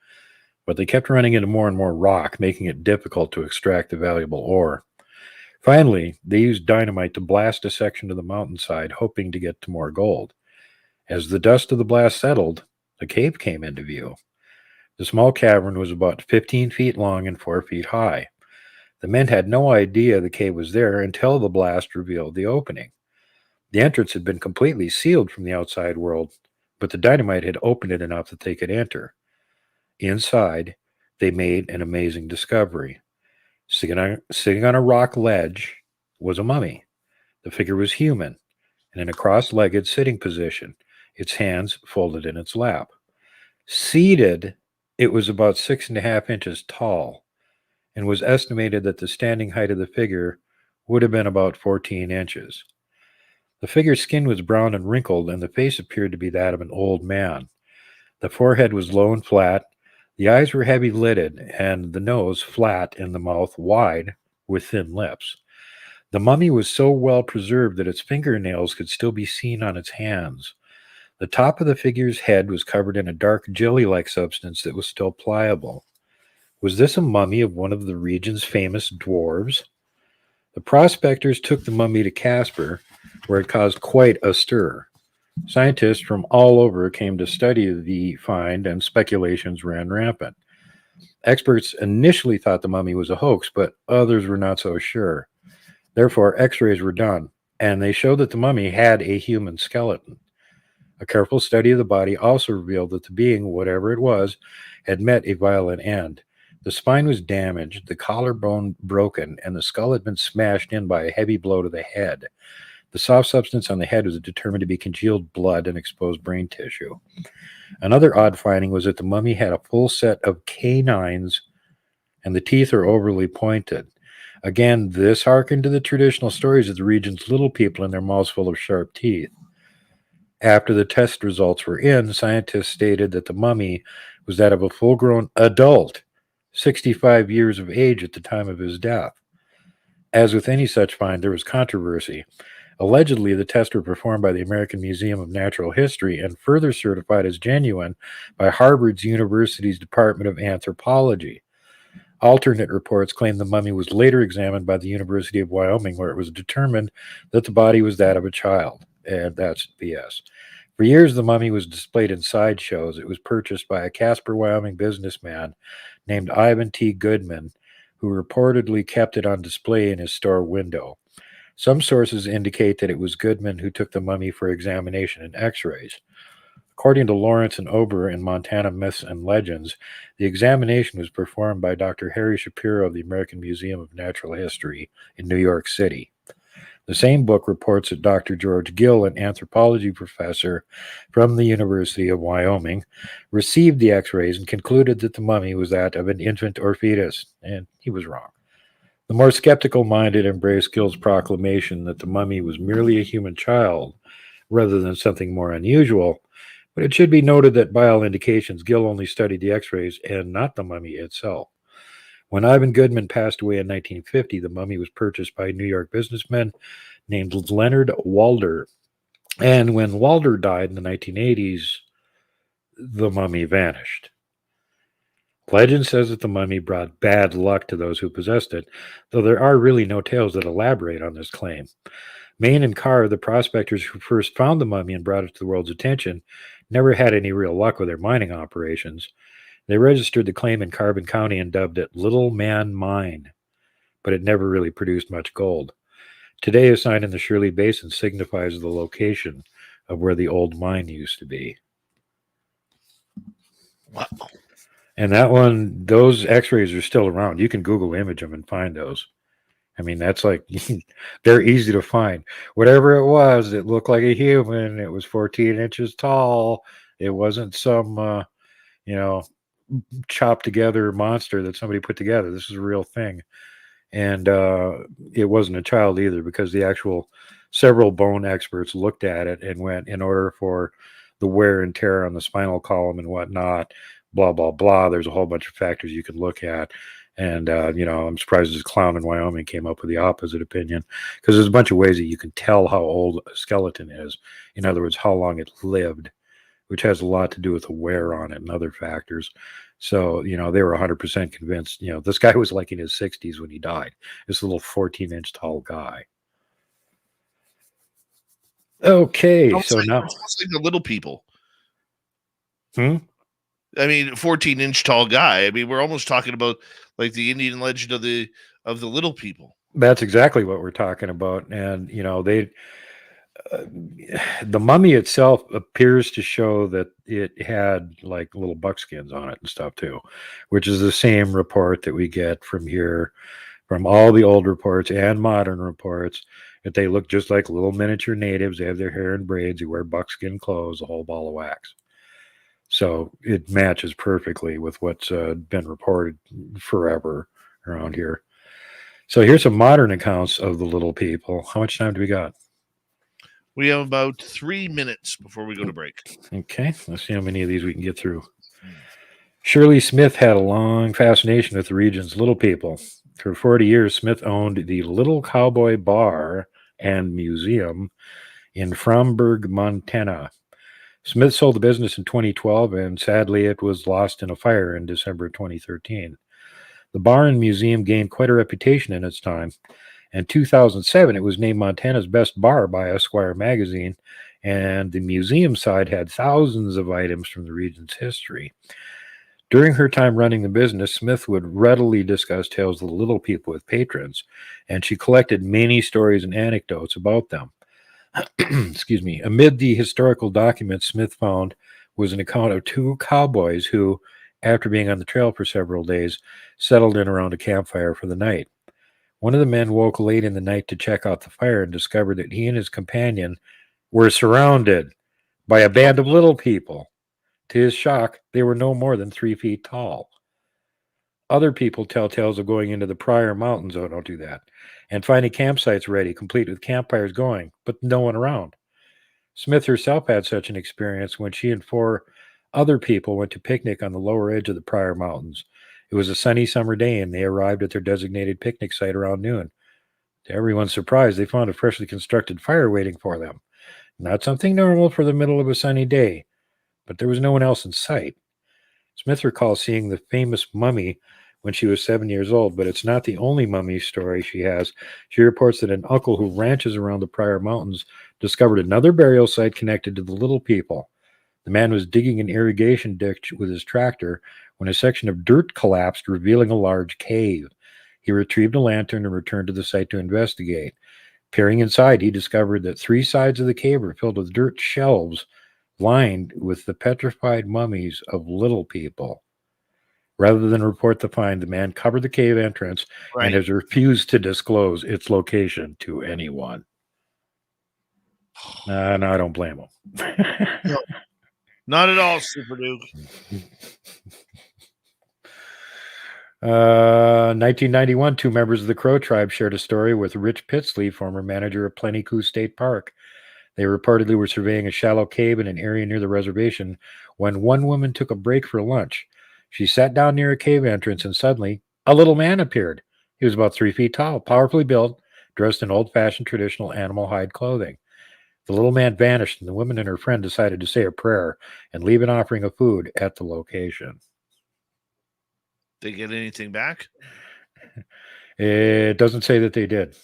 but they kept running into more and more rock, making it difficult to extract the valuable ore. Finally, they used dynamite to blast a section of the mountainside, hoping to get to more gold. As the dust of the blast settled, a cave came into view. The small cavern was about 15 feet long and 4 feet high. The men had no idea the cave was there until the blast revealed the opening. The entrance had been completely sealed from the outside world, but the dynamite had opened it enough that they could enter. Inside, they made an amazing discovery. Sitting on a rock ledge was a mummy. The figure was human and in a cross-legged sitting position, its hands folded in its lap. Seated, it was about 6.5 inches tall and was estimated that the standing height of the figure would have been about 14 inches. The figure's skin was brown and wrinkled, and the face appeared to be that of an old man. The forehead was low and flat, the eyes were heavy-lidded, and the nose flat and the mouth wide with thin lips. The mummy was so well preserved that its fingernails could still be seen on its hands. The top of the figure's head was covered in a dark jelly-like substance that was still pliable. Was this a mummy of one of the region's famous dwarves? The prospectors took the mummy to Casper, where it caused quite a stir. Scientists from all over came to study the find, and speculations ran rampant. Experts initially thought the mummy was a hoax, but others were not so sure. Therefore, x-rays were done, and they showed that the mummy had a human skeleton. A careful study of the body also revealed that the being, whatever it was, had met a violent end. The spine was damaged, the collarbone broken, and the skull had been smashed in by a heavy blow to the head. The soft substance on the head was determined to be congealed blood and exposed brain tissue. Another odd finding was that the mummy had a full set of canines, and the teeth are overly pointed. Again, this harkened to the traditional stories of the region's little people and their mouths full of sharp teeth. After the test results were in, scientists stated that the mummy was that of a full-grown adult, 65 years of age at the time of his death. As with any such find, there was controversy. Allegedly, the tests were performed by the American Museum of Natural History and further certified as genuine by Harvard University's Department of Anthropology. Alternate reports claim the mummy was later examined by the University of Wyoming, where it was determined that the body was that of a child. And that's BS. For years, the mummy was displayed in sideshows. It was purchased by a Casper, Wyoming businessman named Ivan T. Goodman, who reportedly kept it on display in his store window. Some sources indicate that it was Goodman who took the mummy for examination and x-rays. According to Lawrence and Ober in Montana Myths and Legends, the examination was performed by Dr. Harry Shapiro of the American Museum of Natural History in New York City. The same book reports that Dr. George Gill, an anthropology professor from the University of Wyoming, received the x-rays and concluded that the mummy was that of an infant or fetus, and he was wrong. The more skeptical-minded embraced Gill's proclamation that the mummy was merely a human child rather than something more unusual, but it should be noted that by all indications, Gill only studied the x-rays and not the mummy itself. When Ivan Goodman passed away in 1950, the mummy was purchased by a New York businessman named Leonard Walder. And when Walder died in the 1980s, the mummy vanished. Legend says that the mummy brought bad luck to those who possessed it, though there are really no tales that elaborate on this claim. Maine and Carr, the prospectors who first found the mummy and brought it to the world's attention, never had any real luck with their mining operations. They registered the claim in Carbon County and dubbed it Little Man Mine, but it never really produced much gold. Today, a sign in the Shirley Basin signifies the location of where the old mine used to be. Wow. And that one, those x-rays are still around. You can Google image them and find those. I mean, that's like, they're easy to find. Whatever it was, it looked like a human. It was 14 inches tall. It wasn't some, chopped together monster that somebody put together. This is a real thing. And it wasn't a child either, because the actual several bone experts looked at it and went, in order for the wear and tear on the spinal column and whatnot, blah, blah, blah. There's a whole bunch of factors you can look at. And, I'm surprised this clown in Wyoming came up with the opposite opinion, because there's a bunch of ways that you can tell how old a skeleton is. In other words, how long it lived, which has a lot to do with the wear on it and other factors. So, they were 100% convinced, this guy was like in his 60s when he died. This little 14-inch tall guy. Okay, so now... It's like the little people. Hmm? I mean, 14-inch tall guy. I mean, we're almost talking about like the Indian legend of the little people. That's exactly what we're talking about. And, the mummy itself appears to show that it had like little buckskins on it and stuff too, which is the same report that we get from here, from all the old reports and modern reports, that they look just like little miniature natives. They have their hair in braids, they wear buckskin clothes, a whole ball of wax. So it matches perfectly with what's been reported forever around here. So here's some modern accounts of the little people. How much time do we got? We have about 3 minutes before we go to break. Okay, let's see how many of these we can get through. Shirley Smith had a long fascination with the region's little people. For 40 years, Smith owned the Little Cowboy Bar and Museum in Fromberg, Montana. Smith sold the business in 2012, and sadly, it was lost in a fire in December 2013. The bar and museum gained quite a reputation in its time. In 2007, it was named Montana's best bar by Esquire magazine, and the museum side had thousands of items from the region's history. During her time running the business, Smith would readily discuss tales of the little people with patrons, and she collected many stories and anecdotes about them. Excuse me. Amid the historical documents Smith found was an account of two cowboys who, after being on the trail for several days, settled in around a campfire for the night. One of the men woke late in the night to check out the fire and discovered that he and his companion were surrounded by a band of little people. To his shock, they were no more than 3 feet tall. Other people tell tales of going into the Pryor Mountains, oh, don't do that, and finding campsites ready, complete with campfires going, but no one around. Smith herself had such an experience when she and 4 other people went to picnic on the lower edge of the Pryor Mountains. It was a sunny summer day, and they arrived at their designated picnic site around noon. To everyone's surprise, they found a freshly constructed fire waiting for them. Not something normal for the middle of a sunny day, but there was no one else in sight. Smith recalls seeing the famous mummy when she was 7 years old, but it's not the only mummy story she has. She reports that an uncle who ranches around the Pryor Mountains discovered another burial site connected to the little people. The man was digging an irrigation ditch with his tractor when a section of dirt collapsed, revealing a large cave. He retrieved a lantern and returned to the site to investigate. Peering inside, he discovered that 3 sides of the cave were filled with dirt shelves lined with the petrified mummies of little people. Rather than report the find, the man covered the cave entrance and has refused to disclose its location to anyone. And I don't blame him. No, not at all, Super Duke. 1991, 2 members of the Crow tribe shared a story with Rich Pitsley, former manager of Plenty Coulee State Park. They reportedly were surveying a shallow cave in an area near the reservation when one woman took a break for lunch. She sat down near a cave entrance, and suddenly a little man appeared. He was about 3 feet tall, powerfully built, dressed in old-fashioned traditional animal hide clothing. The little man vanished, and the woman and her friend decided to say a prayer and leave an offering of food at the location. They get anything back? It doesn't say that they did.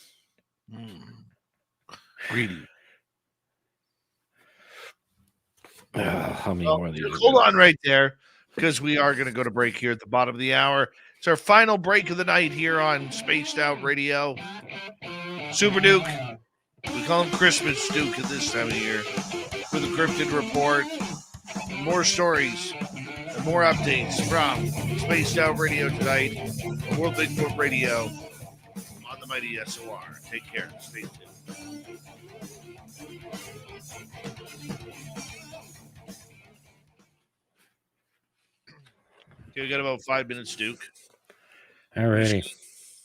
Greedy. How many more of these? Hold on right there, because we are going to go to break here at the bottom of the hour. It's our final break of the night here on Spaced Out Radio. Super Duke, we call him Christmas Duke at this time of year, for the Crypted Report. More stories and more updates from Spaced Out Radio tonight, World Bigfoot Radio on the mighty SOR. Take care. Stay tuned. Okay, we got about 5 minutes, Duke. All righty.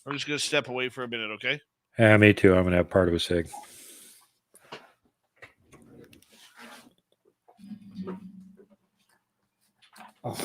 I'm just going to step away for a minute, okay? Yeah, me too. I'm going to have part of a cig. Oh.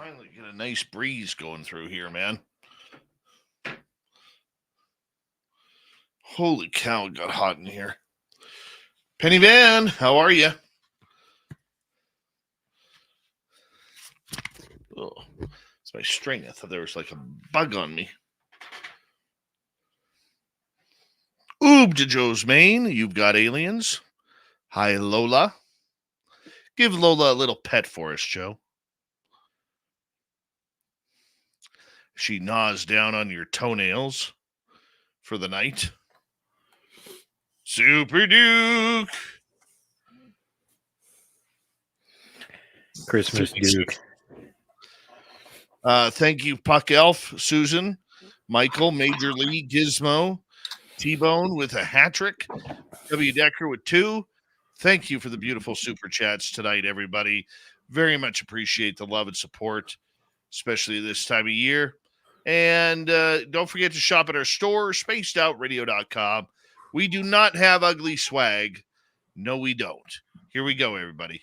Finally get a nice breeze going through here, man. Holy cow, it got hot in here. Penny Van, how are you? Oh, it's my string. I thought there was like a bug on me. Oob to Joe's Maine. You've got aliens. Hi, Lola. Give Lola a little pet for us, Joe. She gnaws down on your toenails for the night. Super Duke. Christmas Duke. Thank you, Puck Elf, Susan, Michael, Major League, Gizmo, T-Bone with a hat trick, W. Decker with 2. Thank you for the beautiful super chats tonight, everybody. Very much appreciate the love and support, especially this time of year. And don't forget to shop at our store, spacedoutradio.com. We do not have ugly swag. No, we don't. Here we go, everybody.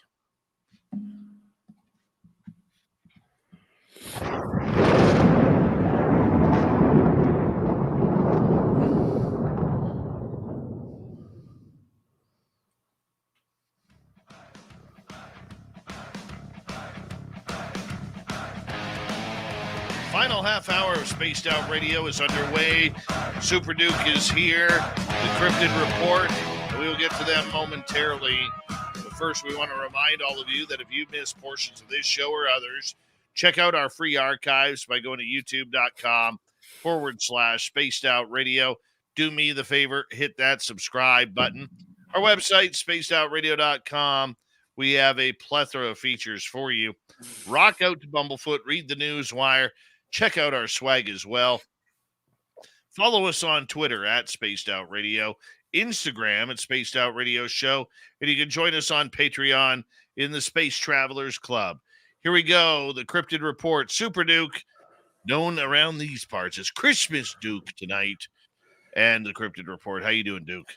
Final half hour of Spaced Out Radio is underway. Super Duke is here. The Crypted Report. We will get to them momentarily. But first, we want to remind all of you that if you missed portions of this show or others, check out our free archives by going to youtube.com/Spaced Out Radio. Do me the favor, hit that subscribe button. Our website, spacedoutradio.com. We have a plethora of features for you. Rock out to Bumblefoot, read the news wire. Check out our swag as well. Follow us on Twitter at Spaced Out Radio, Instagram at Spaced Out Radio Show, and you can join us on Patreon in the Space Travelers Club. Here we go. The Cryptid Report. Super Duke, known around these parts as Christmas Duke tonight, and the Cryptid Report. How you doing, Duke?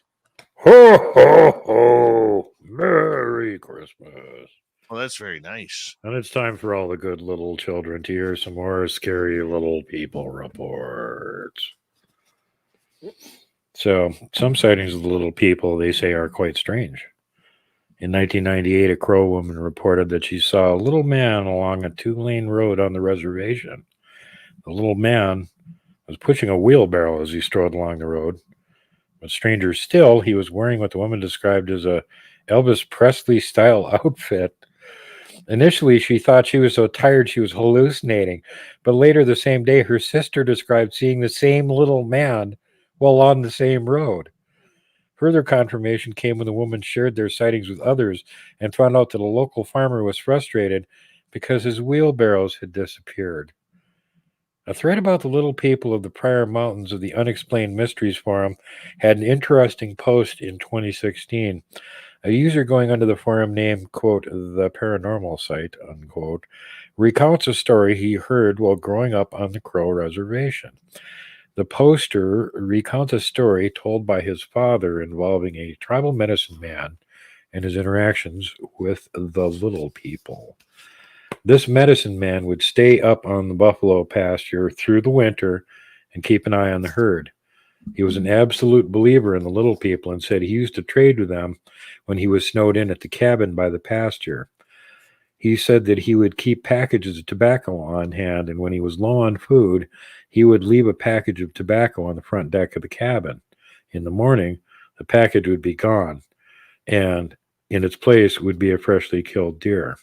Ho, ho, ho. Merry Christmas. Well, that's very nice. And it's time for all the good little children to hear some more scary little people reports. So, some sightings of the little people, they say, are quite strange. In 1998, a Crow woman reported that she saw a little man along a 2-lane road on the reservation. The little man was pushing a wheelbarrow as he strode along the road. But stranger still, he was wearing what the woman described as a Elvis Presley-style outfit. Initially, she thought she was so tired she was hallucinating, but later the same day, her sister described seeing the same little man while on the same road. Further confirmation came when the woman shared their sightings with others and found out that a local farmer was frustrated because his wheelbarrows had disappeared. A thread about the little people of the Prior Mountains of the Unexplained Mysteries Forum had an interesting post in 2016. A user going under the forum name, quote, the paranormal site, unquote, recounts a story he heard while growing up on the Crow Reservation. The poster recounts a story told by his father involving a tribal medicine man and his interactions with the little people. This medicine man would stay up on the buffalo pasture through the winter and keep an eye on the herd. He was an absolute believer in the little people and said he used to trade with them when he was snowed in at the cabin by the pasture. He said that he would keep packages of tobacco on hand, and when he was low on food, he would leave a package of tobacco on the front deck of the cabin. In the morning, the package would be gone, and in its place would be a freshly killed deer.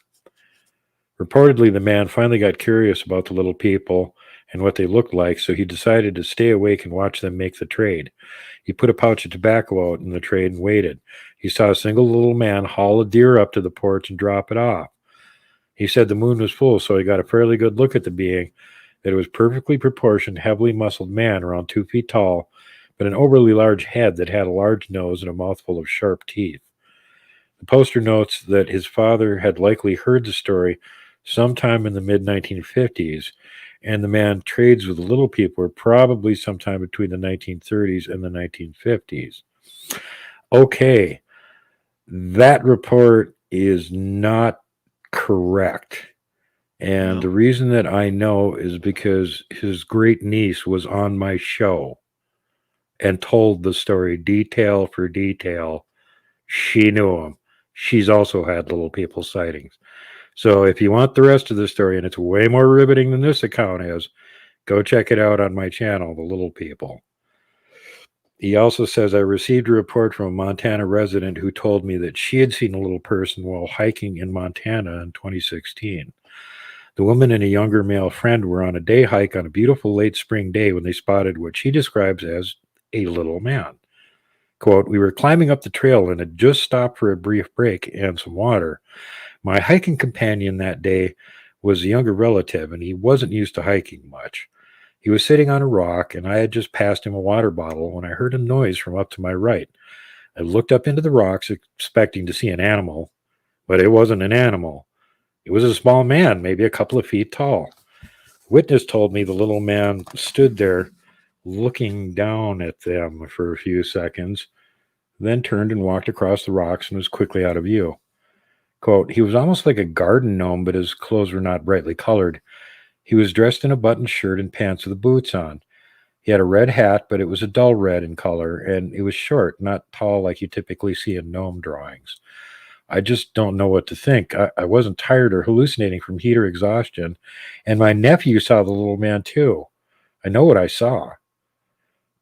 Reportedly, the man finally got curious about the little people and what they looked like, so he decided to stay awake and watch them make the trade. He put a pouch of tobacco out in the trade and waited. He saw a single little man haul a deer up to the porch and drop it off. He said the moon was full, so he got a fairly good look at the being, that it was perfectly proportioned, heavily muscled man around 2 feet tall, but an overly large head that had a large nose and a mouthful of sharp teeth. The poster notes that his father had likely heard the story sometime in the mid-1950s, and the man trades with the little people were probably sometime between the 1930s and the 1950s. Okay, that report is not correct. And No. the reason that I know is because his great niece was on my show and told the story detail for detail. She knew him. She's also had little people sightings. So if you want the rest of the story, and it's way more riveting than this account is, go check it out on my channel, The Little People. He also says, I received a report from a Montana resident who told me that she had seen a little person while hiking in Montana in 2016. The woman and a younger male friend were on a day hike on a beautiful late spring day when they spotted what she describes as a little man. Quote, we were climbing up the trail and had just stopped for a brief break and some water. My hiking companion that day was a younger relative, and he wasn't used to hiking much. He was sitting on a rock, and I had just passed him a water bottle when I heard a noise from up to my right. I looked up into the rocks, expecting to see an animal, but it wasn't an animal. It was a small man, maybe a couple of feet tall. Witness told me the little man stood there looking down at them for a few seconds, then turned and walked across the rocks and was quickly out of view. Quote, he was almost like a garden gnome, but his clothes were not brightly colored. He was dressed in a buttoned shirt and pants with boots on. He had a red hat, but it was a dull red in color, and it was short, not tall like you typically see in gnome drawings. I just don't know what to think. I wasn't tired or hallucinating from heat or exhaustion, and my nephew saw the little man too. I know what I saw.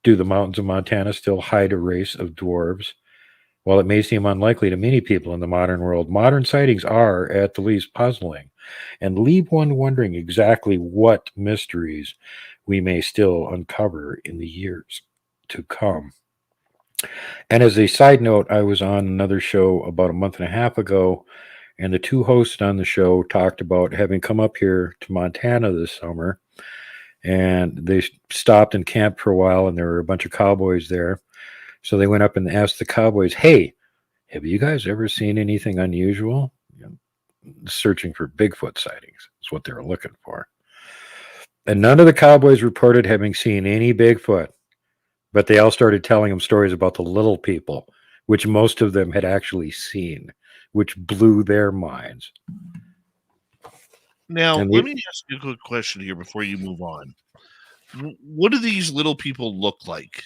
Do the mountains of Montana still hide a race of dwarves? While it may seem unlikely to many people in the modern world, modern sightings are, at the least, puzzling and leave one wondering exactly what mysteries we may still uncover in the years to come. And as a side note, I was on another show about a month and a half ago, and the two hosts on the show talked about having come up here to Montana this summer, and they stopped and camped for a while, and there were a bunch of cowboys there. So they went up and asked the cowboys, hey, have you guys ever seen anything unusual? Searching for Bigfoot sightings is what they were looking for. And none of the cowboys reported having seen any Bigfoot, but they all started telling them stories about the little people, which most of them had actually seen, which blew their minds. Now, And let me ask you a quick question here before you move on. What do these little people look like?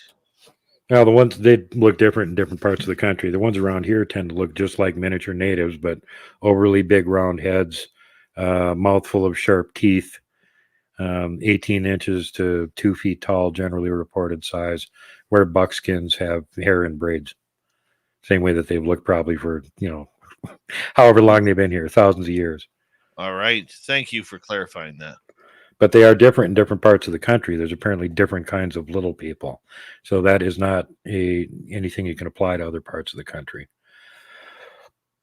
Now, the ones, they look different in different parts of the country. The ones around here tend to look just like miniature natives, but overly big round heads, mouthful of sharp teeth, 18 inches to 2 feet tall, generally reported size, where buckskins have hair and braids. Same way that they've looked probably for, however long they've been here, thousands of years. All right. Thank you for clarifying that. But they are different in different parts of the country. There's apparently different kinds of little people. So that is not anything you can apply to other parts of the country.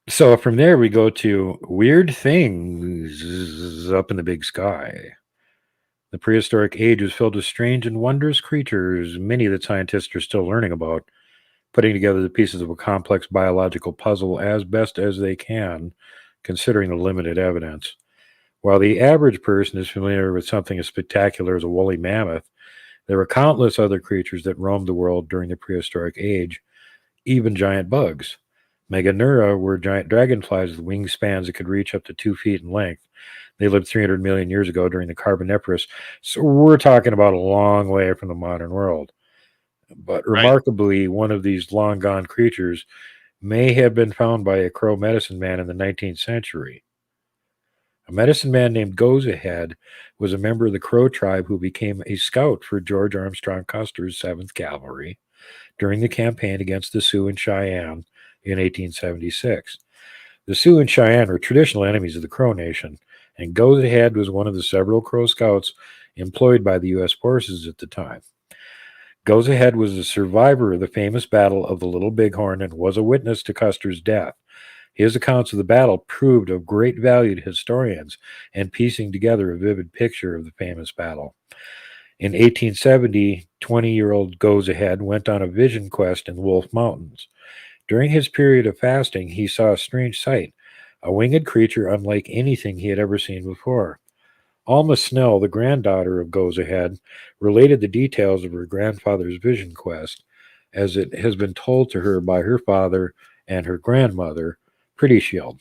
So from there, we go to weird things up in the big sky. The prehistoric age was filled with strange and wondrous creatures, many that scientists are still learning about, putting together the pieces of a complex biological puzzle as best as they can, considering the limited evidence. While the average person is familiar with something as spectacular as a woolly mammoth, there were countless other creatures that roamed the world during the prehistoric age, even giant bugs. Meganeura were giant dragonflies with wingspans that could reach up to 2 feet in length. They lived 300 million years ago during the Carboniferous, so we're talking about a long way from the modern world. But remarkably, one of these long-gone creatures may have been found by a Crow medicine man in the 19th century. A medicine man named Goes Ahead was a member of the Crow tribe who became a scout for George Armstrong Custer's 7th Cavalry during the campaign against the Sioux and Cheyenne in 1876. The Sioux and Cheyenne were traditional enemies of the Crow Nation, and Goes Ahead was one of the several Crow scouts employed by the U.S. forces at the time. Goes Ahead was a survivor of the famous Battle of the Little Bighorn and was a witness to Custer's death. His accounts of the battle proved of great value to historians and piecing together a vivid picture of the famous battle. In 1870, 20-year-old Goes Ahead went on a vision quest in Wolf Mountains. During his period of fasting, he saw a strange sight, a winged creature unlike anything he had ever seen before. Alma Snell, the granddaughter of Goes Ahead, related the details of her grandfather's vision quest, as it has been told to her by her father and her grandmother, Pretty Shield.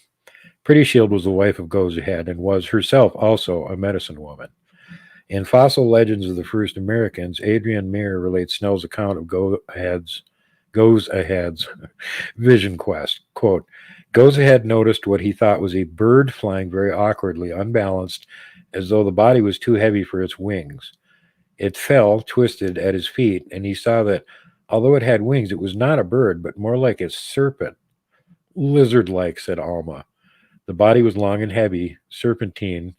Pretty Shield was the wife of Goes Ahead and was herself also a medicine woman. In Fossil Legends of the First Americans, Adrienne Mayer relates Snell's account of Goes Ahead's vision quest. Quote, Goes Ahead noticed what he thought was a bird flying very awkwardly, unbalanced, as though the body was too heavy for its wings. It fell, twisted, at his feet, and he saw that, although it had wings, it was not a bird, but more like a serpent. Lizard-like, said Alma. The body was long and heavy, serpentine,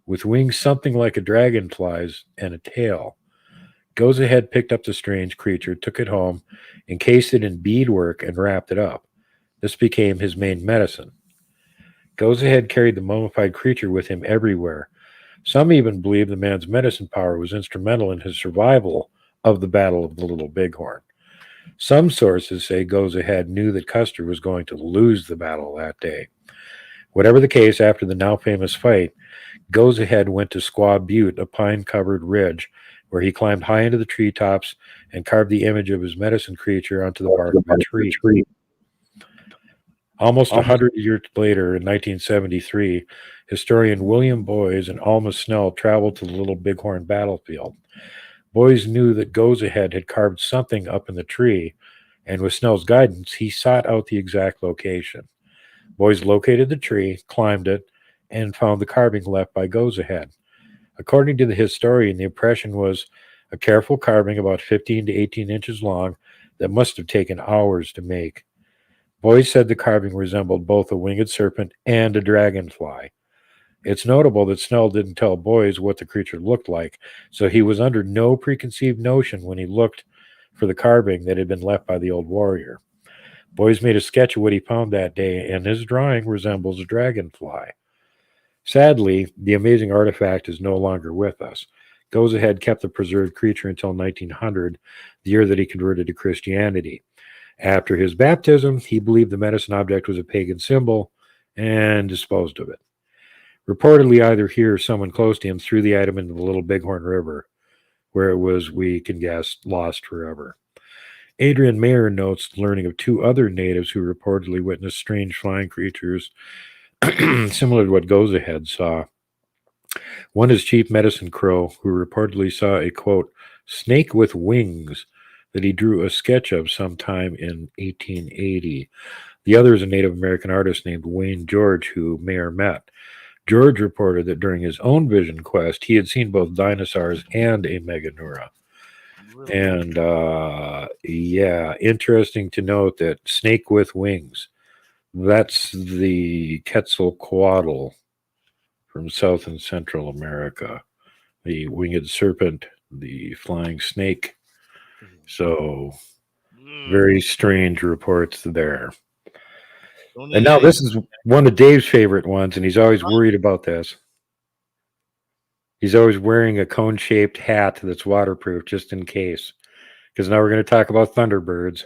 with wings something like a dragonfly's and a tail. Goes Ahead picked up the strange creature, took it home, encased it in beadwork, and wrapped it up. This became his main medicine. Goes Ahead carried the mummified creature with him everywhere. Some even believe the man's medicine power was instrumental in his survival of the Battle of the Little Bighorn. Some sources say Goes Ahead knew that Custer was going to lose the battle that day. Whatever the case, after the now famous fight, Goes Ahead went to Squaw Butte, a pine-covered ridge, where he climbed high into the treetops and carved the image of his medicine creature onto the bark of a tree. Almost 100 years later, in 1973, historian William Boys and Alma Snell traveled to the Little Bighorn battlefield. Boys knew that Goes Ahead had carved something up in the tree, and with Snell's guidance, he sought out the exact location. Boys located the tree, climbed it, and found the carving left by Goes Ahead. According to the historian, the impression was a careful carving about 15 to 18 inches long that must have taken hours to make. Boys said the carving resembled both a winged serpent and a dragonfly. It's notable that Snell didn't tell Boys what the creature looked like, so he was under no preconceived notion when he looked for the carving that had been left by the old warrior. Boys made a sketch of what he found that day, and his drawing resembles a dragonfly. Sadly, the amazing artifact is no longer with us. Goes Ahead kept the preserved creature until 1900, the year that he converted to Christianity. After his baptism, he believed the medicine object was a pagan symbol and disposed of it. Reportedly, either he or someone close to him threw the item into the Little Bighorn River, where it was, we can guess, lost forever. Adrienne Mayer notes learning of two other natives who reportedly witnessed strange flying creatures similar to what Goes Ahead saw. One is Chief Medicine Crow, who reportedly saw a, quote, snake with wings that he drew a sketch of sometime in 1880. The other is a Native American artist named Wayne George, who Mayer met. George reported that during his own vision quest, he had seen both dinosaurs and a meganeura. Really? And, interesting to note that snake with wings, that's the Quetzalcoatl from South and Central America. The winged serpent, the flying snake. So, very strange reports there. And now this is one of Dave's favorite ones, and he's always worried about this. He's always wearing a cone-shaped hat that's waterproof just in case. Because now we're going to talk about thunderbirds.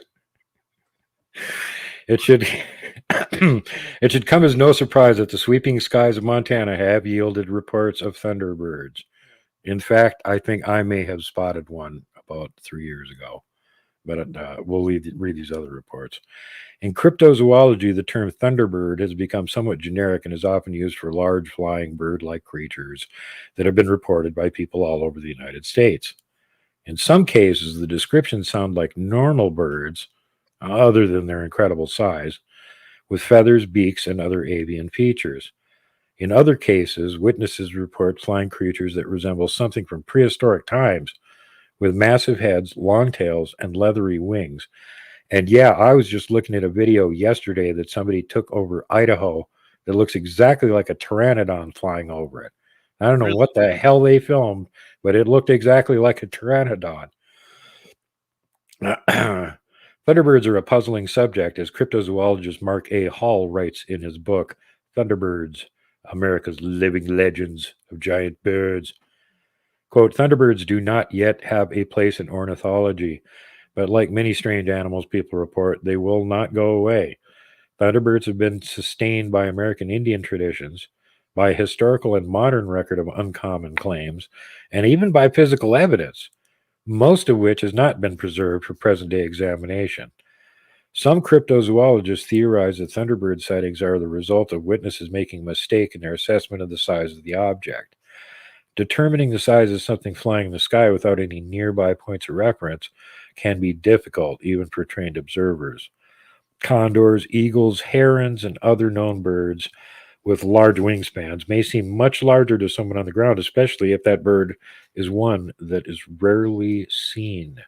It should it should come as no surprise that the sweeping skies of Montana have yielded reports of thunderbirds. In fact, I think I may have spotted one about 3 years ago. But we'll read these other reports. In cryptozoology, the term thunderbird has become somewhat generic and is often used for large flying bird-like creatures that have been reported by people all over the United States. In some cases, the descriptions sound like normal birds, other than their incredible size, with feathers, beaks, and other avian features. In other cases, witnesses report flying creatures that resemble something from prehistoric times, with massive heads, long tails, and leathery wings. And yeah, I was just looking at a video yesterday that somebody took over Idaho that looks exactly like a pteranodon flying over it. I don't know what the hell they filmed, but it looked exactly like a pteranodon. Thunderbirds are a puzzling subject, as cryptozoologist Mark A. Hall writes in his book, Thunderbirds, America's Living Legends of Giant Birds. Quote, Thunderbirds do not yet have a place in ornithology, but like many strange animals people report, they will not go away. Thunderbirds have been sustained by American Indian traditions, by historical and modern record of uncommon claims, and even by physical evidence, most of which has not been preserved for present-day examination. Some cryptozoologists theorize that Thunderbird sightings are the result of witnesses making a mistake in their assessment of the size of the object. Determining the size of something flying in the sky without any nearby points of reference can be difficult, even for trained observers. Condors, eagles, herons, and other known birds with large wingspans may seem much larger to someone on the ground, especially if that bird is one that is rarely seen.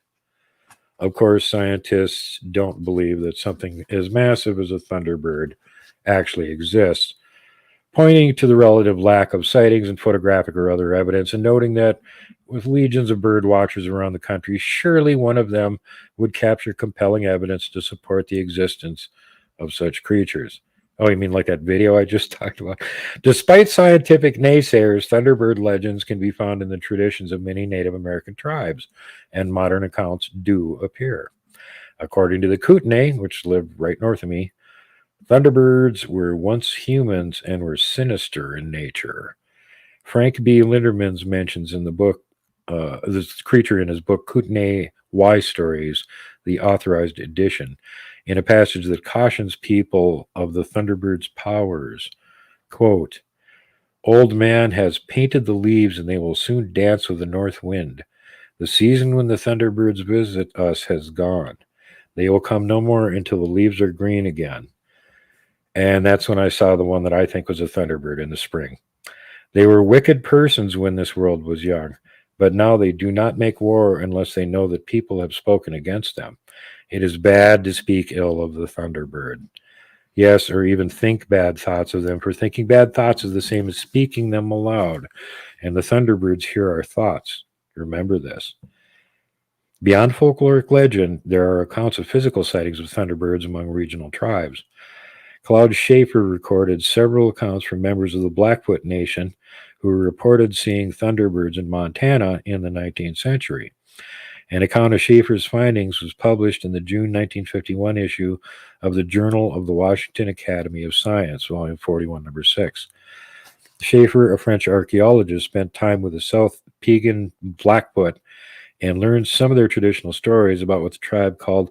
Of course, scientists don't believe that something as massive as a thunderbird actually exists, pointing to the relative lack of sightings and photographic or other evidence, and noting that with legions of bird watchers around the country, surely one of them would capture compelling evidence to support the existence of such creatures. Oh, you mean like that video I just talked about? Despite scientific naysayers, Thunderbird legends can be found in the traditions of many Native American tribes, and modern accounts do appear. According to the Kootenai, which lived right north of me, Thunderbirds were once humans and were sinister in nature. Frank B. Lindermans mentions in the book this creature in his book Kootenai Y Stories, the authorized edition, in a passage that cautions people of the Thunderbird's powers. Quote, "Old man has painted the leaves and they will soon dance with the north wind. The season when the Thunderbirds visit us has gone. They will come no more until the leaves are green again." And that's when I saw the one that I think was a Thunderbird in the spring. "They were wicked persons when this world was young, but now they do not make war unless they know that people have spoken against them. It is bad to speak ill of the Thunderbird. Yes, or even think bad thoughts of them, for thinking bad thoughts is the same as speaking them aloud, and the Thunderbirds hear our thoughts. Remember this." Beyond folkloric legend, there are accounts of physical sightings of Thunderbirds among regional tribes. Claude Schaefer recorded several accounts from members of the Blackfoot Nation who reported seeing Thunderbirds in Montana in the 19th century. An account of Schaefer's findings was published in the June 1951 issue of the Journal of the Washington Academy of Science, volume 41, number 6. Schaefer, a French archaeologist, spent time with the South Piegan Blackfoot and learned some of their traditional stories about what the tribe called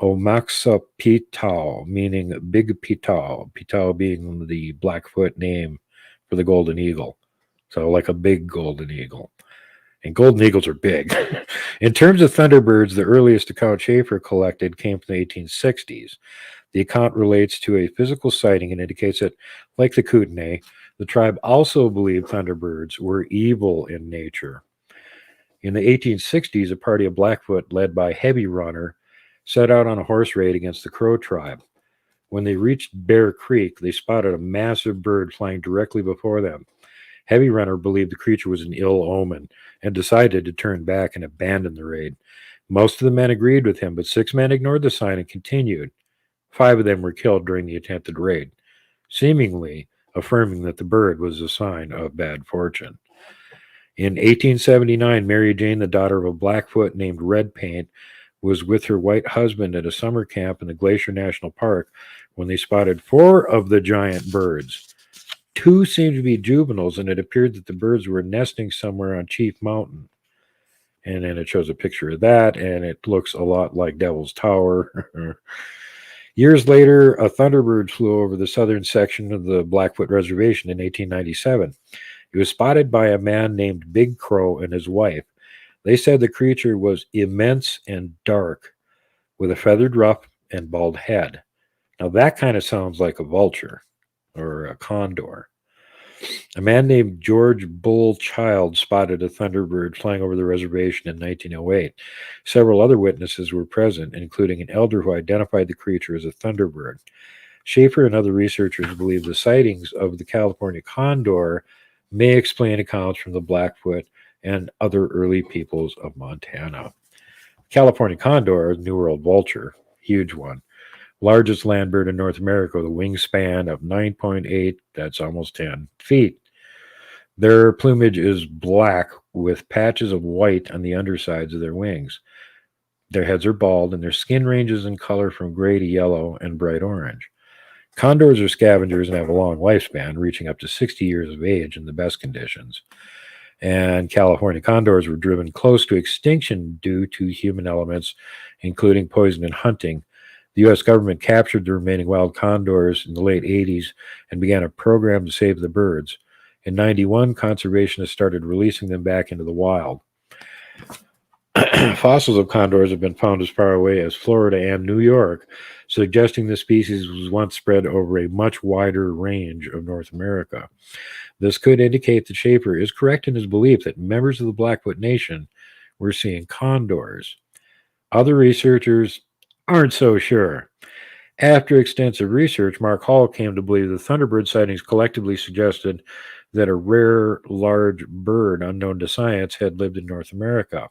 Omaxapetau, meaning big Petau, Petau being the Blackfoot name for the golden eagle. So like a big golden eagle. And golden eagles are big. In terms of Thunderbirds, the earliest account Schaefer collected came from the 1860s. The account relates to a physical sighting and indicates that, like the Kootenai, the tribe also believed Thunderbirds were evil in nature. In the 1860s, a party of Blackfoot led by Heavy Runner set out on a horse raid against the Crow tribe. When they reached Bear Creek, they spotted a massive bird flying directly before them. Heavy Runner believed the creature was an ill omen and decided to turn back and abandon the raid. Most of the men agreed with him, but 6 men ignored the sign and continued. 5 of them were killed during the attempted raid, seemingly affirming that the bird was a sign of bad fortune. In 1879, Mary Jane, the daughter of a Blackfoot named Red Paint, was with her white husband at a summer camp in the Glacier National Park when they spotted 4 of the giant birds. 2 seemed to be juveniles, and it appeared that the birds were nesting somewhere on Chief Mountain. And then it shows a picture of that, and it looks a lot like Devil's Tower. Years later, a Thunderbird flew over the southern section of the Blackfoot Reservation in 1897. It was spotted by a man named Big Crow and his wife. They said the creature was immense and dark, with a feathered ruff and bald head. Now that kind of sounds like a vulture or a condor. A man named George Bull Child spotted a Thunderbird flying over the reservation in 1908. Several other witnesses were present, including an elder who identified the creature as a Thunderbird. Schaefer and other researchers believe the sightings of the California condor may explain accounts from the Blackfoot and other early peoples of Montana. California condor, New World vulture, huge one. Largest land bird in North America with a wingspan of 9.8, that's almost 10 feet. Their plumage is black with patches of white on the undersides of their wings. Their heads are bald and their skin ranges in color from gray to yellow and bright orange. Condors are scavengers and have a long lifespan, reaching up to 60 years of age in the best conditions. And California condors were driven close to extinction due to human elements, including poison and hunting, The U.S. government captured the remaining wild condors in the late 80s and began a program to save the birds. In 91, conservationists started releasing them back into the wild. Fossils of condors have been found as far away as Florida and New York, suggesting the species was once spread over a much wider range of North America. This could indicate that Schaefer is correct in his belief that members of the Blackfoot Nation were seeing condors. Other researchers aren't so sure. After extensive research, Mark Hall came to believe the Thunderbird sightings collectively suggested that a rare, large bird unknown to science had lived in North America.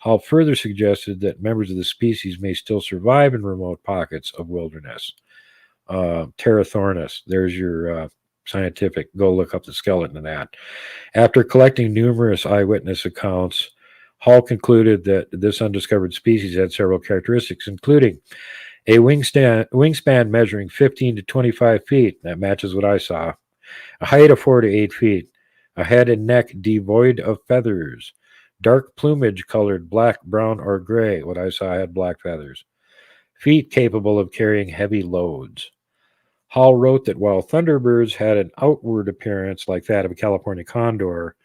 Hall further suggested that members of the species may still survive in remote pockets of wilderness. Pterothornis, there's your scientific, go look up the skeleton of that. After collecting numerous eyewitness accounts, Hall concluded that this undiscovered species had several characteristics, including a wingspan measuring 15 to 25 feet, that matches what I saw, a height of 4 to 8 feet, a head and neck devoid of feathers, dark plumage colored black, brown, or gray, what I saw had black feathers, feet capable of carrying heavy loads. Hall wrote that while thunderbirds had an outward appearance like that of a California condor,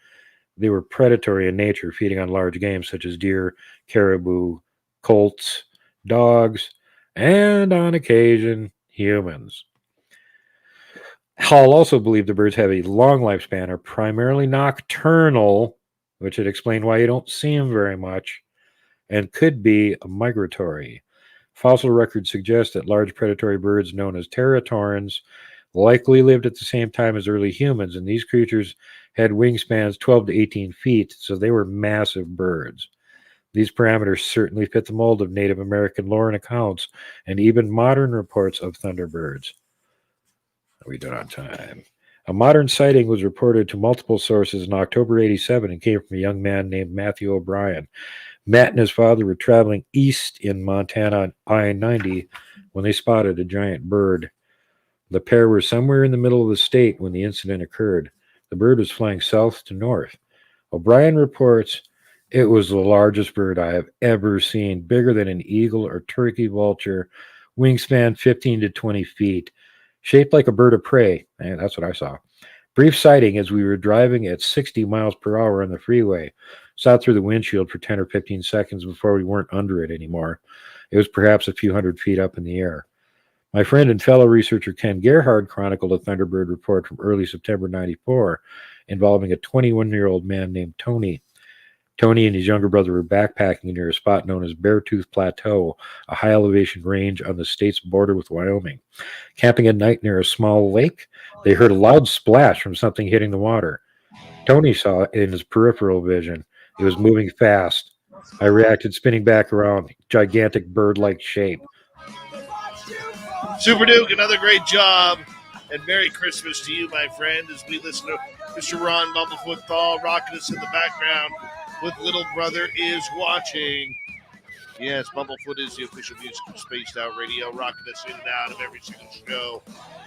they were predatory in nature, feeding on large game such as deer, caribou, colts, dogs, and on occasion, humans. Hall also believed the birds have a long lifespan, are primarily nocturnal, which would explain why you don't see them very much, and could be migratory. Fossil records suggest that large predatory birds known as teratorns likely lived at the same time as early humans, and these creatures had wingspans 12 to 18 feet, so they were massive birds. These parameters certainly fit the mold of Native American lore and accounts, and even modern reports of thunderbirds. Are we done on time? A modern sighting was reported to multiple sources in October 87 and came from a young man named Matthew O'Brien. Matt and his father were traveling east in Montana on I-90 when they spotted a giant bird. The pair were somewhere in the middle of the state when the incident occurred. The bird was flying south to north. O'Brien reports, "It was the largest bird I have ever seen, bigger than an eagle or turkey vulture, wingspan 15 to 20 feet, shaped like a bird of prey." And that's what I saw. Brief sighting as we were driving at 60 miles per hour on the freeway. Saw through the windshield for 10 or 15 seconds before we weren't under it anymore. It was perhaps a few hundred feet up in the air. My friend and fellow researcher Ken Gerhard chronicled a Thunderbird report from early September 94 involving a 21-year-old man named Tony. Tony and his younger brother were backpacking near a spot known as Beartooth Plateau, a high-elevation range on the state's border with Wyoming. Camping at night near a small lake, they heard a loud splash from something hitting the water. Tony saw it in his peripheral vision. It was moving fast. I reacted, spinning back around, gigantic bird-like shape. Super Duke, another great job. And Merry Christmas to you, my friend, as we listen to Mr. Ron Bumblefoot Thal rocking us in the background with Little Brother Is Watching. Yes, Bumblefoot is the official music of Spaced Out Radio, rocking us in and out of every single show.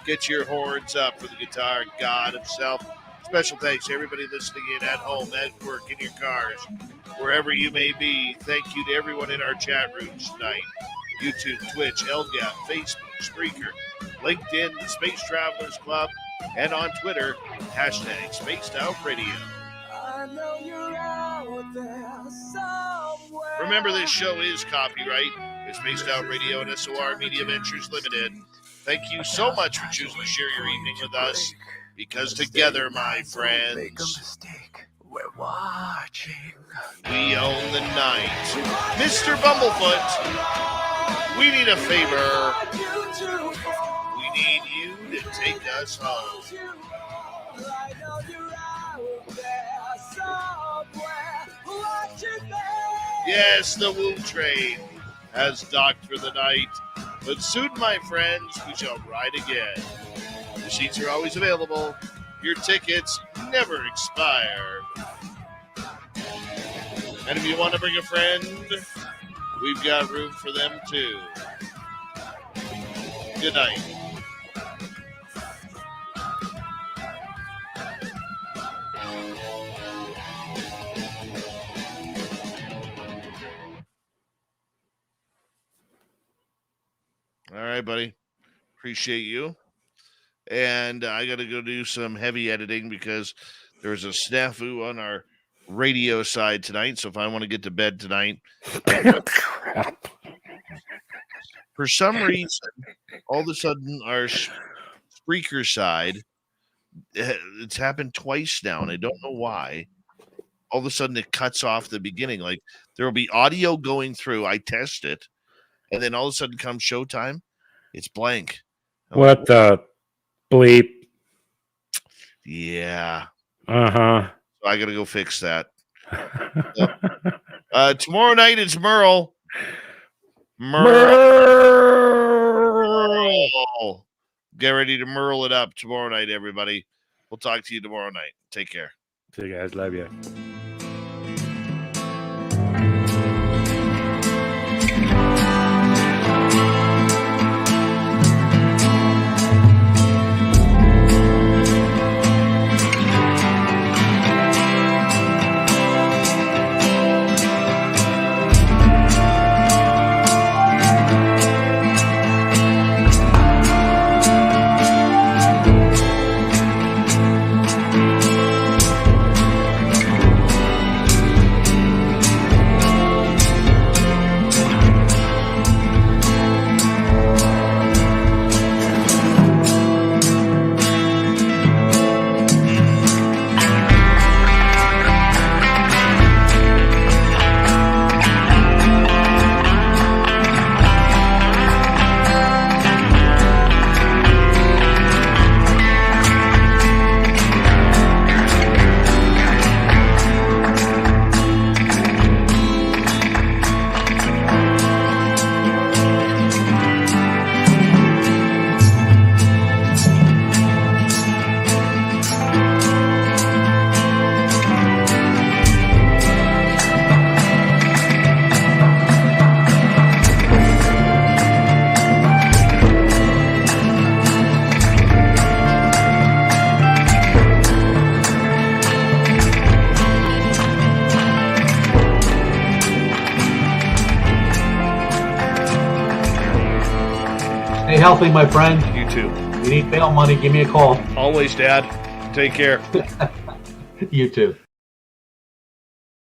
Get your horns up for the guitar god himself. Special thanks to everybody listening in at home, at work, in your cars, wherever you may be. Thank you to everyone in our chat rooms tonight. YouTube, Twitch, LGAP, Facebook, Spreaker, LinkedIn, the Space Travelers Club, and on Twitter, hashtag Spaced Out Radio. Remember, this show is copyright. It's Spaced Out Radio and SOR Media Ventures Limited. Thank you so much for choosing to share your evening with us, because together, my friends, we're watching. We own the night. Mr. Bumblefoot, we need a favor. We need you to take us home. Yes, the Woo Train has docked for the night, but soon, my friends, we shall ride again. The seats are always available. Your tickets never expire. And if you want to bring a friend, we've got room for them too. Good night. buddy. Appreciate you. And I got to go do some heavy editing because there's a snafu on our radio side tonight. So if I want to get to bed tonight, Crap. for some reason, all of a sudden our Spreaker side, it's happened twice now, and I don't know why. All of a sudden it cuts off the beginning. Like there will be audio going through. I test it, and then all of a sudden comes showtime, it's blank. What the bleep? Yeah. Uh-huh. So I got to go fix that. Tomorrow night it's Merle. Merle. Get ready to Merle it up tomorrow night, everybody. We'll talk to you tomorrow night. Take care. See you guys. Love you. Stay healthy, my friend. You too. You need bail money, give me a call. Always, Dad. Take care. You too.